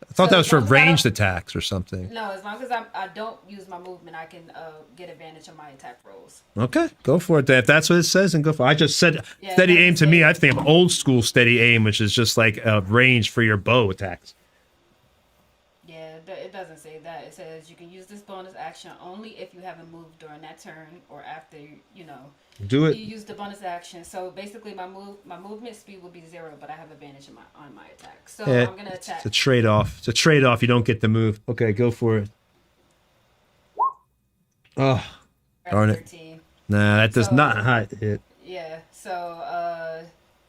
I thought so that was for as long as I ranged don't- attacks or something. no. As long as I don't use my movement, I can get advantage on my attack rolls. Okay, go for it then. If that's what it says, then go for it. I just said Yeah, steady that's aim to what me. it I think of old school steady aim, which is just like range for your bow attacks. Yeah, it doesn't say that. It says you can use this bonus action only if you haven't moved during that turn or after Do you it. use the bonus action. So basically, my movement speed will be 0, but I have advantage on my attack. So Yeah, I'm gonna attack. It's a trade off. It's a trade off. You don't get the move. Okay, go for it. Oh, That's darn it. 13. nah, that does So- not hit. Yeah. So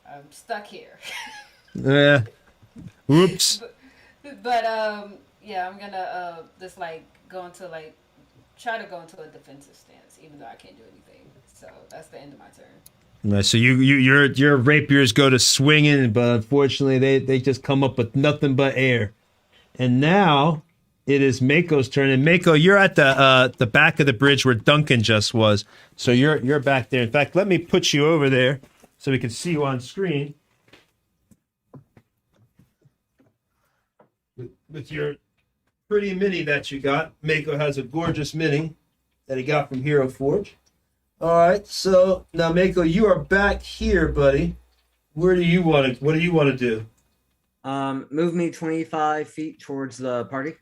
I'm stuck here. Yeah. Whoops. But yeah, I'm gonna just like try to go into a defensive stance, even though I can't do anything. So that's the end of my turn. Yeah, so your rapiers go to swinging, but unfortunately they just come up with nothing but air. And now it is Mako's turn. And Mako, you're at the back of the bridge where Duncan just was. So you're back there. In fact, let me put you over there so we can see you on screen. With your pretty mini that you got. Mako has a gorgeous mini that he got from Hero Forge. All right, so now Mako, you are back here, buddy. What do you want to do? Move me 25 feet towards the party.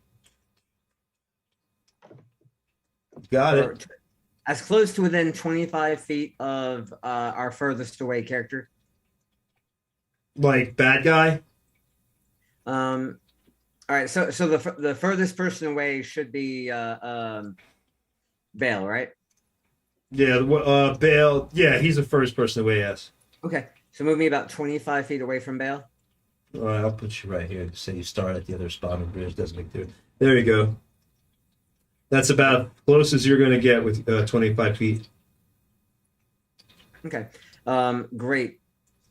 Got Or it. as close to within 25 feet of our furthest away character. Like bad guy? All right, so the furthest person away should be Vale, right? Yeah, Bale. Yeah, he's the first person away. Yes. Okay, so move me about 25 feet away from Bale. All right, I'll put you right here. Say you start at the other spot on the bridge. Doesn't make difference. There you go. That's about close as you're going to get with 25 feet. Okay, great.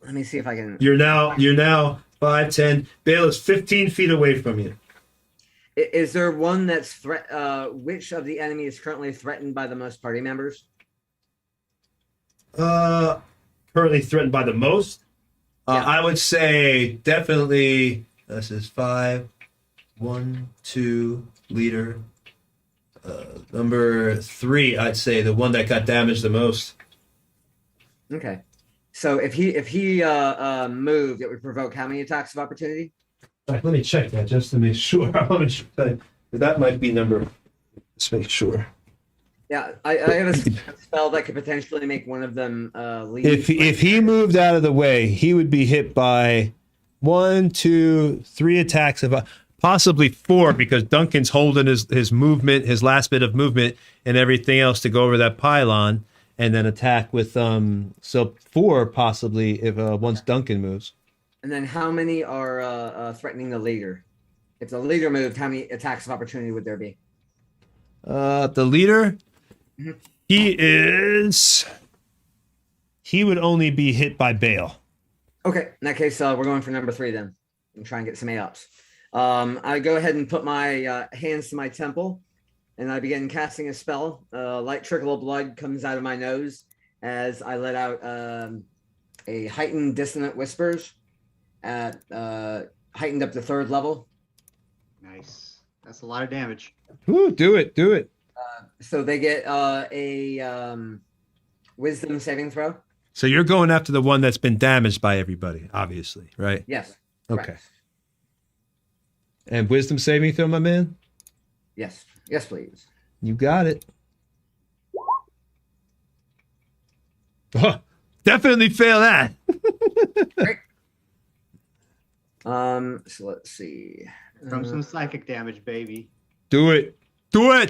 Let me see if I can. You're now 5, 10. Bale is 15 feet away from you. Is there one that's which of the enemy is currently threatened by the most party members? Currently threatened by the most. Yeah. I would say definitely. This is 5, 1, 2 leader. Number 3, I'd say the one that got damaged the most. Okay, so if he moved, it would provoke how many attacks of opportunity? Let me check that just to make sure. That might be number. Let's make sure. Yeah, I have a spell that could potentially make one of them leave. If he moved out of the way, he would be hit by 1, 2, 3 attacks of possibly 4 because Duncan's holding his movement, his last bit of movement, and everything else to go over that pylon, and then attack with so 4 possibly if once Duncan moves. And then how many are threatening the leader? If the leader moved, how many attacks of opportunity would there be? The leader, he would only be hit by Bale. Okay, in that case, we're going for number 3 then, and try and get some A-ups. I go ahead and put my hands to my temple, and I begin casting a spell. A light trickle of blood comes out of my nose as I let out a heightened dissonant whispers at heightened up to 3rd level. Nice. That's a lot of damage. Ooh, do it. So they get a wisdom saving throw. So you're going after the one that's been damaged by everybody, obviously, right? Yes. Okay. Correct. And wisdom saving throw, my man? Yes. Yes, please. You got it. Oh, definitely fail that. Great. So let's see. From some psychic damage, baby. Do it now.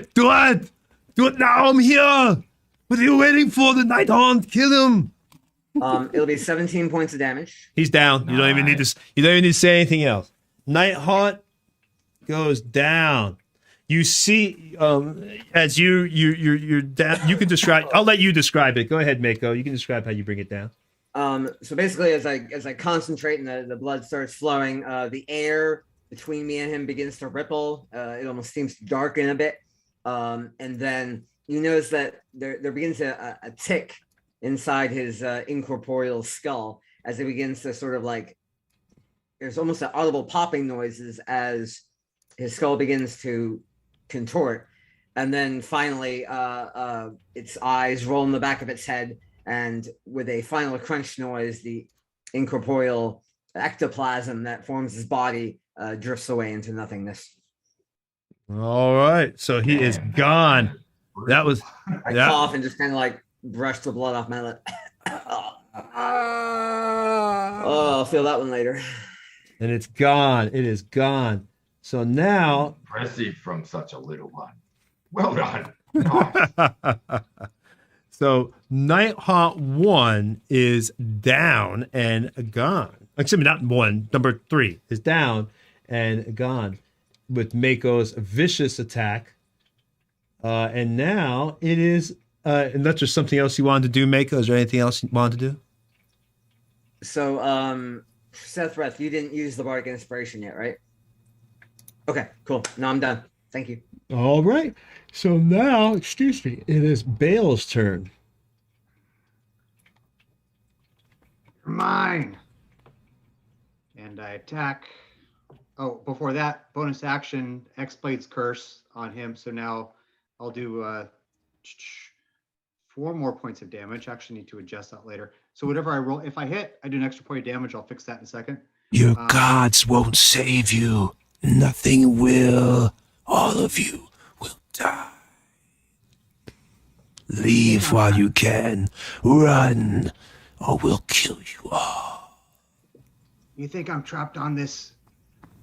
I'm here. What are you waiting for? The Night Haunt, kill him. It'll be 17 points of damage. He's down. You don't even need to. You don't even need to say anything else. Night Haunt goes down. You see, as you're down. You can describe. I'll let you describe it. Go ahead, Mako. You can describe how you bring it down. So basically, as I concentrate and the blood starts flowing, the air between me and him begins to ripple. It almost seems to darken a bit, and then you notice that there begins a tick inside his incorporeal skull as it begins to sort of like. There's almost an audible popping noises as his skull begins to contort, and then finally, its eyes roll in the back of its head. And with a final crunch noise, the incorporeal ectoplasm that forms his body drifts away into nothingness. All right, so he is gone. That was. I cough and just kind of like brush the blood off my lip. Oh, I'll feel that one later. And it's gone. It is gone. So now. Impressive from such a little one. Well done. Nice. So Night Haunt 1 is down and gone. Excuse me, not 1. Number 3 is down and gone with Mako's vicious attack. And now it is, unless there's something else you wanted to do, Mako. Is there anything else you wanted to do? So, Seth Reth, you didn't use the Bardic Inspiration yet, right? Okay, cool. No, I'm done. Thank you. All right. So now, excuse me, it is Bale's turn. You're mine. And I attack. Oh, before that, bonus action, X-Blade's Curse on him. So now I'll do 4 more points of damage. I actually need to adjust that later. So whatever I roll, if I hit, I do an extra point of damage. I'll fix that in a second. Your gods won't save you. Nothing will. All of you will die. Leave while you can. Run, or we'll kill you all. You think I'm trapped on this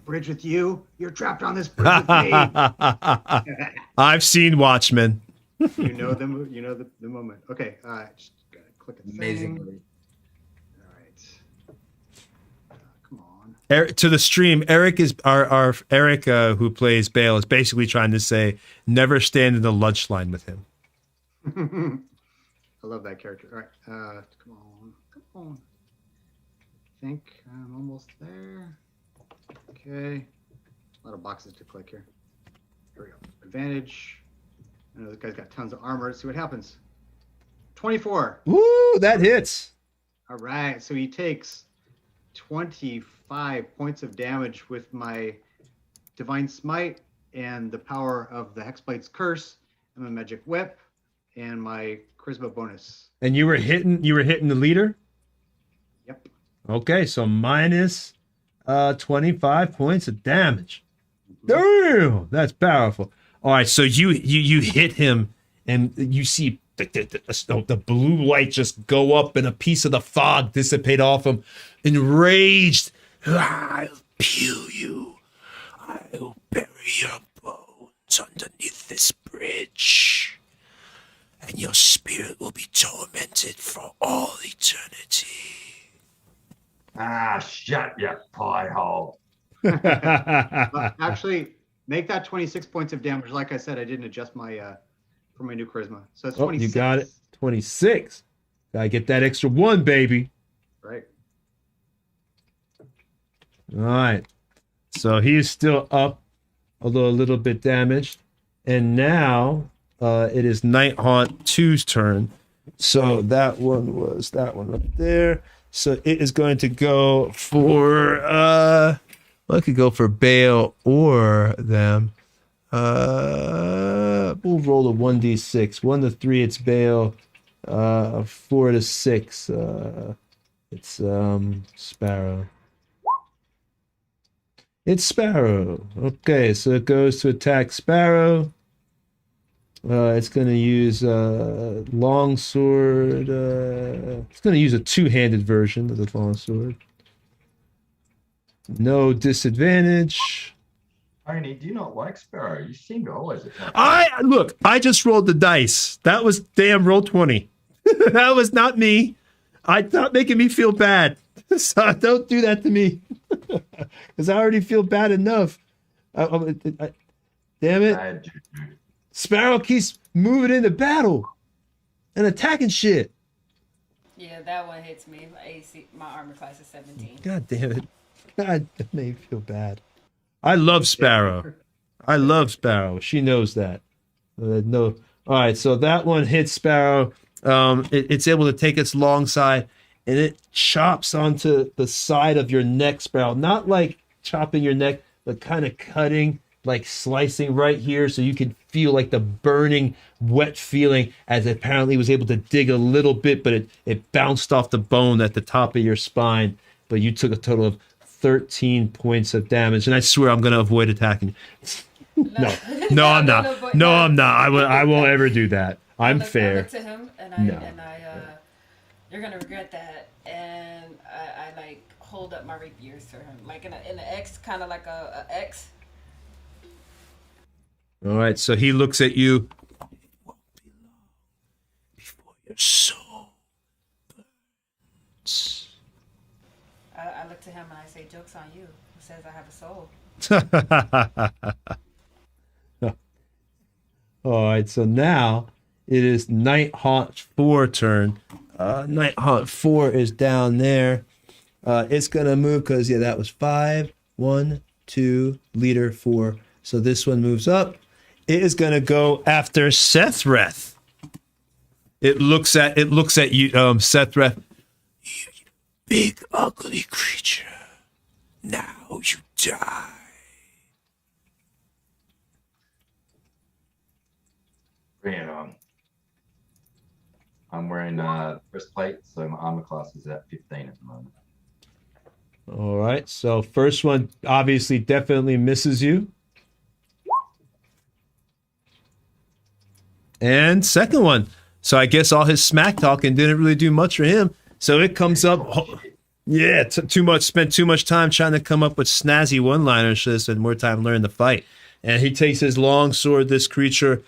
bridge with you? You're trapped on this bridge with me. I've seen Watchmen. You know them. You know the moment. Okay. Just gotta click a thing. Amazingly. All right. Come on. Eric, to the stream, Eric is our Eric who plays Bale is basically trying to say never stand in the lunch line with him. I love that character. All right. Come on. Come on. I think I'm almost there. Okay. A lot of boxes to click here. Here we go. Advantage. I know this guy's got tons of armor. Let's see what happens. 24. Woo, that hits. All right. So he takes 25 points of damage with my Divine Smite and the power of the Hexblade's Curse and my Magic Whip and my Charisma bonus. And you were hitting the leader? Yep. Okay, so minus 25 points of damage. Damn, that's powerful. All right, so you hit him, and you see the blue light just go up, and a piece of the fog dissipate off him. Enraged, I'll peel you. I'll bury your bones underneath this bridge, and your spirit will be tormented for all eternity. Ah, shut your pie hole. Actually, make that 26 points of damage. Like I said, I didn't adjust my for my new charisma. So it's 26. You got it. 26. Gotta get that extra one, baby. Right. All right. So he's still up, although a little bit damaged. And now it is Nighthaunt 2's turn. So that one up there. So it is going to go for well, it could go for Bale or them. We'll roll a 1d6. 1 to 3, it's Bale. 4 to 6, it's Sparrow. It's Sparrow. Okay, so it goes to attack Sparrow. It's going to use longsword. It's going to use a two-handed version of the longsword. No disadvantage. Tony, do you not like Sparrow? You seem to always attack. I just rolled the dice. That was damn roll 20. That was not me. It's not making me feel bad. So don't do that to me. Because I already feel bad enough. Damn it. Bad juju. Sparrow keeps moving into battle and attacking shit. Yeah, that one hits me. My AC, my armor class is 17. God damn it. God, that made me feel bad. I love Sparrow. I love Sparrow. She knows that. No. All right, so that one hits Sparrow. It's able to take its long side, and it chops onto the side of your neck, Sparrow. Not like chopping your neck, but kind of cutting, like slicing right here, so you can feel like the burning, wet feeling as it apparently was able to dig a little bit, but it bounced off the bone at the top of your spine. But you took a total of 13 points of damage, and I swear I'm going to avoid attacking you. No, I'm not. No, I'm not. I won't ever do that. I'm fair. I look to him, and I you're gonna regret that. And I like hold up my rapiers to him, like in an X, kind of like a X. All right, so he looks at you. It won't be long before your soul burns. I look to him and I say, "Joke's on you. Who says I have a soul?" All right, so now it is Nighthaunt 4 turn. Nighthaunt 4 is down there. It's gonna move because that was 5, 1, 2, leader 4. So this one moves up. It is gonna go after Sethreth. It looks at you, Sethreth. You big ugly creature. Now you die. Bring it on. I'm wearing breastplate, so my armor class is at 15 at the moment. All right, so first one obviously definitely misses you. And second one. So I guess all his smack talking didn't really do much for him. So it comes up. Yeah, spent too much time trying to come up with snazzy one-liners. Should have spent more time learning to fight. And he takes his long sword. This creature,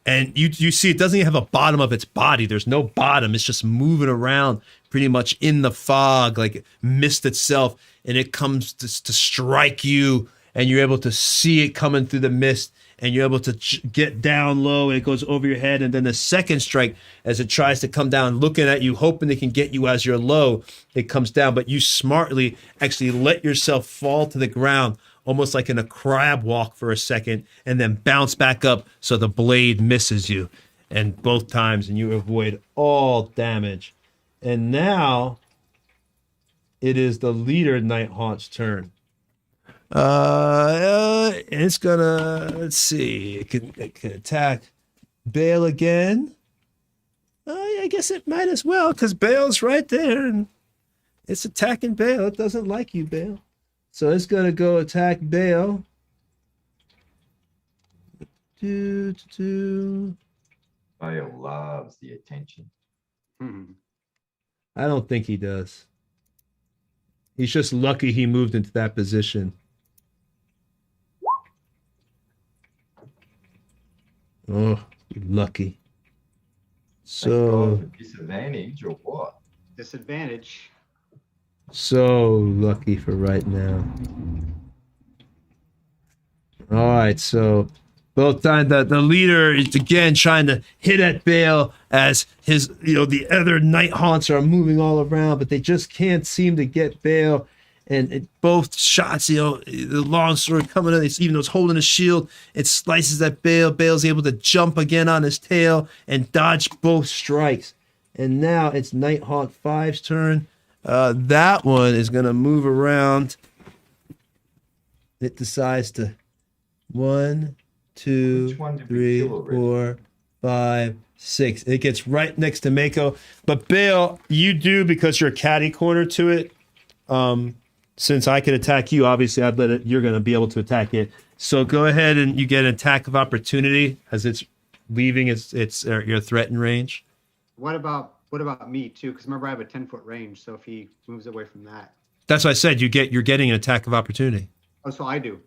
And you see it doesn't even have a bottom of its body. There's no bottom. It's just moving around pretty much in the fog, like mist itself. And it comes to strike you, and you're able to see it coming through the mist, and you're able to get down low, and it goes over your head. And then the second strike, as it tries to come down, looking at you, hoping it can get you as you're low, it comes down. But you smartly actually let yourself fall to the ground, almost like in a crab walk for a second, and then bounce back up so the blade misses you. And both times, and you avoid all damage. And now it is the leader Nighthaunt's turn. It's gonna, let's see, it can attack Bale again. I guess it might as well, because Bale's right there, and it's attacking Bale. It doesn't like you, Bale. So it's gonna go attack Bale. Bale loves the attention. I don't think he does. He's just lucky he moved into that position. Oh, you're lucky. So Disadvantage or what? Disadvantage. So lucky for right now. All right, so both times the leader is again trying to hit at Bale as his, the other night haunts are moving all around, but they just can't seem to get Bale. And both shots, the long sword coming in, even though it's holding a shield, it slices at Bale. Bale's able to jump again on his tail and dodge both strikes. And now it's Night Haunt 5's turn. That one is going to move around. It decides to 1, 2, 3, 4, 5, 6. It gets right next to Mako. But Bale, you do, because you're catty corner to it. Since I could attack you, obviously I'd let it. You're going to be able to attack it. So go ahead and you get an attack of opportunity as it's leaving your threatened range. What about me too? Because remember, I have a 10-foot range. So if he moves away from that, that's what I said. You're getting an attack of opportunity. Oh, so I do.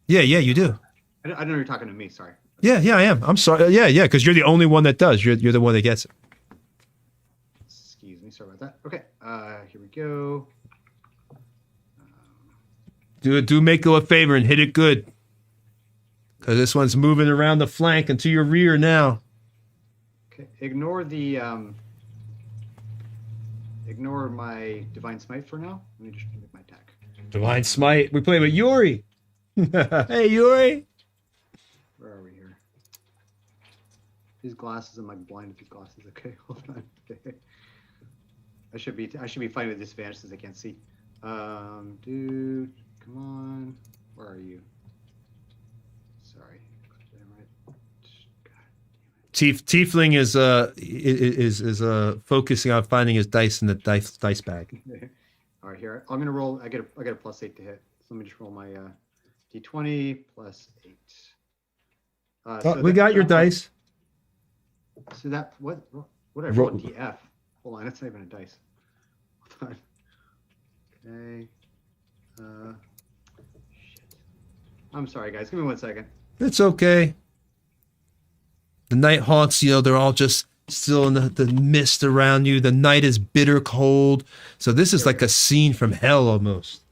Yeah, you do. I know you're talking to me. Sorry. Yeah, I am. I'm sorry. Yeah, because you're the only one that does. You're the one that gets it. Excuse me. Sorry about that. Okay. Here we go. Do Mako a favor and hit it good, because this one's moving around the flank and to your rear now. Okay. Ignore my Divine Smite for now. Let me just make my attack. Divine Smite. We play with Yuri. Hey, Yuri. Where are we here? These glasses, I'm like blind with these glasses. Okay, hold on. I should be fine with disadvantage since I can't see. Dude, come on. Where are you? Sorry. Tiefling is focusing on finding his dice in the dice bag. All right, here I'm gonna roll. I get a +8 to hit. So let me just roll my d20 +8. We got your dice. So that what did I roll? DF. Hold on, that's not even a dice. Hold on. Okay. Shit. I'm sorry, guys. Give me 1 second. It's okay. The night haunts, they're all just still in the mist around you. The night is bitter cold. So this is like a scene from hell almost.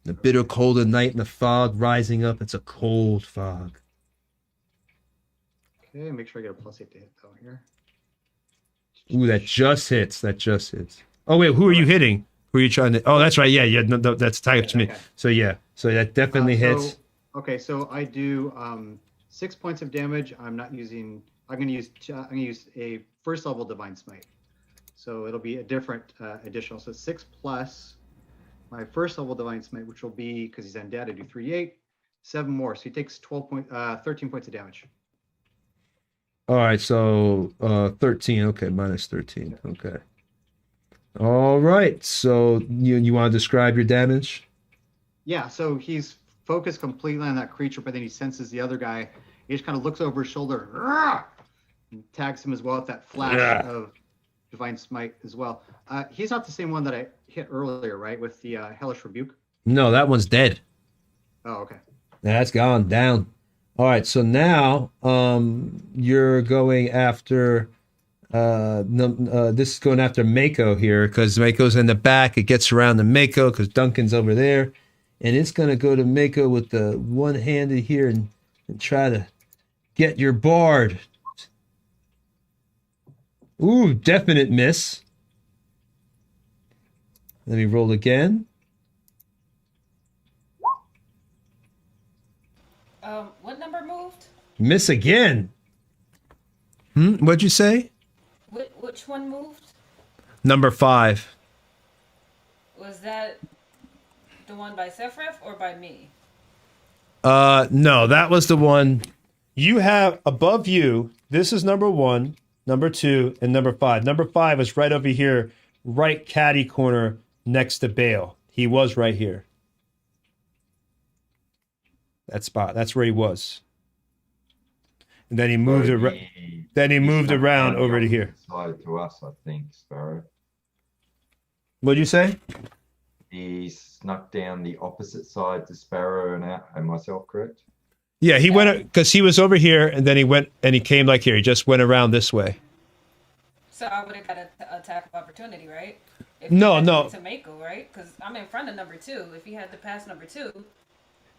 The bitter cold of night and the fog rising up. It's a cold fog. Okay, make sure I get a +8 to hit though here. Ooh, that just hits. Oh wait, who are you hitting? Who are you trying to? Oh, that's right. Yeah. No, that's tied up to me. Okay. So yeah, so that definitely hits. Okay, so I do 6 points of damage. I'm going to use a first level Divine Smite. So it'll be a different additional. So 6 plus my first level Divine Smite, which will be, because he's undead, I do 3d8, 7 more. So he takes 13 points of damage. All right, so 13. Okay, minus 13. Okay. All right. So you want to describe your damage? Yeah. So he's focused completely on that creature, but then he senses the other guy. He just kind of looks over his shoulder and tags him as well with that flash of Divine Smite as well. He's not the same one that I hit earlier, right? With the Hellish Rebuke. No, that one's dead. Oh, okay. That's gone down. All right, so now you're going after this is going after Mako here because Mako's in the back. It gets around to Mako because Duncan's over there, and it's gonna go to Mako with the one-handed here and try to get your bard. Ooh, definite miss. Let me roll again. What number moved? Miss again. What'd you say? Which one moved? Number 5. Was that the one by Sephrith or by me? No, that was the one you have above you. This is number 1, number 2, and number 5. Number 5 is right over here, right caddy corner next to Bale. He was right here. That spot. That's where he was. And then he moved around. Then he moved snuck around down the over to here. opposite side to us, I think, Sparrow. What'd you say? He snuck down the opposite side to Sparrow and myself, correct? Yeah, he went because he was over here, and then he went and he came like here. He just went around this way. So I would have got an attack of opportunity, right? If No, he had no. To Mako, right? Because I'm in front of number 2. If he had to pass number 2.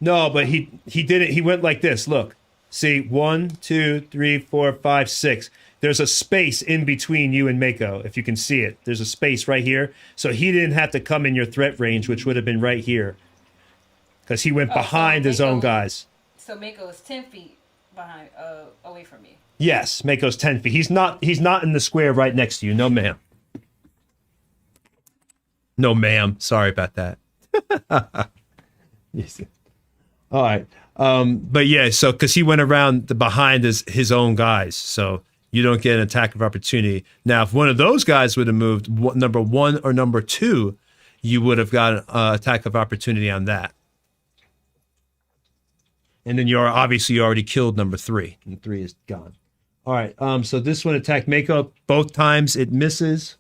No, but he did it. He went like this. Look, see, 1, 2, 3, 4, 5, 6. There's a space in between you and Mako, if you can see it. There's a space right here. So he didn't have to come in your threat range, which would have been right here. Because he went behind his own guys. So Mako is 10 feet behind, away from me. Yes, Mako's 10 feet. He's not in the square right next to you. No, ma'am. No, ma'am. Sorry about that. Yes. All right. But yeah, so because he went around the behind his own guys, so you don't get an attack of opportunity. Now, if one of those guys would have moved number 1 or number 2, you would have got an attack of opportunity on that. And then you already killed number 3, and 3 is gone. All right. So this one attacked Mako both times. It misses.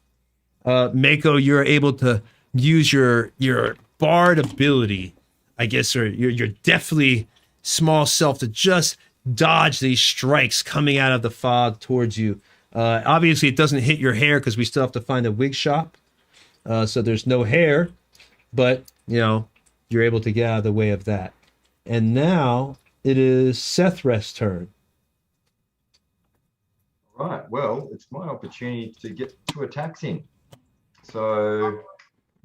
Mako, you're able to use your bard ability, I guess, or your definitely small self to just dodge these strikes coming out of the fog towards you. Obviously, it doesn't hit your hair because we still have to find a wig shop. So there's no hair, but you're able to get out of the way of that. And now it is Sethreth's turn. Right. Well, it's my opportunity to get 2 attacks in. So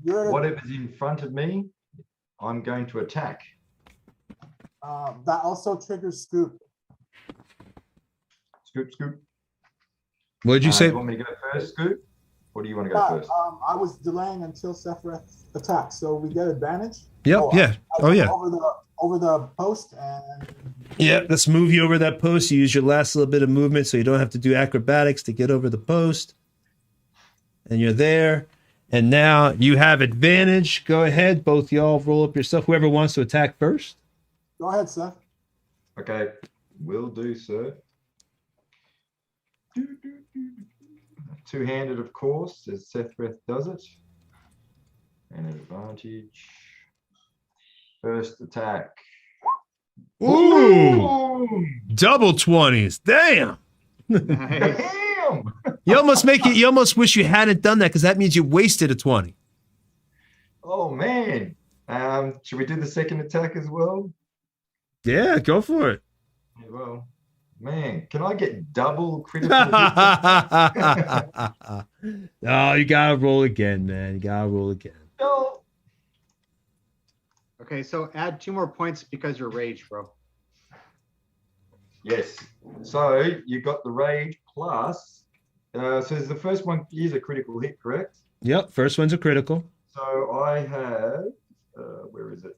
whatever's in front of me, I'm going to attack. That also triggers Scoop. Scoop, scoop. What did you say? You want me to go first, Scoop? Or do you want to go Yeah, first? I was delaying until Sephrith attacks, so we get advantage. Yep. Yeah. Oh, yeah. Over the post and. Yeah. Let's move you over that post. You use your last little bit of movement so you don't have to do acrobatics to get over the post. And you're there. And now you have advantage. Go ahead. Both y'all roll up yourself. Whoever wants to attack first. Go ahead, Seth. Okay. Will do, sir. Two-handed, of course, as Sethreth does it. And an advantage. First attack. Ooh! Double 20s. Damn! Nice. Damn! You almost wish you hadn't done that because that means you wasted a 20. Oh, man. Should we do the second attack as well? Yeah, go for it. Yeah, well, man, can I get double critical? No, you gotta roll again, man. You gotta roll again. No. Okay, so add 2 more points because you're rage, bro. Yes. So you got the rage plus. So the first one is a critical hit, correct? Yep, first one's a critical. So I have. Where is it?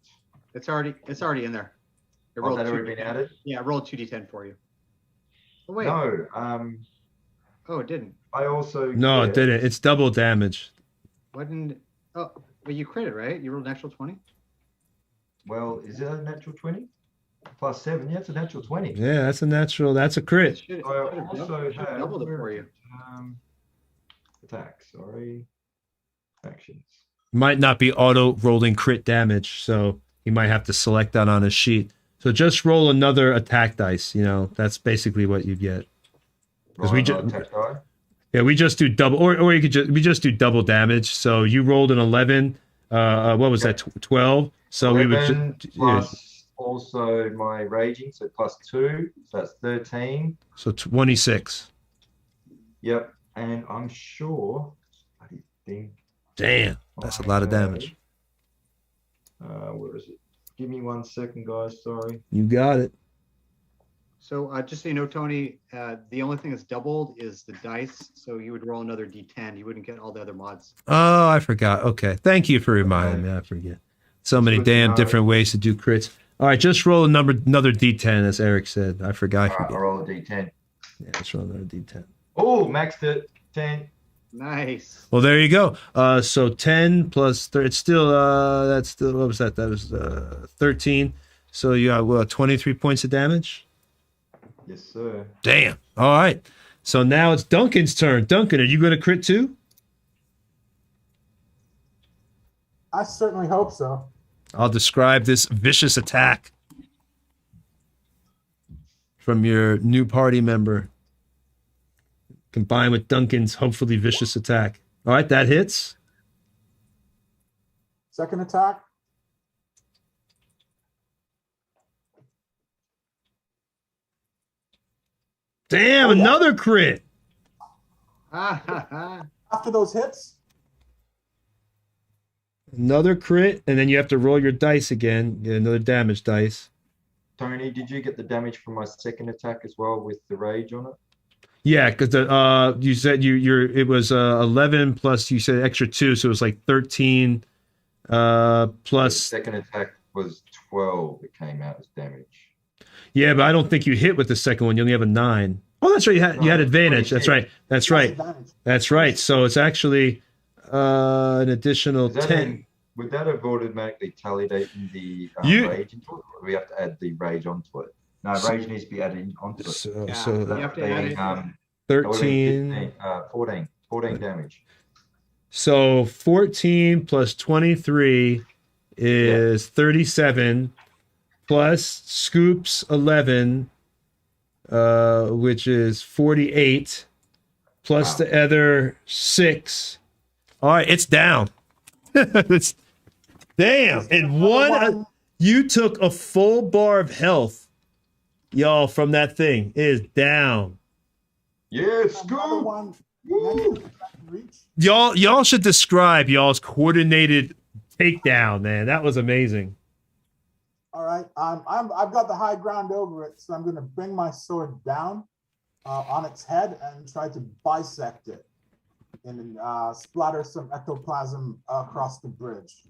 It's already in there. It Oh, rolled that 2 already been added? Yeah, I rolled 2d10 for you. Oh wait. No. Oh, it didn't. I also. No, it get- didn't. It's double damage. What didn't? Oh, well, you critted, right? You rolled an actual 20. Well, is it a natural 20? Plus 7. Yeah, it's a natural 20. Yeah, that's a natural. That's a It crit. should I have also have. doubled it for you. Attack. Sorry. Actions. Might not be auto rolling crit damage, so you might have to select that on a sheet. So just roll another attack dice. You know, that's basically what you get. Because we just yeah, we just do double, or you could just we just do double damage. So you rolled an 11. What was that? 12. So 11 we would plus also my raging, so +2, so that's 13. So 26. Yep, and I'm sure. I think. Damn, that's a lot of damage. Where is it? Give me 1 second, guys. Sorry. You got it. So just so you know, Tony, the only thing that's doubled is the dice. So you would roll another D10. You wouldn't get all the other mods. Oh, I forgot. Okay, thank you for reminding me. I forget. So many damn different ways to do crits. All right, just roll another D10, as Eric said. I forgot. All right, I'll roll a D10. Yeah, let's roll another D10. Oh, maxed it. 10. Nice. Well, there you go. So 10 plus 3, it's still, that's still, what was that? That was 13. So you got, 23 points of damage? Yes, sir. Damn. All right. So now it's Duncan's turn. Duncan, are you going to crit too? I certainly hope so. I'll describe this vicious attack from your new party member, combined with Duncan's hopefully vicious attack. All right, that hits. Second attack. Damn, another crit. After After those hits, Another crit, and then you have to roll your dice again. Get another damage dice. Tony, did you get the damage from my second attack as well with the rage on it? Yeah, because you said it was 11 plus you said extra 2, so it was like 13 The plus. second attack was 12. It came out as damage. Yeah, but I don't think you hit with the second one. You only have a 9. Oh, that's right. You had No, advantage. 26. That's right. That's right. advantage. That's right. So it's actually an additional Is that 10. would that have automatically tallied in the You- rage into it, or do we have to add the rage onto it? No, rage needs to be added onto it. So, Yeah. so You That have to would be, add it. that would be 13. 14 damage. So 14 plus 23 is 37 plus Scoop's 11, which is 48 plus Wow. the other 6. All right, it's down. It's damn. And one, you took a full bar of health, y'all, from that thing. It is down. Yes, Another go. one next to reach. Y'all should describe y'all's coordinated takedown, man. That was amazing. All right, I've got the high ground over it, so I'm going to bring my sword down on its head and try to bisect it and splatter some ectoplasm across the bridge.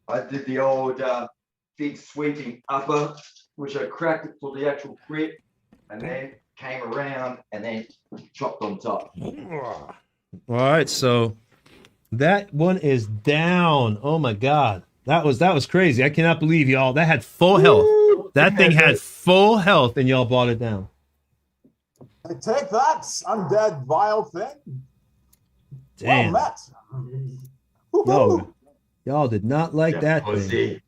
I did the old big sweeping upper, which I cracked it for the actual crit, and then came around and then chopped on top. All right, so that one is down. Oh my god. That was crazy. I cannot believe y'all. That had full health. That thing had full health and y'all brought it down. I take that, undead vile thing. Damn. Well met. Yo, Woo-hoo. y'all did not like that thing. Pussy.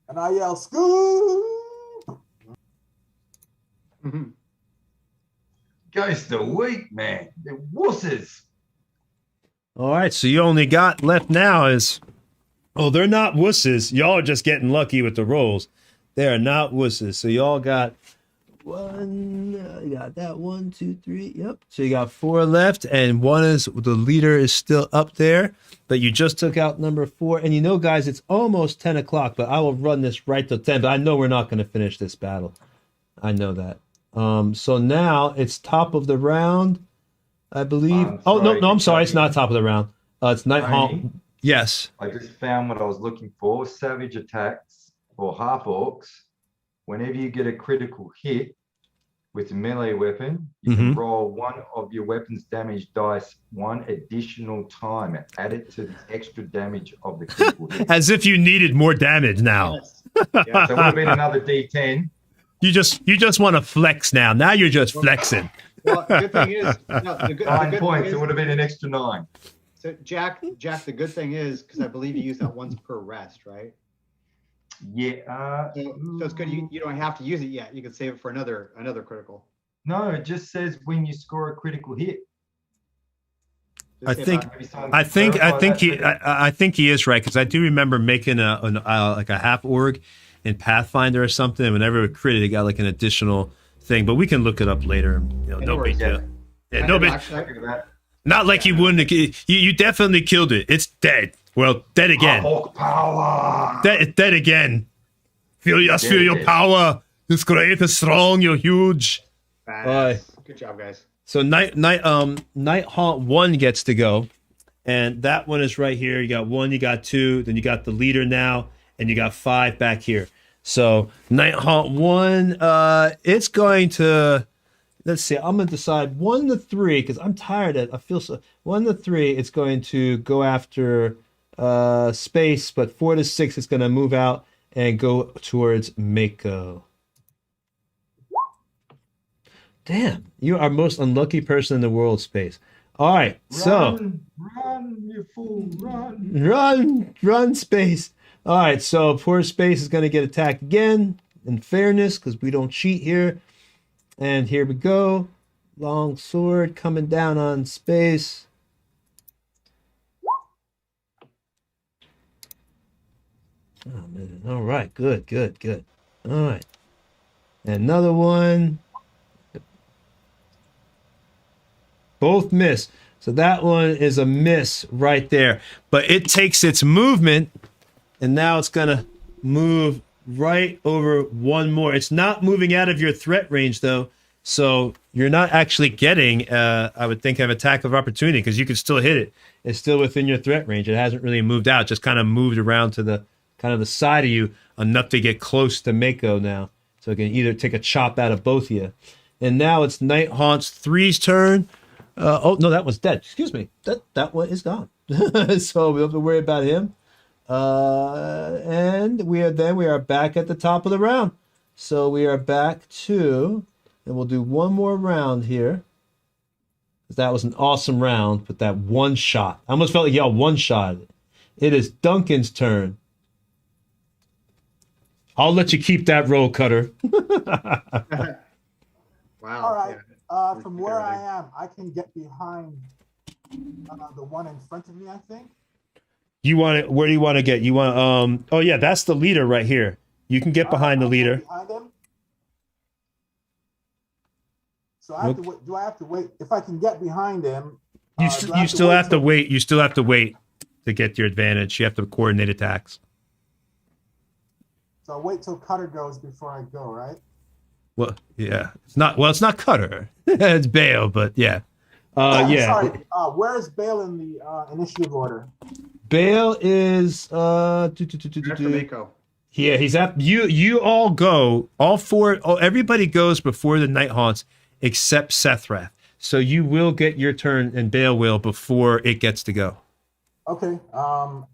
And I yell, Scoop! Goes the weak, man. They're wusses. All right, so you only got left now is, oh, they're not wusses. Y'all are just getting lucky with the rolls. They are not wusses. So y'all got you got that 1, 2, 3. Yep. So you got 4 left, and one is the leader is still up there, but you just took out number 4. And you know, guys, it's almost 10 o'clock, but I will run this right till 10. But I know we're not going to finish this battle. I know that. So now it's top of the round, I believe. Oh no, I'm sorry. It's not top of the round. It's night hall. Tony? Yes. I just found what I was looking for. Savage attacks or half orcs. Whenever you get a critical hit with a melee weapon, you can roll one of your weapon's damage dice one additional time and add it to the extra damage of the critical hit. As if you needed more damage now. Yeah. So it would have been another D10. You just want to flex now. Now you're just flexing. Well, the good thing is, no, the good 9 thing points. is- It would have been an extra 9. So Jack, the good thing is, because I believe you use that once per rest, right? Yeah. So it's good. You don't have to use it yet. You can save it for another critical. No, it just says when you score a critical hit. I Just say think, about- Maybe someone I can think, I clarify think that he, for me. I think he is right because I do remember making like a half org in Pathfinder or something. Whenever it critted, it got like an additional thing, but we can look it up later. You know, no big deal. Yeah, no big. Actually, Not like you wouldn't. You definitely killed it. It's dead. Well, dead again. Hulk power. Dead again. Feel your Dead. power. It's great. It's strong. You're huge. badass. Good job, guys. So Night Haunt 1 gets to go, and that one is right here. You got 1, you got 2, then you got the leader now, and you got 5 back here. So Night Haunt 1, it's going to, let's see, I'm gonna decide 1 to 3 because I'm tired. I feel so. 1 to 3, it's going to go after space, but 4 to 6, it's gonna move out and go towards Mako. Damn, you are most unlucky person in the world, Space. All right, so Run, you fool, run. run, Space. All right, so poor Space is going to get attacked again. In fairness, because we don't cheat here. And here we go. Long sword coming down on Space. Oh man! All right, good. All right, another one. Both miss. So that one is a miss right there. But it takes its movement, and now it's going to move right over one more. It's not moving out of your threat range, though. So you're not actually getting, I would think, an attack of opportunity because you can still hit it. It's still within your threat range. It hasn't really moved out, just kind of moved around to the kind of the side of you enough to get close to Mako now. So it can either take a chop out of both of you. And now it's Night Haunt's 3's turn. Oh no, that one's dead. Excuse me. That one is gone. So we don't have to worry about him. And we are back at the top of the round. So we are back to, and we'll do one more round here. That was an awesome round with that one shot. I almost felt like y'all one shot. It is Duncan's turn. I'll let you keep that roll, Cutter. Wow. All right. yeah. From where I am, I can get behind the one in front of me, I think. You want it? Where do you want to get? You want oh yeah, that's the leader right here. You can get behind the I'll get leader. behind him. So I have to wait. Do I have to wait? If I can get behind him, You do I you still have to till- wait. You still have to wait to get your advantage. You have to coordinate attacks. So I'll wait till Cutter goes before I go, right? Well, yeah, it's not. Well, it's not Cutter. It's Bale, but yeah, yeah. Sorry. Where is Bale in the initiative order? Bale is After Mako. yeah. He's at you. You all go. All four. Oh, everybody goes before the Night Haunts except Sethrath. So you will get your turn, and Bale will before it gets to go. Okay.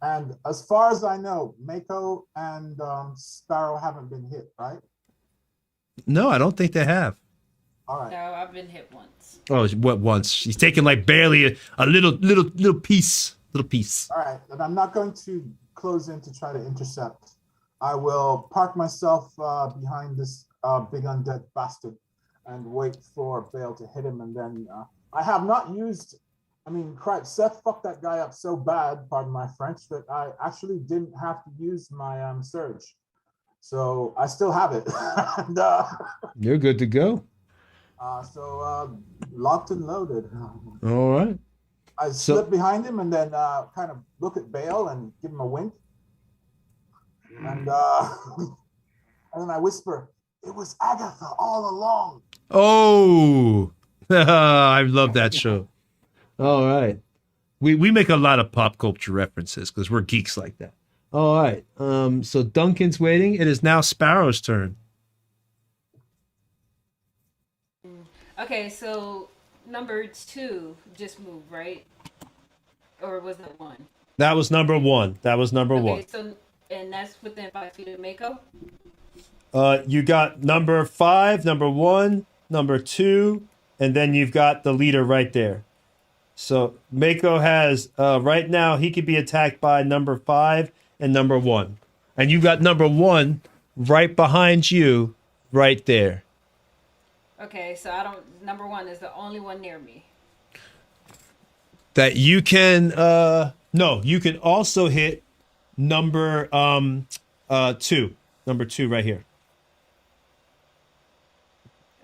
And as far as I know, Mako and Sparrow haven't been hit, right? No, I don't think they have. All right. No, I've been hit once. Oh, what once? She's taken like barely a little piece. Little piece. All right. And I'm not going to close in to try to intercept. I will park myself behind this big undead bastard and wait for Bale to hit him. And then I have not used, I mean, Christ, Seth fucked that guy up so bad, pardon my French, that I actually didn't have to use my surge. So I still have it. And, You're good to go. so locked and loaded. All right. I slip behind him and then kind of look at Bale and give him a wink. And and then I whisper, "It was Agatha all along." Oh, I love that show. All right. We make a lot of pop culture references because we're geeks like that. All right. So Duncan's waiting. It is now Sparrow's turn. Okay, so number 2 just moved, right? Or was it 1? That was number one. Okay, so and that's within 5 feet of Mako. You got number 5, number 1, number 2, and then you've got the leader right there. So Mako has right now he could be attacked by number 5 and number 1. And you got number 1 right behind you, right there. Okay, so I don't. Number 1 is the only one near me. That you can no, you can also hit number 2. Number 2 right here.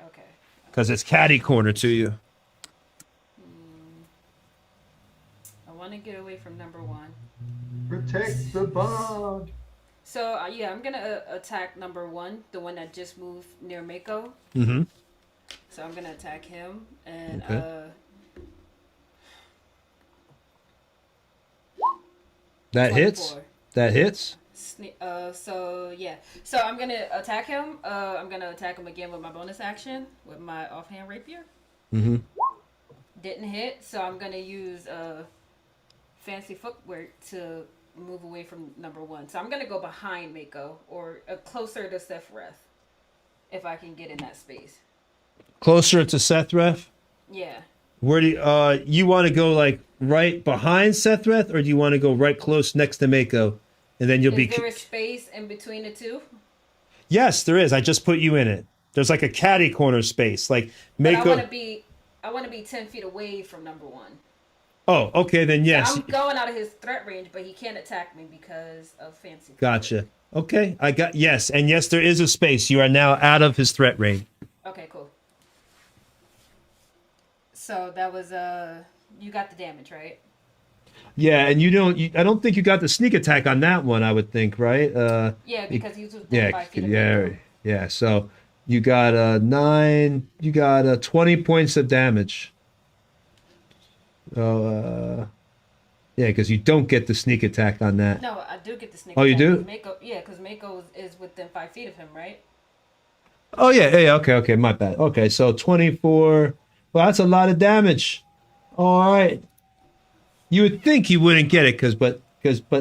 Okay. Because it's catty corner to you. I want to get away from number 1. Protect the bard. So yeah, I'm gonna attack number 1, the one that just moved near Mako. Mm-hmm. So I'm gonna attack him, and Okay. That hits. 24. That hits. So yeah. So I'm gonna attack him. I'm gonna attack him again with my bonus action with my offhand rapier. Mm-hmm. Didn't hit, so I'm gonna use fancy footwork to move away from number 1. So I'm gonna go behind Mako or closer to Sephiroth, if I can get in that space. Closer to Sethreth. Yeah. Where do you want to go, like right behind Sethreth, or do you want to go right close next to Mako, and then you'll be? Is there a space in between the two? Yes, there is. I just put you in it. There's like a catty corner space, like But Mako. I want to be 10 feet away from number 1. Oh, okay, then yes. So I'm going out of his threat range, but he can't attack me because of fancy. Gotcha. Okay, I got yes, and yes, there is a space. You are now out of his threat range. Okay, cool. So that was you got the damage, right? Yeah, and you don't. I don't think you got the sneak attack on that one. I would think, right? Yeah, because he's within Yeah, 5 feet of yeah, me. yeah. So you got 9. You got 20 points of damage. Oh, yeah, because you don't get the sneak attack on that. No, I do get the sneak. Oh, you attack, do? 'cause Mako, yeah, because Mako is within 5 feet of him, right? Oh yeah. Okay, my bad. Okay, so 24. Well, that's a lot of damage. All right. You would think you wouldn't get it, but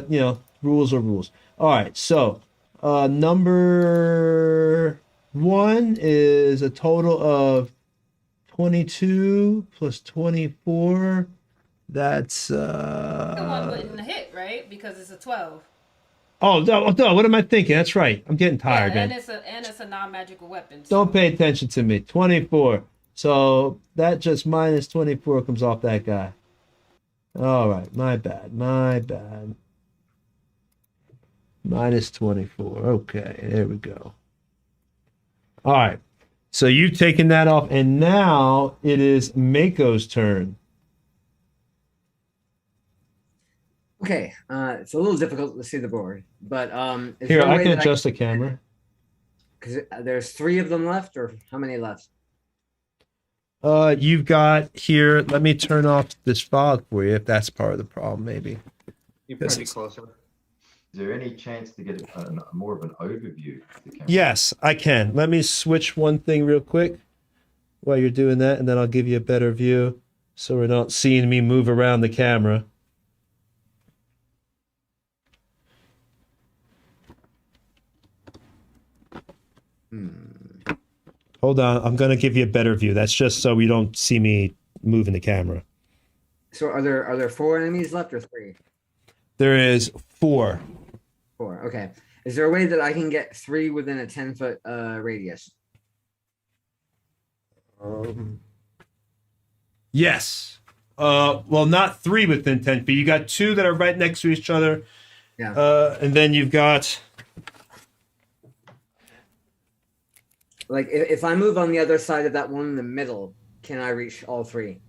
you know, rules are rules. All right, so number 1 is a total of 22 plus 24. That's The one wouldn't hit, right? Because it's a 12. oh no, what am I thinking? That's right. I'm getting tired, yeah, man. and it's a non-magical weapon. Don't pay attention to me. 24. So that just minus 24 comes off that guy. All right, my bad. Minus 24. Okay, there we go. All right. So you've taken that off, and now it is Mako's turn. Okay, it's a little difficult to see the board, but is Here, there a I way can that adjust the camera. because there's 3 of them left, or how many left? You've got here, let me turn off this fog for you if that's part of the problem, maybe. You're This pretty is- closer. Is there any chance to get more of an overview of the camera? Yes, I can. Let me switch one thing real quick while you're doing that, and then I'll give you a better view so we're not seeing me move around the camera. Hold on, I'm going to give you a better view. That's just so we don't see me moving the camera. So are there 4 enemies left or 3? There is 4. 4. Okay. Is there a way that I can get 3 within a 10-foot radius? Yes. Well, not 3 within 10 feet. You got 2 that are right next to each other. Yeah. And then you've got... Like if I move on the other side of that one in the middle, can I reach all 3?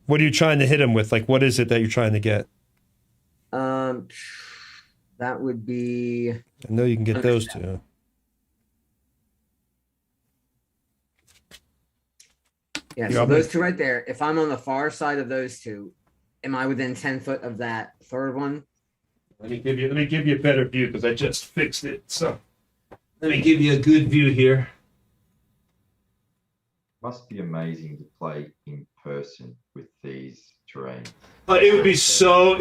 What are you trying to hit him with? Like, what is it that you're trying to get? That would be. I know you can get those 2. Yeah, Here, so I'll those make- 2 right there. If I'm on the far side of those 2, am I within 10 foot of that third one? Let me give you a better view because I just fixed it. So let me give you a good view here. Must be amazing to play in person with these terrains. It would be so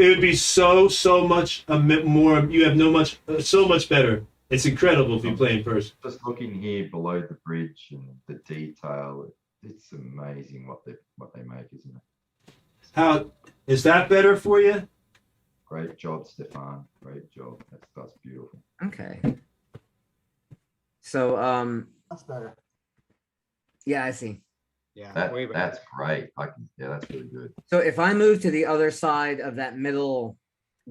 much more. You have so much better. It's incredible if you play in person. Just looking here below the bridge and the detail, it's amazing what they make, isn't it? How is that better for you? Great job, Stefan. Great job. That's beautiful. Okay. So Much better. yeah, I see. Yeah, way better. That's great. Yeah, that's really good. So if I move to the other side of that middle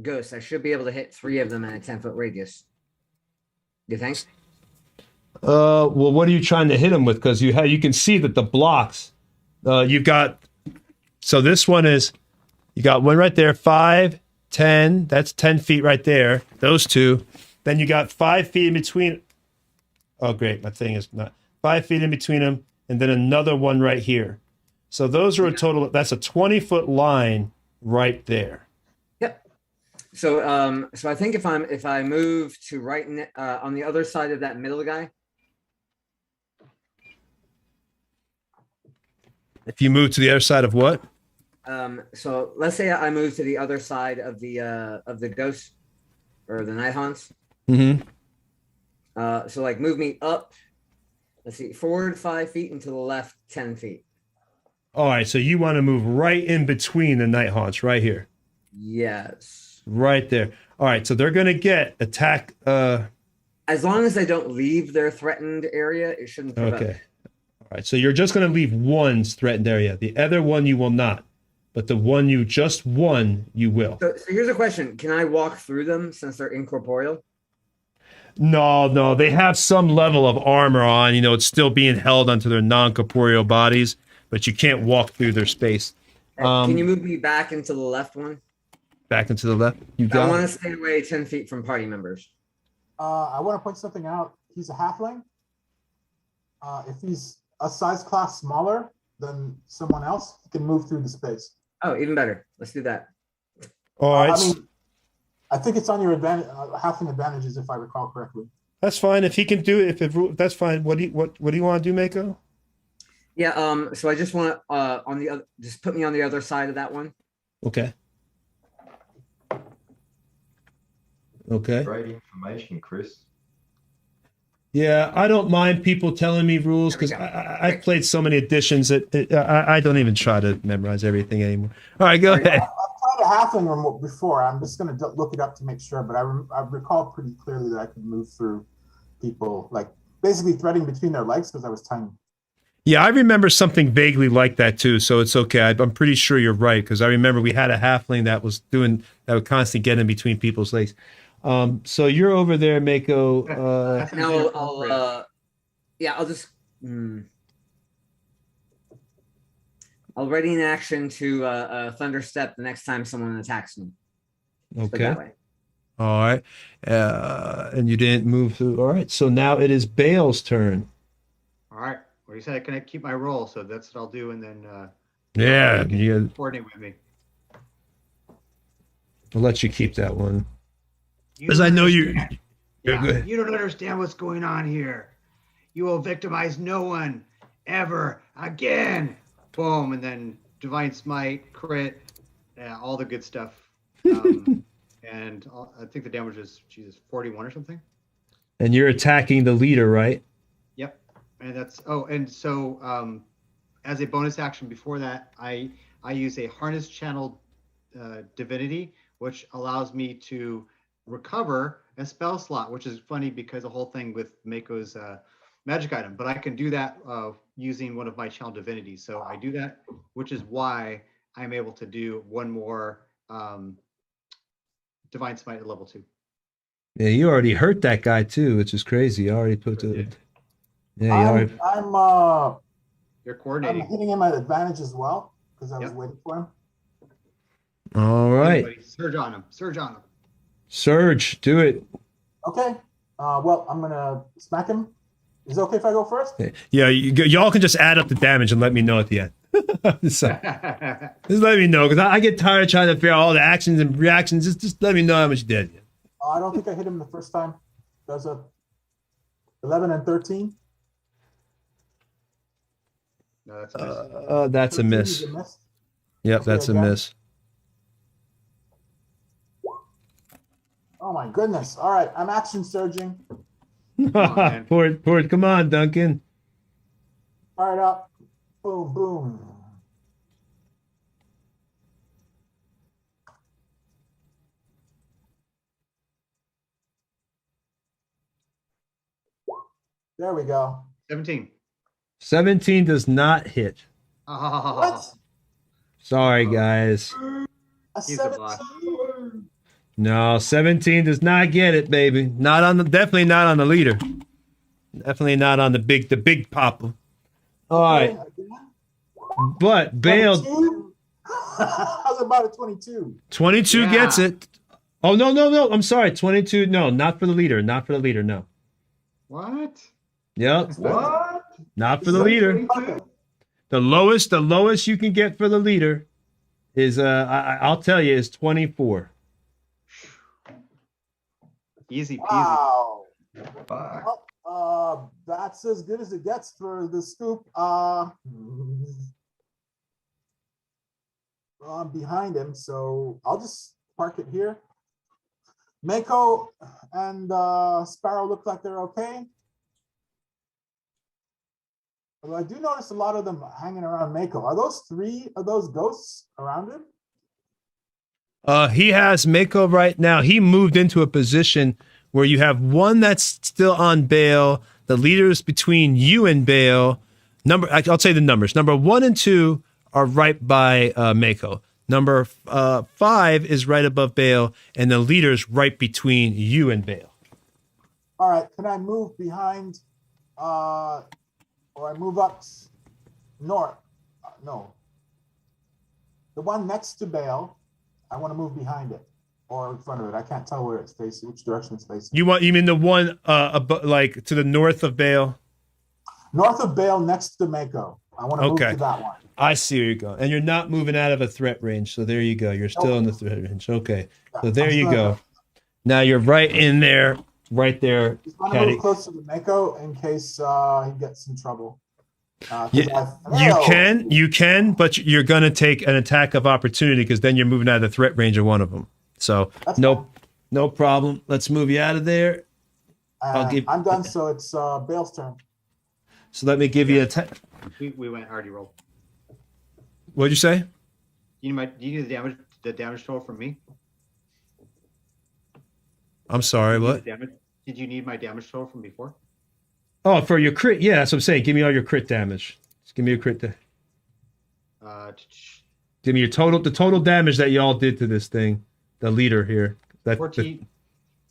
ghost, I should be able to hit 3 of them in a 10-foot radius. You think? Well, what are you trying to hit him with? Because you can see that the blocks, you've got. So this one is, you got one right there, 5, 10. That's 10 feet right there. Those two. Then you got 5 feet in between. Oh, great. My thing is not 5 feet in between them, and then another one right here. So those are a total. That's a 20-foot line right there. Yep. So so I think if I move to right on the other side of that middle guy. If you move to the other side of what? So let's say I move to the other side of the ghost or the night haunts. Mm-hmm. So like move me up. Let's see, forward 5 feet and to the left 10 feet. All right, so you want to move right in between the night haunts, right here. Yes. Right there. All right, so they're gonna get attack. As long as they don't leave their threatened area, it shouldn't provoke. Okay. All right, so you're just gonna leave one's threatened area. The other one you will not, but the one you just won, you will. So here's a question: can I walk through them since they're incorporeal? No, they have some level of armor on. You know, it's still being held onto their non-corporeal bodies, but you can't walk through their space. Can you move me back into the left one? Back into the left? You I got want it? to stay away 10 feet from party members. I want to point something out. He's a halfling. If he's a size class smaller than someone else, he can move through the space. Oh, even better. Let's do that. All right. I mean, I think it's on your advantage, halfling advantages, if I recall correctly. That's fine. If he can do it, that's fine. What do you want to do, Mako? Yeah. So I just want to just put me on the other side of that one. Okay. Okay. Great information, Chris. Yeah, I don't mind people telling me rules because I've played so many editions that I don't even try to memorize everything anymore. All right, go ahead. I've played a halfling before. I'm just going to look it up to make sure, but I recall pretty clearly that I could move through people, like basically threading between their legs because I was tiny. Yeah, I remember something vaguely like that too, so it's okay. I'm pretty sure you're right because I remember we had a halfling that would constantly get in between people's legs. So you're over there, Mako. Now I'll just I'll ready an action to thunder step the next time someone attacks me. Just put it Okay. that way. All right. And you didn't move through. All right. So now it is Bale's turn. All right. Well, you said I can keep my roll, so that's what I'll do, and then Yeah. you can coordinate with me. I'll let you keep that one. You Because I know you're good. You don't understand what's going on here. You will victimize no one ever again. Boom, and then divine smite, crit, all the good stuff. And I think the damage is 41 or something. And you're attacking the leader, right? Yep. And that's so as a bonus action before that, I use a harness channel divinity, which allows me to recover a spell slot, which is funny because the whole thing with Mako's magic item, but I can do that using one of my channel divinities. So I do that, which is why I'm able to do one more divine smite at level 2. Yeah, you already hurt that guy too, which is crazy. You already put the. Yeah, you already. You're I'm coordinating. hitting him at advantage as well because I was Yep. waiting for him. All right. Anybody, surge on him. Surge on him. Surge, do it. Okay. Well, I'm gonna smack him. Is it okay if I go first? Yeah, y'all can just add up the damage and let me know at the end. Just let me know because I get tired of trying to figure out all the actions and reactions. Just let me know how much you did. I don't think I hit him the first time. Does a 11 and 13. No, that's a miss. That's a 13 miss. is a miss. Yep, Okay, that's a again. miss. Oh my goodness. All right, I'm action surging. man. Pour it. Come on, Duncan. Fire it up. Boom, boom. There we go. 17. 17 does not hit. Oh, What? Sorry, guys. A He's a bot. 17? No, 17 does not get it, baby. Not on the, definitely not on the leader. Definitely not on the big papa. All right, but Bale 22? I was about a 22. 22 Yeah. gets it. Oh no! I'm sorry, 22. No, not for the leader. Not for the leader. No. What? Yep, What? not for the leader. The lowest you can get for the leader is I'll tell you is 24. Easy peasy. Wow. Fuck. That's as good as it gets for the scoop. I'm behind him, so I'll just park it here. Mako and Sparrow look like they're okay. Although I do notice a lot of them hanging around Mako. Are those three of those ghosts around him? He has Mako right now. He moved into a position where you have one that's still on Bale. The leaders between you and Bale. I'll say the numbers. Number 1 and 2 are right by Mako. Number 5 is right above Bale, and the leader's right between you and Bale. All right, can I move behind, or I move up north? No. The one next to Bale, I want to move behind it or in front of it. I can't tell where it's facing, which direction it's facing. You mean the one like to the north of Bale? North of Bale, next to Mako. I want to move Okay. to that one. I see where you're going. And you're not moving out of a threat range, so there you go. You're still in the threat range. Okay. So there you go. Now you're right in there, right there. Just want to Caddy. move closer to Mako in case he gets in trouble. 'Cause Yeah, I you can, but you're going to take an attack of opportunity because then you're moving out of the threat range of one of them. So That's no problem. Let's move you out of there. I'm done, so it's Bale's turn. So let me give you a. We went already rolled. What'd you say? You need the damage total from me? I'm sorry. You need What? the damage- Did you need my damage total from before? Oh, for your crit. Yeah, that's what I'm saying. Give me all your crit damage. Just give me your crit. Give me your the total damage that y'all did to this thing. The leader here. 14.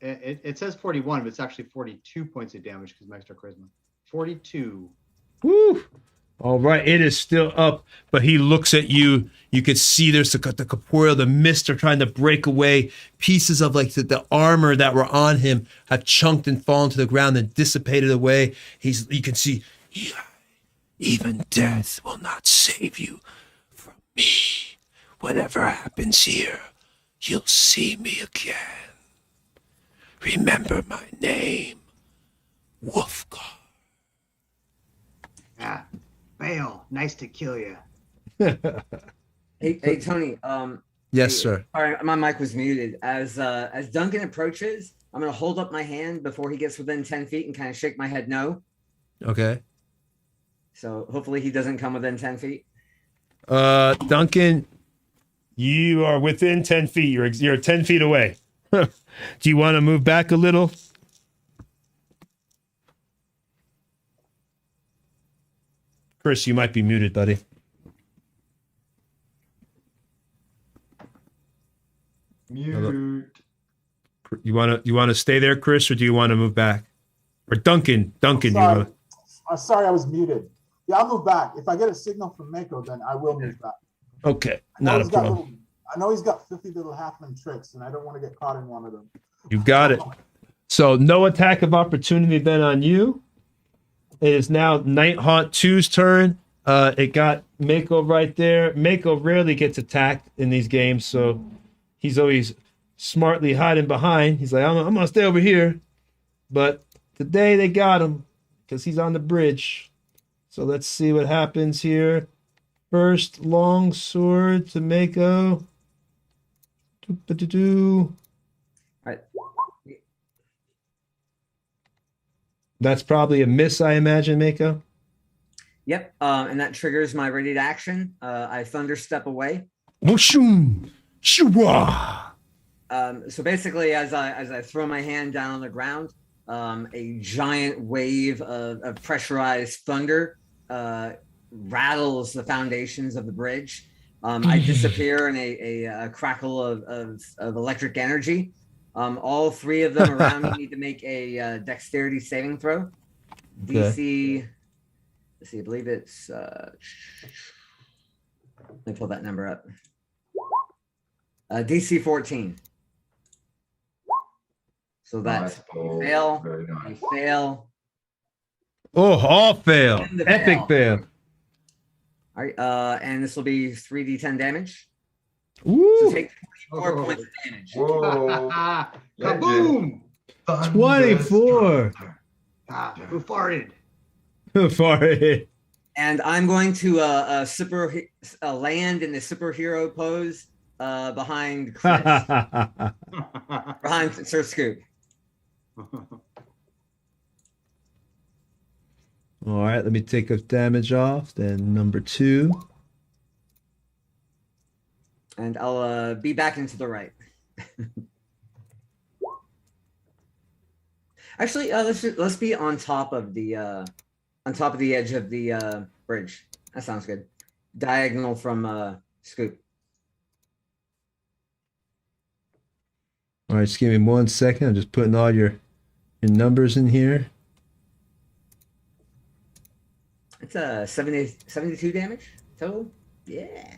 It says 41, but it's actually 42 points of damage because of my extra charisma. 42. Woo! All right, it is still up, but he looks at you. You can see there's the corporeal, the mist are trying to break away. Pieces of like the armor that were on him have chunked and fallen to the ground and dissipated away. You can see, even death will not save you from me. Whatever happens here, you'll see me again. Remember my name, Wolfgar. Ah, Bale, nice to kill you. Hey Tony. Yes, hey, sir. All right, my mic was muted. As Duncan approaches, I'm gonna hold up my hand before he gets within 10 feet and kind of shake my head no. Okay. So hopefully he doesn't come within 10 feet. Duncan, you are within 10 feet. You're 10 feet away. Do you want to move back a little? Chris, you might be muted, buddy. Mute. You want to stay there, Chris, or do you want to move back? Or Duncan, you Sorry. want Sorry, I was muted. Yeah, I'll move back. If I get a signal from Mako, then I will move back. Okay, I know not a he's got problem. I know he's got 50 little halfling tricks, and I don't want to get caught in one of them. You got it. So no attack of opportunity then on you. It is now Night Haunt 2's turn. It got Mako right there. Mako rarely gets attacked in these games, so he's always smartly hiding behind. He's like, I'm gonna stay over here. But today they got him because he's on the bridge. So let's see what happens here. First long sword to Mako. All right. That's probably a miss, I imagine, Mako. Yep. And that triggers my ready to action. I thunder step away. Whooshum! Shua! So basically, as I throw my hand down on the ground, a giant wave of pressurized thunder rattles the foundations of the bridge. I disappear in a crackle of electric energy. All three of them around me need to make a dexterity saving throw. DC, let's see, I believe it's, let me pull that number up. DC 14. So that's Nice, Paul. fail, Very nice. you fail. Oh, all fail. And the Epic fail. All right, and this will be 3d10 damage. So Woo! take 24 points of damage. Whoa. Kaboom! 24. Who farted? Farted. And I'm going to land in the superhero pose behind Chris, behind Sir Scoop. All right, let me take a damage off. Then number 2. And I'll be back into the right. Actually, let's be on top of the edge of the bridge. That sounds good. Diagonal from Scoop. All right, just give me 1 second. I'm just putting all your numbers in here. It's 72 damage total. Yeah.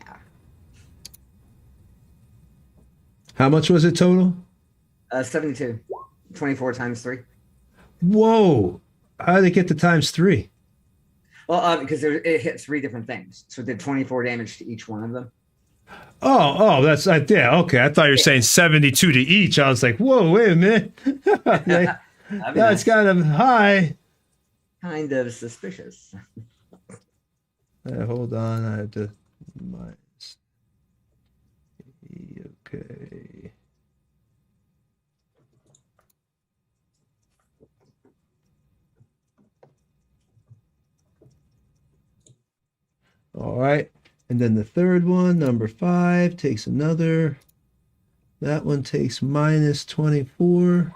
How much was it total? 72. 24 times 3. Whoa! How did it get to times 3? Well, because it hit 3 different things, so it did 24 damage to each one of them. Oh, that's yeah. Okay, I thought you were saying 72 to each. I was like, whoa, wait a minute. Like, that's nice. kind of high. Kind of suspicious. Hold on, I have to minus. Okay. All right. And then the third one, number 5, takes another. That one takes minus 24.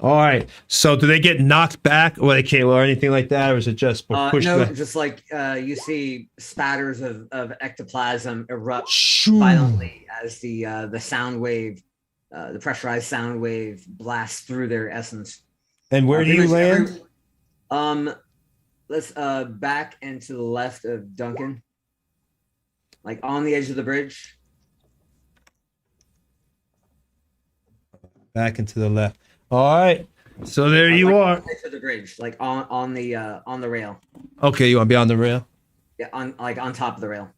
All right. So do they get knocked back or they can't or anything like that? Or is it just pushed No, back? just like you see spatters of ectoplasm erupt Shoo. violently as the sound wave, the pressurized sound wave blasts through their essence. And where do Pretty you much land? Let's back and to the left of Duncan, like on the edge of the bridge. Back and to the left. All right. So there you are. On the edge of the bridge, like on the rail. Okay, you want to be on the rail? Yeah, on top of the rail.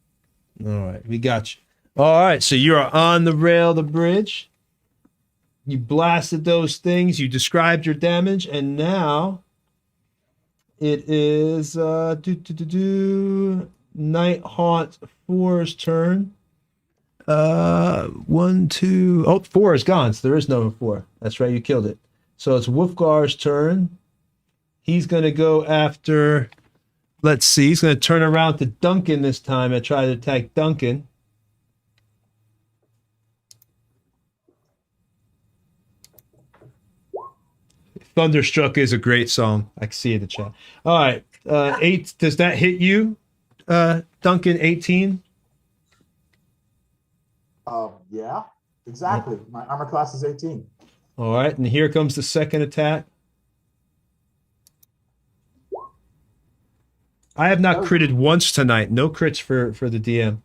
All right, we got you. All right, so you are on the rail of the bridge. You blasted those things. You described your damage, and now it is Night Haunt 4's turn. 1, 2. Oh, 4 is gone. So there is no 4. That's right. You killed it. So it's Wolfgar's turn. He's going to go after. Let's see. He's going to turn around to Duncan this time and try to attack Duncan. Thunderstruck is a great song. I can see it in the chat. All right. 8. Does that hit you, Duncan? 18? Yeah, exactly. My armor class is 18. All right. And here comes the second attack. I have not critted once tonight. No crits for the DM.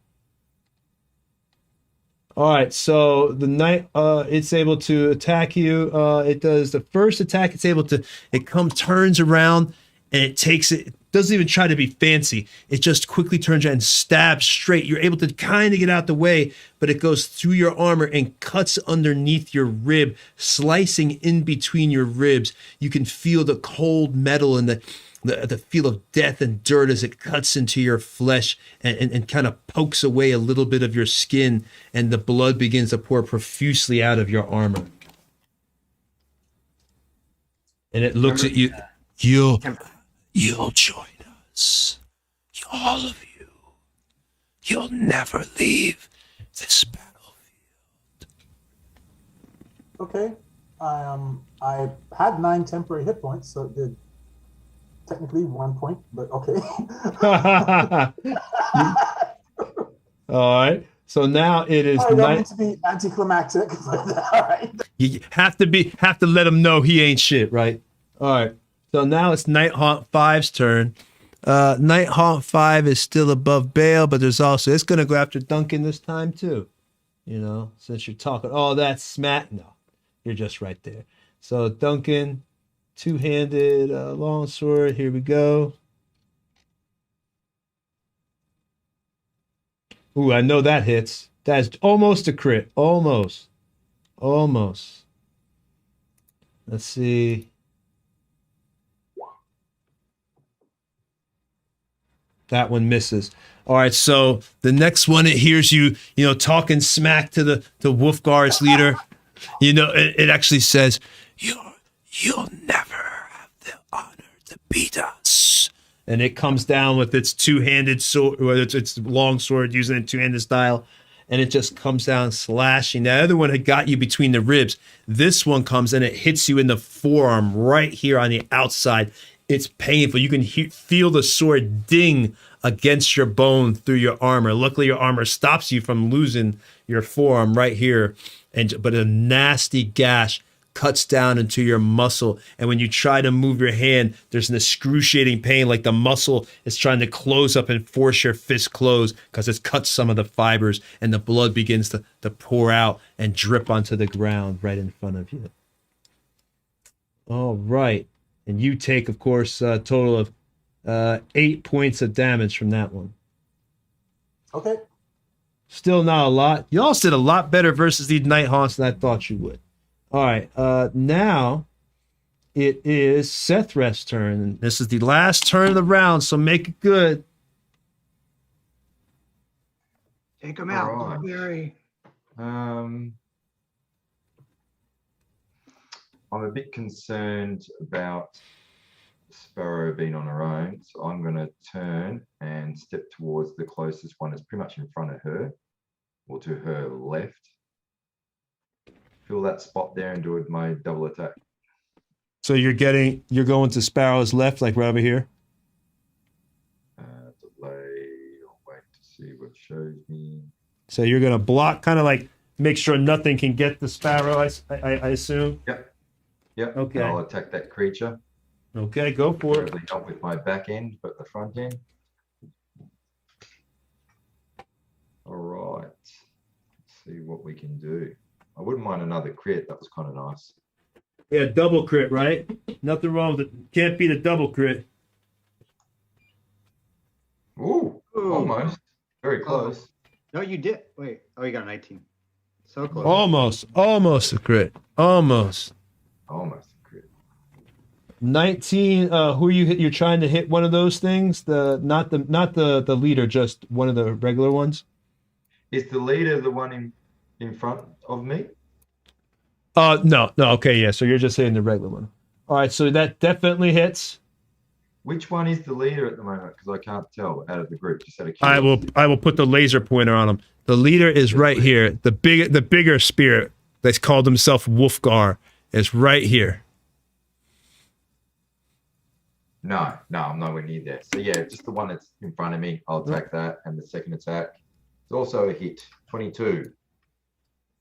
All right, so the knight, it's able to attack you. It does the first attack. It's able to. It turns around, and it takes it. It doesn't even try to be fancy. It just quickly turns around and stabs straight. You're able to kind of get out the way, but it goes through your armor and cuts underneath your rib, slicing in between your ribs. You can feel the cold metal and the feel of death and dirt as it cuts into your flesh and kind of pokes away a little bit of your skin, and the blood begins to pour profusely out of your armor. And it looks at you. You'll join us. All of you. You'll never leave this battlefield. Okay. I had 9 temporary hit points, so it did technically 1 point, but okay. All right. So now it is I don't mean night. to be anticlimactic, but all right. You have to let him know he ain't shit, right? All right. So now it's Nighthaunt 5's turn. Nighthaunt 5 is still above Bale, but there's also it's gonna go after Duncan this time too. You know, since you're talking, oh, that's smack. No, you're just right there. So Duncan, two-handed longsword. Here we go. Ooh, I know that hits. That's almost a crit. Almost. Let's see. That one misses. All right, so the next one, it hears you, talking smack to the Wolfguard's leader. It actually says, You'll never have the honor to beat us. And it comes down with its two-handed sword, or its long sword, using it two-handed style, and it just comes down slashing. The other one had got you between the ribs. This one comes and it hits you in the forearm right here on the outside. It's painful. You can feel the sword ding against your bone through your armor. Luckily, your armor stops you from losing your forearm right here. But a nasty gash cuts down into your muscle. And when you try to move your hand, there's an excruciating pain, like the muscle is trying to close up and force your fist closed because it's cut some of the fibers, and the blood begins to pour out and drip onto the ground right in front of you. All right. And you take, of course, a total of 8 points of damage from that one. Okay. Still not a lot. You all did a lot better versus these Nighthaunts than I thought you would. All right. Now it is Sethreth's turn. This is the last turn of the round, so make it good. Take him out, Alright. Blueberry. I'm a bit concerned about Sparrow being on her own, so I'm going to turn and step towards the closest one that's pretty much in front of her, or to her left. Fill that spot there and do it my double attack. So you're going to Sparrow's left, like right over here? Delay, I'll wait to see what shows me. So you're going to block, kind of like make sure nothing can get the Sparrow, I assume? Yep. Okay. And I'll attack that creature. Okay, go for it. Preferably not with my back end, but the front end. All right. Let's see what we can do. I wouldn't mind another crit. That was kind of nice. Yeah, double crit, right? Nothing wrong with it. Can't beat a double crit. Ooh, almost. Very close. No, you did. Wait. Oh, you got a 19. So close. Almost a crit. Almost a crit. 19. Who you hit? You're trying to hit one of those things. Not the leader, just one of the regular ones. Is the leader the one in front of me? No. Okay, yeah. So you're just hitting the regular one. All right. So that definitely hits. Which one is the leader at the moment? Because I can't tell out of the group. Just out of curiosity. I will put the laser pointer on him. The leader is right here. The bigger spirit that's called himself Wolfgar is right here. No, I'm nowhere near there. So yeah, just the one that's in front of me. I'll attack that, and the second attack is also a hit. 22.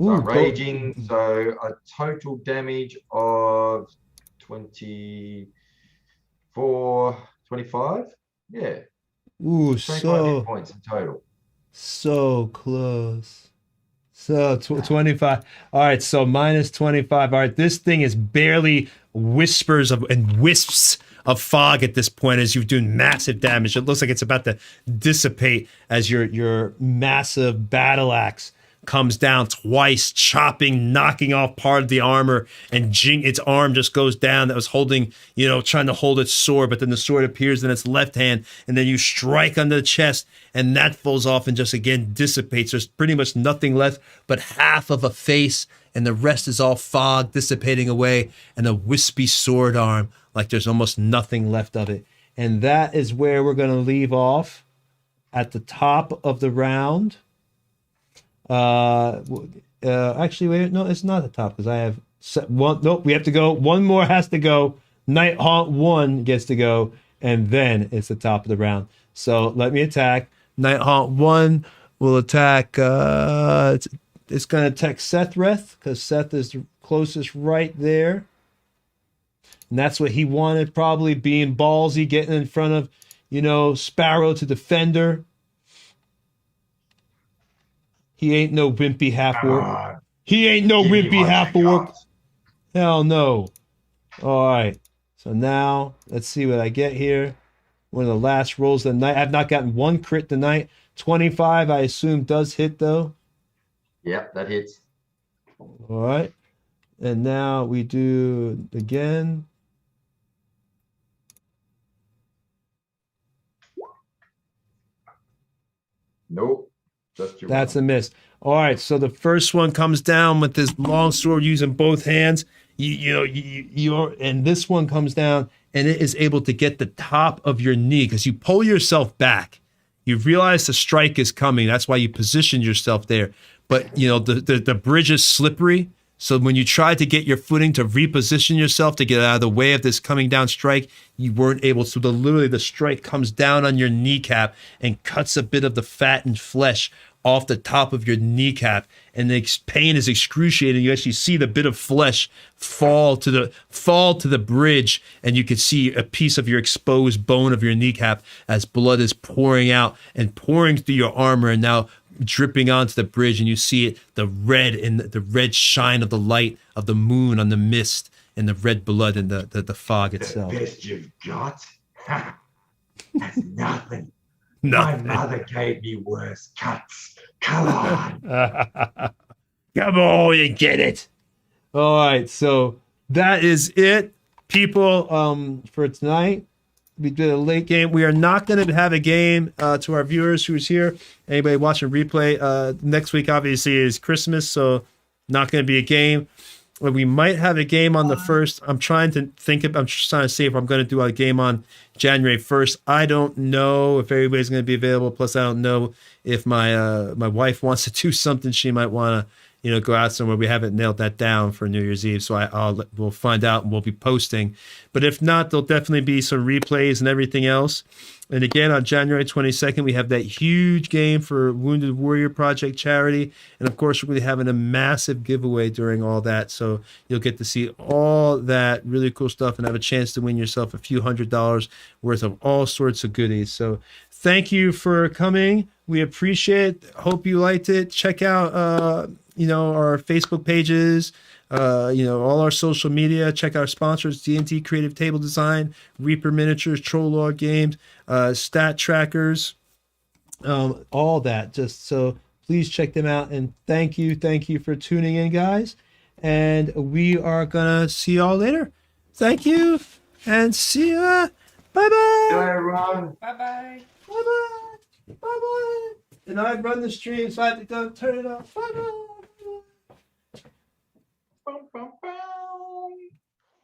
So I'm raging. So a total damage of 24, 25. Yeah. Ooh, 25 hit points in total. So close. So 25. All right, so minus 25. All right, this thing is barely whispers and wisps of fog at this point as you're doing massive damage. It looks like it's about to dissipate as your massive battle axe comes down twice, chopping, knocking off part of the armor, and its arm just goes down that was holding, trying to hold its sword, but then the sword appears in its left hand, and then you strike on the chest, and that falls off and just again dissipates. There's pretty much nothing left but half of a face, and the rest is all fog dissipating away, and a wispy sword arm, like there's almost nothing left of it. And that is where we're going to leave off at the top of the round. Actually, wait, no, it's not the top because I have One, nope, we have to go. One more has to go. Nighthaunt 1 gets to go, and then it's the top of the round. So let me attack. Nighthaunt 1 will attack. It's going to attack Sethreth because Seth is the closest right there. And that's what he wanted, probably being ballsy, getting in front of, Sparrow to defender. He ain't no wimpy half-orc. He ain't no wimpy half-orc. Hell no. All right. So now, let's see what I get here. One of the last rolls of the night. I've not gotten one crit tonight. 25, I assume, does hit, though. Yep, that hits. All right. And now we do again. Nope. That's a miss. All right, so the first one comes down with this long sword using both hands. And this one comes down and it is able to get the top of your knee because you pull yourself back. You realize the strike is coming. That's why you position yourself there. But the bridge is slippery. So when you tried to get your footing to reposition yourself to get out of the way of this coming down strike, you weren't able. So literally the strike comes down on your kneecap and cuts a bit of the fat and flesh off the top of your kneecap, and the pain is excruciating. You actually see the bit of flesh fall to the bridge, and you can see a piece of your exposed bone of your kneecap as blood is pouring out and pouring through your armor, and now dripping onto the bridge, and you see it, the red shine of the light of the moon on the mist, and the red blood in the fog itself. The best you've got? That's nothing. Nothing. My mother gave me worse cuts. Come on. Come on, you get it. All right, so that is it, people, for tonight. We did a late game. We are not going to have a game to our viewers who's here. Anybody watching replay, next week obviously is Christmas, so not going to be a game. We might have a game on the 1st. I'm trying to see if I'm going to do a game on January 1st. I don't know if everybody's going to be available. Plus, I don't know if my wife wants to do something. She might want to, go out somewhere. We haven't nailed that down for New Year's Eve, so we'll find out and we'll be posting. But if not, there'll definitely be some replays and everything else. And again, on January 22nd, we have that huge game for Wounded Warrior Project charity. And of course, we're going to be having a massive giveaway during all that. So you'll get to see all that really cool stuff and have a chance to win yourself a few $100s worth of all sorts of goodies. So thank you for coming. We appreciate it. Hope you liked it. Check out, our Facebook pages, all our social media. Check our sponsors, D&D Creative Table Design, Reaper Miniatures, Troll Lord Games, Stat Trackers, all that. Just so please check them out. And thank you for tuning in, guys. And we are going to see y'all later. Thank you and see ya. Bye-bye. Bye, everyone. Bye-bye. Bye-bye. Bye-bye. And I run the stream, so I have to go turn it off. Bye-bye. Bum, bum, bum.